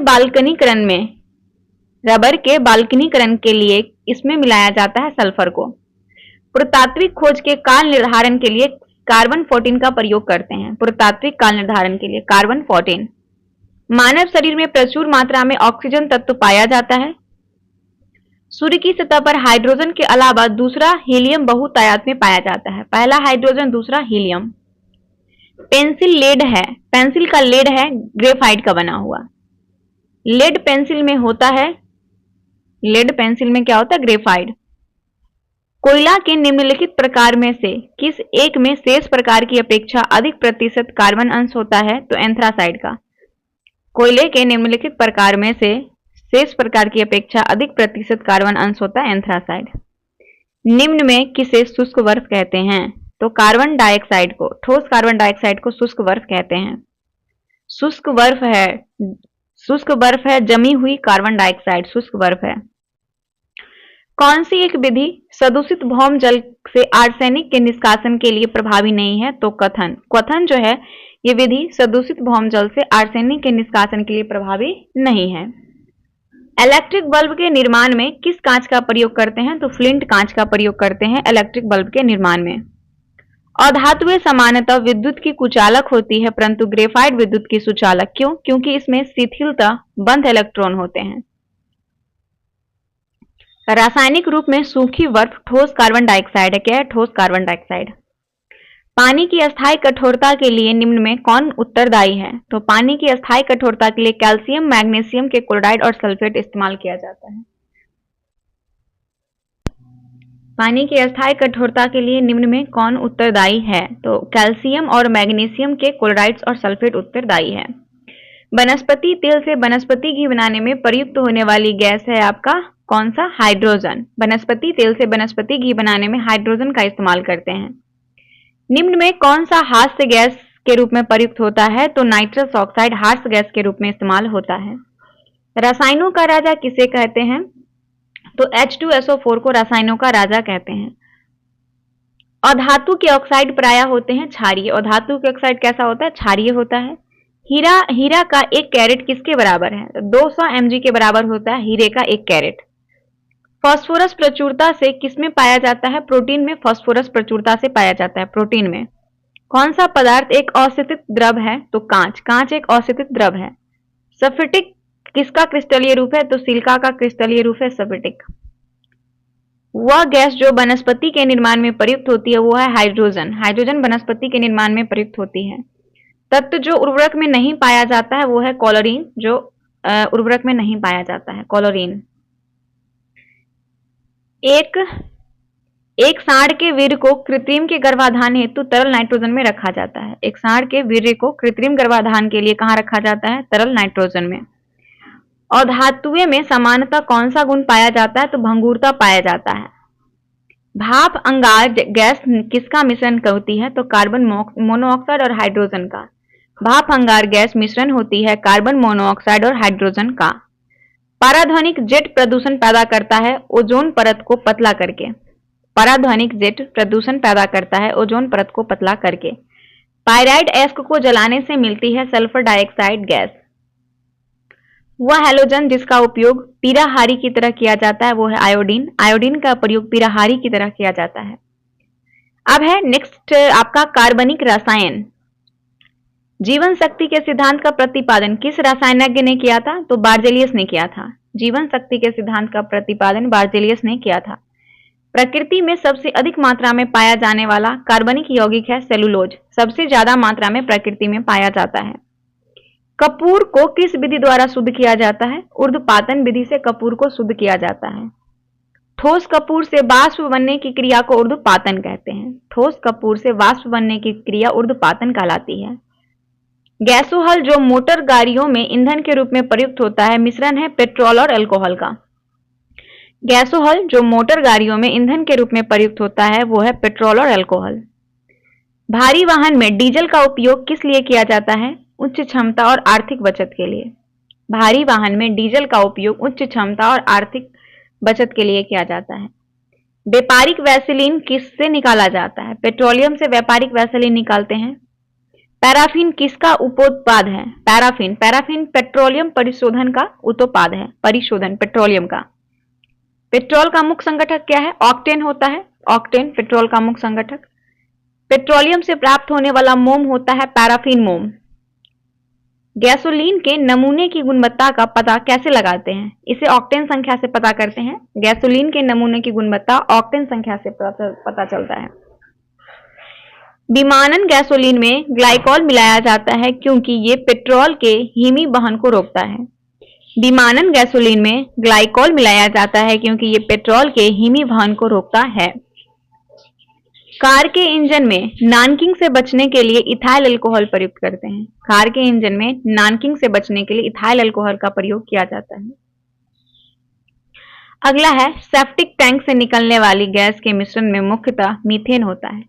बाल्कनीकरण के लिए इसमें मिलाया जाता है सल्फर को। पुरातात्विक खोज के काल निर्धारण के लिए कार्बन 14 का प्रयोग करते हैं। पुरातात्विक काल निर्धारण के लिए कार्बन 14। मानव शरीर में प्रचुर मात्रा में ऑक्सीजन तत्व पाया जाता है। सूर्य की सतह पर हाइड्रोजन के अलावा दूसरा हीलियम बहुतायत में पाया जाता है। पहला हाइड्रोजन, दूसरा हीलियम। पेंसिल लेड है, पेंसिल का लेड है ग्रेफाइट का बना हुआ। लेड पेंसिल में होता है, लेड पेंसिल में क्या होता है? ग्रेफाइट। कोयला के निम्नलिखित प्रकार में से किस एक में शेष प्रकार की अपेक्षा अधिक प्रतिशत कार्बन अंश होता है? तो एंथ्रासाइड का। कोयले के निम्नलिखित प्रकार में से शेष प्रकार की अपेक्षा अधिक प्रतिशत कार्बन अंश होता है एंथ्रासाइड। निम्न में किसे शुष्क बर्फ कहते हैं? तो कार्बन डाइऑक्साइड को, ठोस कार्बन डाइऑक्साइड को शुष्क बर्फ कहते हैं। शुष्क बर्फ है जमी हुई कार्बन डाइऑक्साइड शुष्क बर्फ है। कौन सी एक विधि सदूषित भौम जल से आर्सेनिक के निष्कासन के लिए प्रभावी नहीं है? तो कथन। कथन जो है ये विधि सदूषित भौम जल से आर्सेनिक के निष्कासन के लिए प्रभावी नहीं है। इलेक्ट्रिक बल्ब के निर्माण में किस कांच का प्रयोग करते हैं? तो फ्लिंट कांच का प्रयोग करते हैं इलेक्ट्रिक बल्ब के निर्माण में। अधातुएं सामान्यतः विद्युत की कुचालक होती है परंतु ग्रेफाइट विद्युत की सुचालक। क्यों? क्योंकि इसमें शिथिलता बंध इलेक्ट्रॉन होते हैं। रासायनिक रूप में सूखी बर्फ ठोस कार्बन डाइऑक्साइड है। क्या है? ठोस कार्बन डाइऑक्साइड। पानी की अस्थायी कठोरता के लिए निम्न में कौन उत्तरदायी है? तो पानी की अस्थायी कठोरता के लिए कैल्शियम, मैग्नीशियम के क्लोराइड और सल्फेट इस्तेमाल किया जाता है। पानी की अस्थायी कठोरता के लिए निम्न में कौन उत्तरदायी है? तो कैल्शियम और मैग्नीशियम के क्लोराइड्स और सल्फेट उत्तरदायी है। वनस्पति तेल से वनस्पति घी बनाने में प्रयुक्त होने वाली गैस है आपका कौन सा? हाइड्रोजन। वनस्पति तेल से वनस्पति घी बनाने में हाइड्रोजन का इस्तेमाल करते हैं। निम्न में कौन सा हास्य गैस के रूप में प्रयुक्त होता है? तो नाइट्रस ऑक्साइड हास्य गैस के रूप में इस्तेमाल होता है। रसायनों का राजा किसे कहते हैं? तो H2SO4 को रसायनों का राजा कहते हैं। अधातु के ऑक्साइड प्रायः होते हैं क्षारीय। अधातु के ऑक्साइड कैसा होता है? क्षारीय होता है। हीरा का 1 कैरेट किसके बराबर है? 200 mg के बराबर होता है हीरे का 1 कैरेट। फास्फोरस प्रचुरता से किसमें पाया जाता है? प्रोटीन में फास्फोरस प्रचुरता से पाया जाता है प्रोटीन में। कौन सा पदार्थ एक असितित द्रव है? तो कांच। कांच एक असितित द्रव है। सफिटिक किसका क्रिस्टलीय रूप है? तो सिलिका का क्रिस्टलीय रूप है सफिटिक। वह गैस जो वनस्पति के निर्माण में प्रयुक्त होती है वो है हाइड्रोजन। हाइड्रोजन वनस्पति के निर्माण में प्रयुक्त होती है। तत्व जो उर्वरक में नहीं पाया जाता है वो है क्लोरीन, जो उर्वरक में नहीं पाया जाता है क्लोरीन। एक सांड के वीर्य को कृत्रिम के गर्भाधान हेतु तरल नाइट्रोजन में रखा जाता है। एक सांड के वीर्य को कृत्रिम गर्भाधान के लिए कहां रखा जाता है? तरल नाइट्रोजन में। और धातुएं में सामान्यतः कौन सा गुण पाया जाता है? तो भंगुरता पाया जाता है। भाप अंगार गैस किसका मिश्रण होती है? तो कार्बन मोनोऑक्साइड और हाइड्रोजन का। भाप अंगार गैस मिश्रण होती है कार्बन मोनोऑक्साइड और हाइड्रोजन का। पाराध्वनिक जेट प्रदूषण पैदा करता है ओजोन परत को पतला करके। पाराध्वनिक जेट प्रदूषण पैदा करता है ओजोन परत को पतला करके। पायराइड एस्क को जलाने से मिलती है सल्फर डाइऑक्साइड गैस। वह हैलोजन जिसका उपयोग पीराहारी की तरह किया जाता है वो है आयोडीन। आयोडीन का प्रयोग पीराहारी की तरह किया जाता है। अब है नेक्स्ट आपका कार्बनिक रसायन। जीवन शक्ति के सिद्धांत का प्रतिपादन किस रसायनज्ञ ने किया था? तो बार्जेलियस ने किया था। जीवन शक्ति के सिद्धांत का प्रतिपादन बार्जेलियस ने किया था। प्रकृति में सबसे अधिक मात्रा में पाया जाने वाला कार्बनिक यौगिक है सेलुलोज। सबसे ज्यादा मात्रा में प्रकृति में पाया जाता है। कपूर को किस विधि द्वारा शुद्ध किया जाता है? ऊर्ध्वपातन विधि से कपूर को शुद्ध किया जाता है। ठोस कपूर से वाष्प बनने की क्रिया को ऊर्ध्वपातन कहते हैं। ठोस कपूर से वाष्प बनने की क्रिया ऊर्ध्वपातन कहलाती है। गैसोहॉल जो मोटर गाड़ियों में ईंधन के रूप में प्रयुक्त होता है मिश्रण है पेट्रोल और अल्कोहल का। गैसोहॉल जो मोटर गाड़ियों में ईंधन के रूप में प्रयुक्त होता है वो है पेट्रोल और अल्कोहल। भारी वाहन में डीजल का उपयोग किस लिए किया जाता है? उच्च क्षमता और आर्थिक बचत के लिए। भारी वाहन में डीजल का उपयोग उच्च क्षमता और आर्थिक बचत के लिए किया जाता है। व्यापारिक वैसलीन किससे निकाला जाता है? पेट्रोलियम से व्यापारिक वैसलीन निकालते हैं। पैराफिन किसका उपोत्पाद है? पैराफिन पैराफिन पेट्रोलियम परिशोधन का उत्पाद है। परिशोधन पेट्रोलियम का। पेट्रोल का मुख्य संगठक क्या है? ऑक्टेन होता है। ऑक्टेन पेट्रोल का मुख्य संगठक। पेट्रोलियम से प्राप्त होने वाला मोम होता है पैराफिन मोम। गैसोलीन के नमूने की गुणवत्ता का पता कैसे लगाते हैं? इसे ऑक्टेन संख्या से पता करते हैं। गैसोलीन के नमूने की गुणवत्ता ऑक्टेन संख्या से पता चलता है। विमानन गैसोलीन में ग्लाइकॉल मिलाया जाता है क्योंकि ये पेट्रोल के हिमी वहन को रोकता है। विमानन गैसोलीन में ग्लाइकॉल मिलाया जाता है क्योंकि ये पेट्रोल के हिमी वहन को रोकता है। कार के इंजन में नॉकिंग से बचने के लिए इथाइल अल्कोहल प्रयुक्त करते हैं। कार के इंजन में नॉकिंग से बचने के लिए इथाइल अल्कोहल का प्रयोग किया जाता है। अगला है सेप्टिक टैंक से निकलने वाली गैस के मिश्रण में मुख्यतः मीथेन होता है।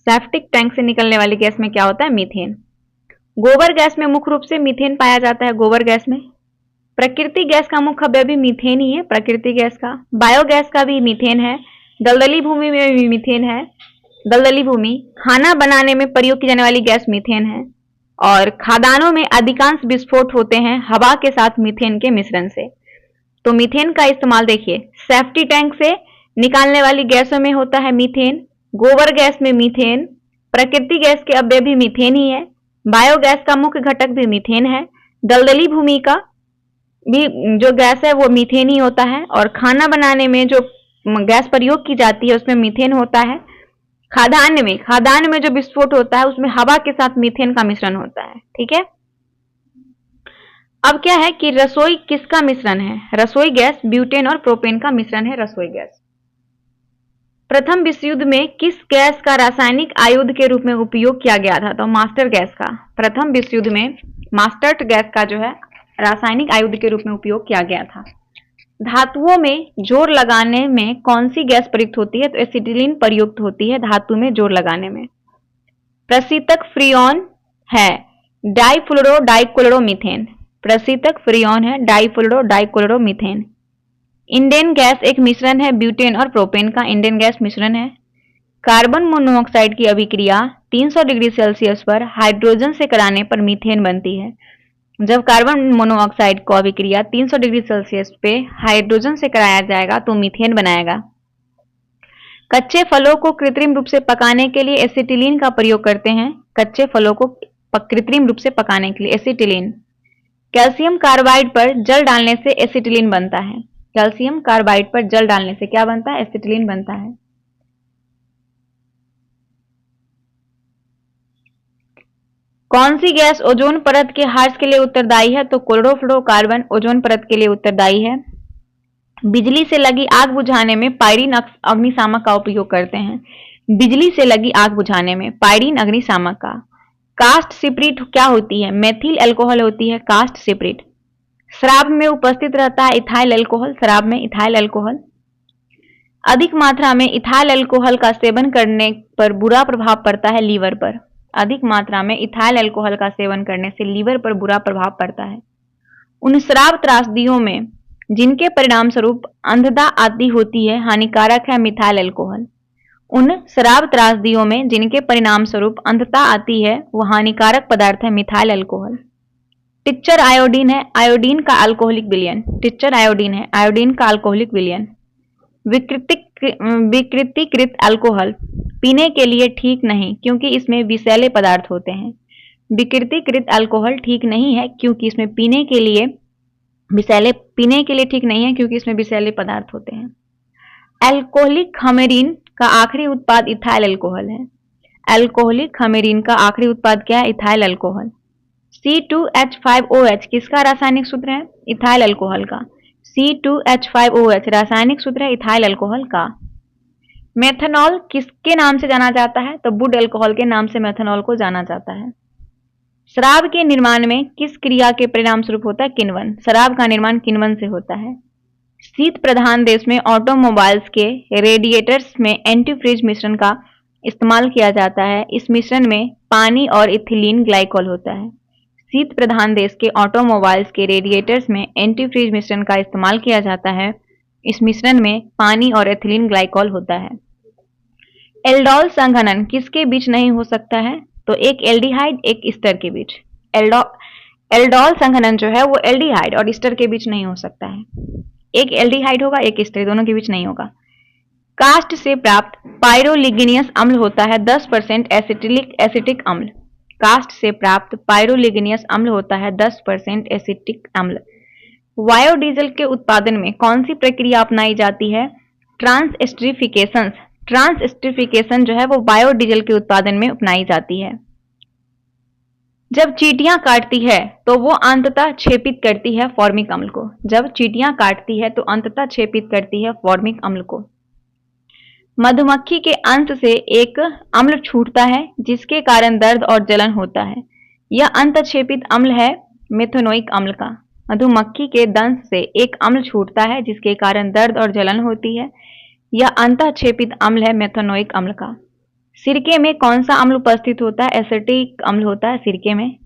सेप्टिक टैंक से निकलने वाली गैस में क्या होता है? मीथेन। गोबर गैस में मुख्य रूप से मीथेन पाया जाता है। गोबर गैस में प्राकृतिक गैस का मुख्य अवयव भी मीथेन ही है। प्राकृतिक गैस का बायोगैस का भी मीथेन है। दलदली भूमि में भी मीथेन है। दलदली भूमि खाना बनाने में प्रयोग की जाने वाली गैस मीथेन है। और खदानों में अधिकांश विस्फोट होते हैं हवा के साथ मीथेन के मिश्रण से। तो मीथेन का इस्तेमाल देखिए सेफ्टी टैंक से निकालने वाली गैसों में होता है मीथेन। गोबर गैस में मीथेन। प्राकृतिक गैस के अवयव भी मीथेन ही है। बायोगैस का मुख्य घटक भी मीथेन है। दलदली भूमि का भी जो गैस है वो मीथेन ही होता है। और खाना बनाने में जो गैस प्रयोग की जाती है उसमें मीथेन होता है। खाद्यान्न में जो विस्फोट होता है उसमें हवा के साथ मीथेन का मिश्रण होता है। ठीक है। अब क्या है कि रसोई किसका मिश्रण है? रसोई गैस ब्यूटेन और प्रोपेन का मिश्रण है रसोई गैस। प्रथम विश्व युद्ध में किस गैस का रासायनिक आयुध के रूप में उपयोग किया गया था? तो मास्टर गैस का। प्रथम विश्व युद्ध में मास्टर्ड गैस का जो है रासायनिक आयुध के रूप में उपयोग किया गया था। धातुओं में जोर लगाने में कौन सी गैस प्रयुक्त होती है? तो एसिटिलीन प्रयुक्त होती है धातु में जोर लगाने में। प्रशीतक फ्रीऑन है डाइफ्लोरो डाइक्लोरोमीथेन। प्रशीतक फ्रीऑन है डाइफ्लोरो डाइक्लोरोमीथेन। इंडेन गैस एक मिश्रण है ब्यूटेन और प्रोपेन का। इंडेन गैस मिश्रण है। कार्बन मोनोऑक्साइड की अभिक्रिया 300 डिग्री सेल्सियस पर हाइड्रोजन से कराने पर मीथेन बनती है। जब कार्बन मोनोऑक्साइड को अभिक्रिया 300 डिग्री सेल्सियस पे हाइड्रोजन से कराया जाएगा तो मीथेन बनाएगा। कच्चे फलों को कृत्रिम रूप से पकाने के लिए एसिटिलीन का प्रयोग करते हैं। कच्चे फलों को कृत्रिम रूप से पकाने के लिए एसिटिलीन। कैल्शियम कार्बाइड पर जल डालने से एसिटिलीन बनता है। कैल्शियम कार्बाइड पर जल डालने से क्या बनता है? एसिटिलीन बनता है। कौन सी गैस ओजोन परत के ह्रास के लिए उत्तरदायी है? तो क्लोरोफ्लोरोकार्बन ओजोन परत के लिए उत्तरदायी है। बिजली से लगी आग बुझाने में पायरीन अग्निशामक का उपयोग करते हैं। बिजली से लगी आग बुझाने में पायरीन अग्निशामक का। कास्ट सिप्रिट क्या होती है? मेथिल अल्कोहल होती है कास्ट सिप्रिट। शराब में उपस्थित रहता है इथाइल अल्कोहल। शराब में इथाइल अल्कोहल। अधिक मात्रा में इथाइल अल्कोहल का सेवन करने पर बुरा प्रभाव पड़ता है लीवर पर। अधिक मात्रा में इथाइल अल्कोहल का सेवन करने से लीवर पर बुरा प्रभाव पड़ता है। उन शराब त्रासदियों में जिनके परिणाम स्वरूप अंधता आदि होती है हानिकारक है मिथाइल अल्कोहल। उन शराब त्रासदियों में जिनके परिणाम स्वरूप अंधता आती है वह हानिकारक पदार्थ है मिथाइल अल्कोहल। टिच्चर आयोडीन है आयोडीन का अल्कोहलिक विलयन। टिच्चर आयोडीन है आयोडीन का अल्कोहलिक विलयन। विकृतीकृत अल्कोहल पीने के लिए ठीक नहीं क्योंकि इसमें विषैले पदार्थ होते हैं। विकृतीकृत अल्कोहल ठीक नहीं है क्योंकि इसमें पीने के लिए ठीक नहीं है क्योंकि इसमें विषैले पदार्थ होते हैं। अल्कोहलिक खमेरीन का आखिरी उत्पाद इथाइल अल्कोहल है। अल्कोहलिक खमेरीन का आखिरी उत्पाद क्या है? Ethyl alcohol. C2H5OH किसका रासायनिक सूत्र है? इथाइल अल्कोहल का। C2H5OH रासायनिक सूत्र है इथाइल अल्कोहल का। मेथनॉल किसके नाम से जाना जाता है? तो वुड अल्कोहल के नाम से मेथनॉल को जाना जाता है। शराब के निर्माण में किस क्रिया के परिणाम स्वरूप होता है? किण्वन। शराब का निर्माण किण्वन से होता है। शीत प्रधान देश में ऑटोमोबाइल्स के रेडिएटर्स में एंटीफ्रीज मिश्रण का इस्तेमाल किया जाता है। इस मिश्रण में पानी और इथिलीन ग्लाइकॉल होता है। शीत प्रधान देश के ऑटोमोबाइल्स के रेडिएटर्स में एंटीफ्रीज मिश्रण का इस्तेमाल किया जाता है। इस मिश्रण में पानी और एथिलीन ग्लाइकॉल होता है। एल्डोल संघनन किसके बीच नहीं हो सकता है? तो एक एल्डिहाइड एक ईस्टर के बीच। एल्डोल संघनन जो है वो एल्डिहाइड और ईस्टर के बीच नहीं हो सकता है। एक एल्डिहाइड होगा एक ईस्टर, दोनों के बीच नहीं होगा। कास्ट से प्राप्त पायरोलिग्नियस अम्ल होता है 10% एसिटिक अम्ल। कास्ट से प्राप्त पायरोलिग्नियस अम्ल होता है 10% एसिटिक अम्ल। बायोडीजल के उत्पादन में कौन सी प्रक्रिया अपनाई जाती है? ट्रांसएस्टरिफिकेशन। ट्रांसएस्टरिफिकेशन जो है वो बायोडीजल के उत्पादन में अपनाई जाती है। जब चींटियां काटती है तो वो अंततः छेपित करती है फॉर्मिक अम्ल को। जब चींटियां काटती है तो अंततः छेपित करती है फॉर्मिक अम्ल को। मधुमक्खी के अंत से एक अम्ल छूटता है जिसके कारण दर्द और जलन होता है। यह अंतःक्षेपित अम्ल है मेथनोइक अम्ल का। मधुमक्खी के दंश से एक अम्ल छूटता है जिसके कारण दर्द और जलन होती है। यह अंतःक्षेपित अम्ल है मेथनोइक अम्ल का। सिरके में कौन सा अम्ल उपस्थित होता है? एसिटिक अम्ल होता है सिरके में।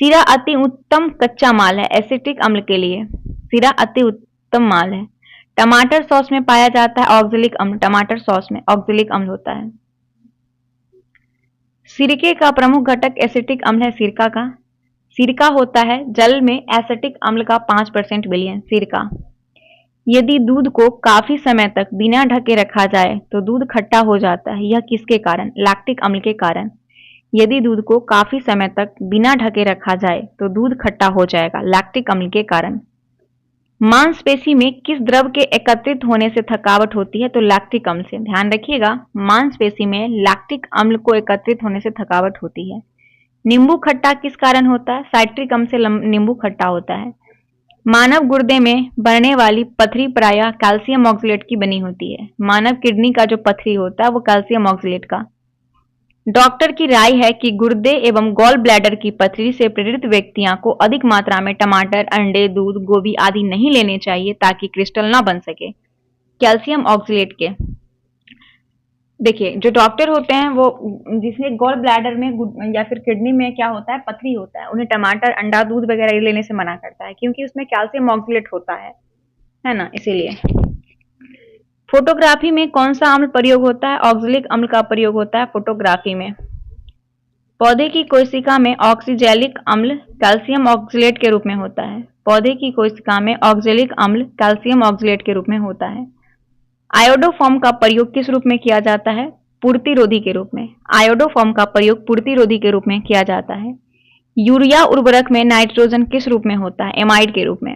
सीरा अति उत्तम कच्चा माल है एसिटिक अम्ल के लिए। सीरा अति उत्तम माल है। टमाटर सॉस में पाया जाता है ऑक्जेलिक अम्ल। टमाटर सॉस में ऑक्जेलिक अम्ल होता है। सिरके का प्रमुख घटक एसिटिक अम्ल है सिरका का। सिरका होता है जल में एसिटिक अम्ल का 5% विलयन। सिरका। यदि दूध को काफी समय तक बिना ढके रखा जाए तो दूध खट्टा हो जाता है। यह किसके कारण? लैक्टिक अम्ल के कारण। यदि दूध को काफी समय तक बिना ढके रखा जाए तो दूध खट्टा हो जाएगा, लैक्टिक अम्ल के कारण। मांसपेशी में किस द्रव के एकत्रित होने से थकावट होती है? तो लैक्टिक अम्ल से। ध्यान रखिएगा, मांसपेशी में लैक्टिक अम्ल को एकत्रित होने से थकावट होती है। नींबू खट्टा किस कारण होता है? साइट्रिक अम्ल से नींबू खट्टा होता है। मानव गुर्दे में बनने वाली पथरी प्रायः कैल्शियम ऑक्सलेट की बनी होती है। मानव किडनी का जो पथरी होता है वो कैल्शियम ऑक्सलेट का। डॉक्टर की राय है कि गुर्दे एवं गॉल ब्लैडर की पथरी से पीड़ित व्यक्तियों को अधिक मात्रा में टमाटर, अंडे, दूध, गोभी आदि नहीं लेने चाहिए ताकि क्रिस्टल ना बन सके। कैल्शियम ऑक्सलेट के देखिए, जो डॉक्टर होते हैं वो जिसमें गॉल ब्लैडर में या फिर किडनी में क्या होता है, पथरी होता है, उन्हें टमाटर, अंडा, दूध वगैरह लेने से मना करता है क्योंकि उसमें कैल्शियम ऑक्सलेट होता है ना, इसीलिए। फोटोग्राफी में कौन सा अम्ल प्रयोग होता है? ऑक्जेलिक अम्ल का प्रयोग होता है फोटोग्राफी में। पौधे की कोशिका में ऑक्सीजैलिक अम्ल कैल्शियम ऑक्सलेट के रूप में होता है। पौधे की कोशिका में ऑक्जेलिक अम्ल कैल्शियम ऑक्सलेट के रूप में होता है। आयोडोफॉर्म का प्रयोग किस रूप में किया जाता है? पूर्तिरोधी के रूप में। आयोडोफॉर्म का प्रयोग पूर्तिरोधी के रूप में किया जाता है। यूरिया उर्वरक में नाइट्रोजन किस रूप में होता है? एमाइड के रूप में।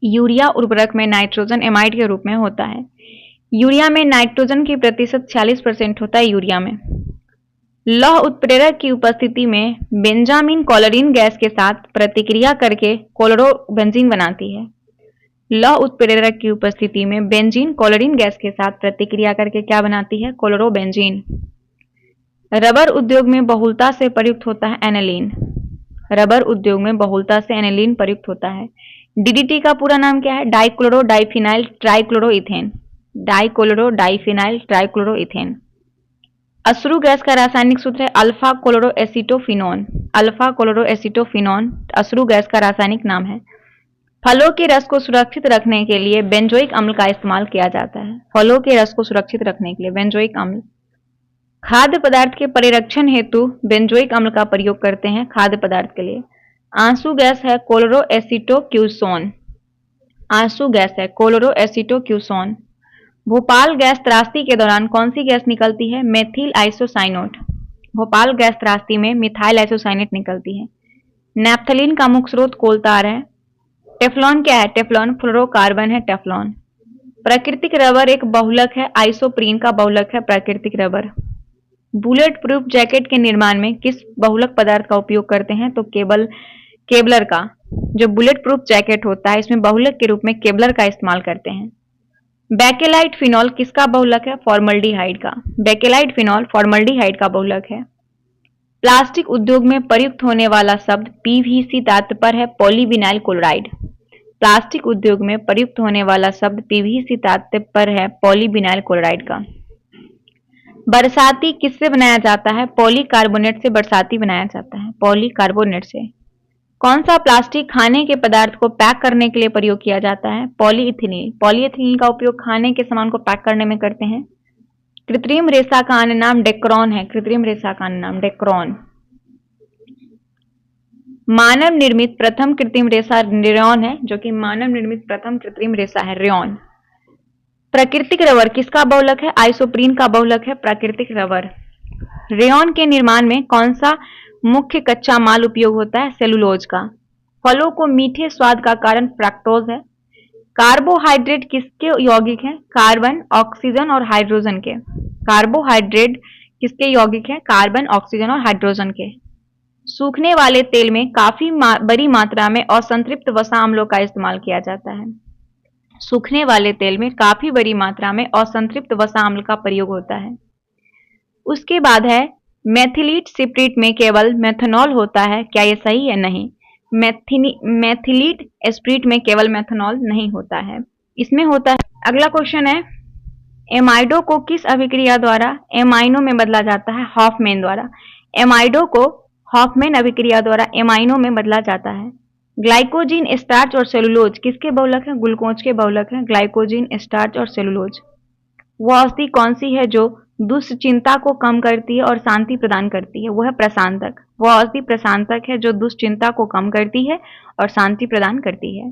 यूरिया उर्वरक में नाइट्रोजन एमाइड के रूप में होता है। यूरिया में नाइट्रोजन की प्रतिशत 46% होता है यूरिया में। लौह उत्प्रेरक की उपस्थिति में बेंजामिन क्लोरीन गैस के साथ प्रतिक्रिया करके क्लोरोबेंजीन बनाती है। लौह उत्प्रेरक की उपस्थिति में बेंजीन क्लोरीन गैस के साथ प्रतिक्रिया करके क्या बनाती है? क्लोरोबेंजीन। रबर उद्योग में बहुलता से प्रयुक्त होता है एनिलीन। रबर उद्योग में बहुलता से एनिलीन प्रयुक्त होता है। डीडीटी का पूरा नाम क्या है? Dichloro diphenyl trichloroethane. Dichloro diphenyl trichloroethane. अश्रु गैस का रासायनिक सूत्र है अल्फा क्लोरोएसिटोफिनोन। अल्फा क्लोरोएसिटोफिनोन अश्रु गैस का रासायनिक नाम है। फलों के रस को सुरक्षित रखने के लिए बेंजोइक अम्ल का इस्तेमाल किया जाता है। फलों के रस को सुरक्षित रखने के लिए बेंजोइक अम्ल। खाद्य पदार्थ के परिरक्षण हेतु बेंजोइक अम्ल का प्रयोग करते हैं खाद्य पदार्थ के लिए। आंसू गैस है क्लोरोएसिटोक्यूसोन। आंसू गैस है क्लोरोएसिटोक्यूसोन। भोपाल गैस त्रासदी के दौरान कौन सी गैस निकलती है? Methyl isocyanate. भोपाल गैस त्रासदी में मिथाइल आइसोसाइनेट निकलती है। नैप्थलीन का मुख्य स्रोत कोलतार है। टेफ्लॉन क्या है? टेफ्लॉन फ्लोरोकार्बन है टेफ्लॉन। प्राकृतिक रबर एक बहुलक है, आइसोप्रीन का बहुलक है प्राकृतिक रबर। बुलेट प्रूफ जैकेट के निर्माण में किस बहुलक पदार्थ का उपयोग करते हैं? तो केबलर का। जो बुलेट प्रूफ जैकेट होता है इसमें बहुलक के रूप में केबलर का इस्तेमाल करते हैं। बेकेलाइट फिनॉल किसका बहुलक है? फॉर्मल्डिहाइड का। बेकेलाइट फिनॉल फॉर्मल्डिहाइड का बहुलक है। प्लास्टिक उद्योग में प्रयुक्त होने वाला शब्द पीवीसी तात्पर्य है पॉलीविनाइल क्लोराइड। प्लास्टिक उद्योग में प्रयुक्त होने वाला शब्द पीवीसी तात्पर्य है पॉलीविनाइल क्लोराइड का। बरसाती किससे बनाया जाता है? पॉलीकार्बोनेट से बरसाती बनाया जाता है, पॉलीकार्बोनेट से। कौन सा प्लास्टिक खाने के पदार्थ को पैक करने के लिए प्रयोग किया जाता है? पॉलीइथेनिल। पॉलीइथेनिल का उपयोग खाने के सामान को पैक करने में करते हैं। कृत्रिम रेशा का अन्य नाम डेक्रोन है। कृत्रिम रेशा का अन्य नाम डेक्रोन। मानव निर्मित प्रथम कृत्रिम रेशा रेयॉन है, जो कि मानव निर्मित प्रथम कृत्रिम रेशा है, रेयॉन। प्राकृतिक रबर किसका बहुलक है? आइसोप्रीन का बहुलक है प्राकृतिक रबर। रेयॉन के निर्माण में कौन सा मुख्य कच्चा माल उपयोग होता है? सेलुलोज का। फलों को मीठे स्वाद का कारण फ्रक्टोज है। कार्बोहाइड्रेट किसके यौगिक हैं? कार्बन, ऑक्सीजन और हाइड्रोजन के। कार्बोहाइड्रेट किसके यौगिक हैं? कार्बन, ऑक्सीजन और हाइड्रोजन के। सूखने वाले तेल में काफी बड़ी मात्रा में असंतृप्त वसा अम्लों का इस्तेमाल किया जाता है। सूखने वाले तेल में काफी बड़ी मात्रा में असंतृप्त वसा अम्ल का प्रयोग होता है। उसके बाद है मेथिलीट स्पिरिट में केवल मेथनॉल होता है, क्या ये सही है? नहीं, मेथिलीट स्पिरिट में केवल मेथनॉल नहीं होता है, इसमें होता है। अगला क्वेश्चन है, एमाइडो को किस अभिक्रिया द्वारा एमाइनो में बदला जाता है? हॉफमैन द्वारा। एमाइडो को हॉफमैन अभिक्रिया द्वारा एमाइनो में बदला जाता है। ग्लाइकोजीन, स्टार्च और सेलुलोज किसके बहुलक हैं? ग्लूकोज के बहुलक हैं, ग्लाइकोजीन, स्टार्च और सेलुलोज। वह औषधि कौन सी है जो दुश्चिंता को कम करती है और शांति प्रदान करती है? वह है प्रशांतक। वह औषधि प्रशांतक है जो दुश्चिंता को कम करती है और शांति प्रदान करती है।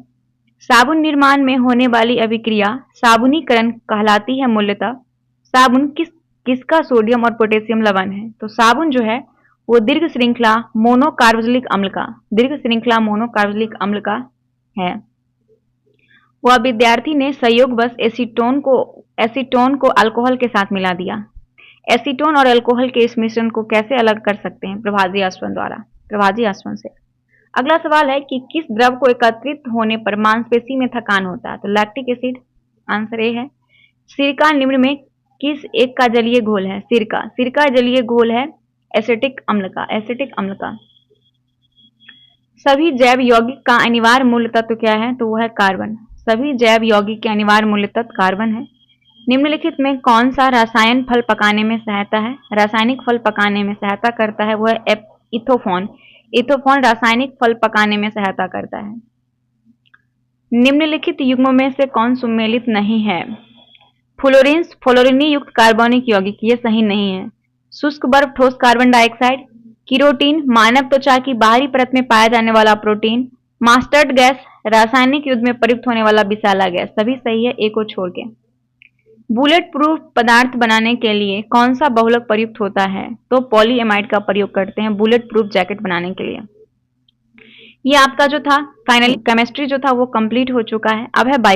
साबुन निर्माण में होने वाली अभिक्रिया साबुनीकरण कहलाती है मूलतः। साबुन किसका सोडियम और पोटेशियम लवण है? तो साबुन जो है वो दीर्घ श्रृंखला मोनोकार्बोक्सिलिक अम्ल का है। वह विद्यार्थी ने संयोगवश एसीटोन को अल्कोहल के साथ मिला दिया। एसीटोन और अल्कोहल के इस मिश्रण को कैसे अलग कर सकते हैं? प्रभाजी आसवन द्वारा, प्रभाजी आसवन से। अगला सवाल है कि किस द्रव को एकत्रित होने पर मांसपेशी में थकान होता है? तो लैक्टिक एसिड, आंसर ए है। सिरका निम्न में किस एक का जलीय घोल है? सिरका जलीय घोल है एसिटिक अम्ल का। सभी जैव यौगिक का अनिवार्य मूल तत्व क्या है? तो वह है कार्बन। सभी जैव यौगिक के अनिवार्य मूल तत्व कार्बन है। निम्नलिखित में कौन सा रसायन फल पकाने में सहायता है? रासायनिक फल पकाने में सहायता करता है वह इथोफॉन। इथोफॉन रासायनिक फल पकाने में सहायता करता है। निम्नलिखित युग्मों में से कौन सुमेलित नहीं है? फ्लोरीन्स फ्लोरीनी युक्त कार्बनिक यौगिक, ये सही नहीं है। शुष्क बर्फ ठोस कार्बन डाइऑक्साइड। कीरोटीन मानव त्वचा की बाहरी परत में पाया जाने वाला प्रोटीन। मास्टर्ड गैस रासायनिक युद्ध में प्रयुक्त होने वाला विषैला गैस, सभी सही है एक को छोड़ के। बुलेट प्रूफ पदार्थ बनाने के लिए कौन सा बहुलक प्रयुक्त होता है? तो पॉलीएमाइड का प्रयोग करते हैं बुलेट प्रूफ जैकेट बनाने के लिए। ये आपका जो था फाइनली केमिस्ट्री जो था वो कंप्लीट हो चुका है। अब है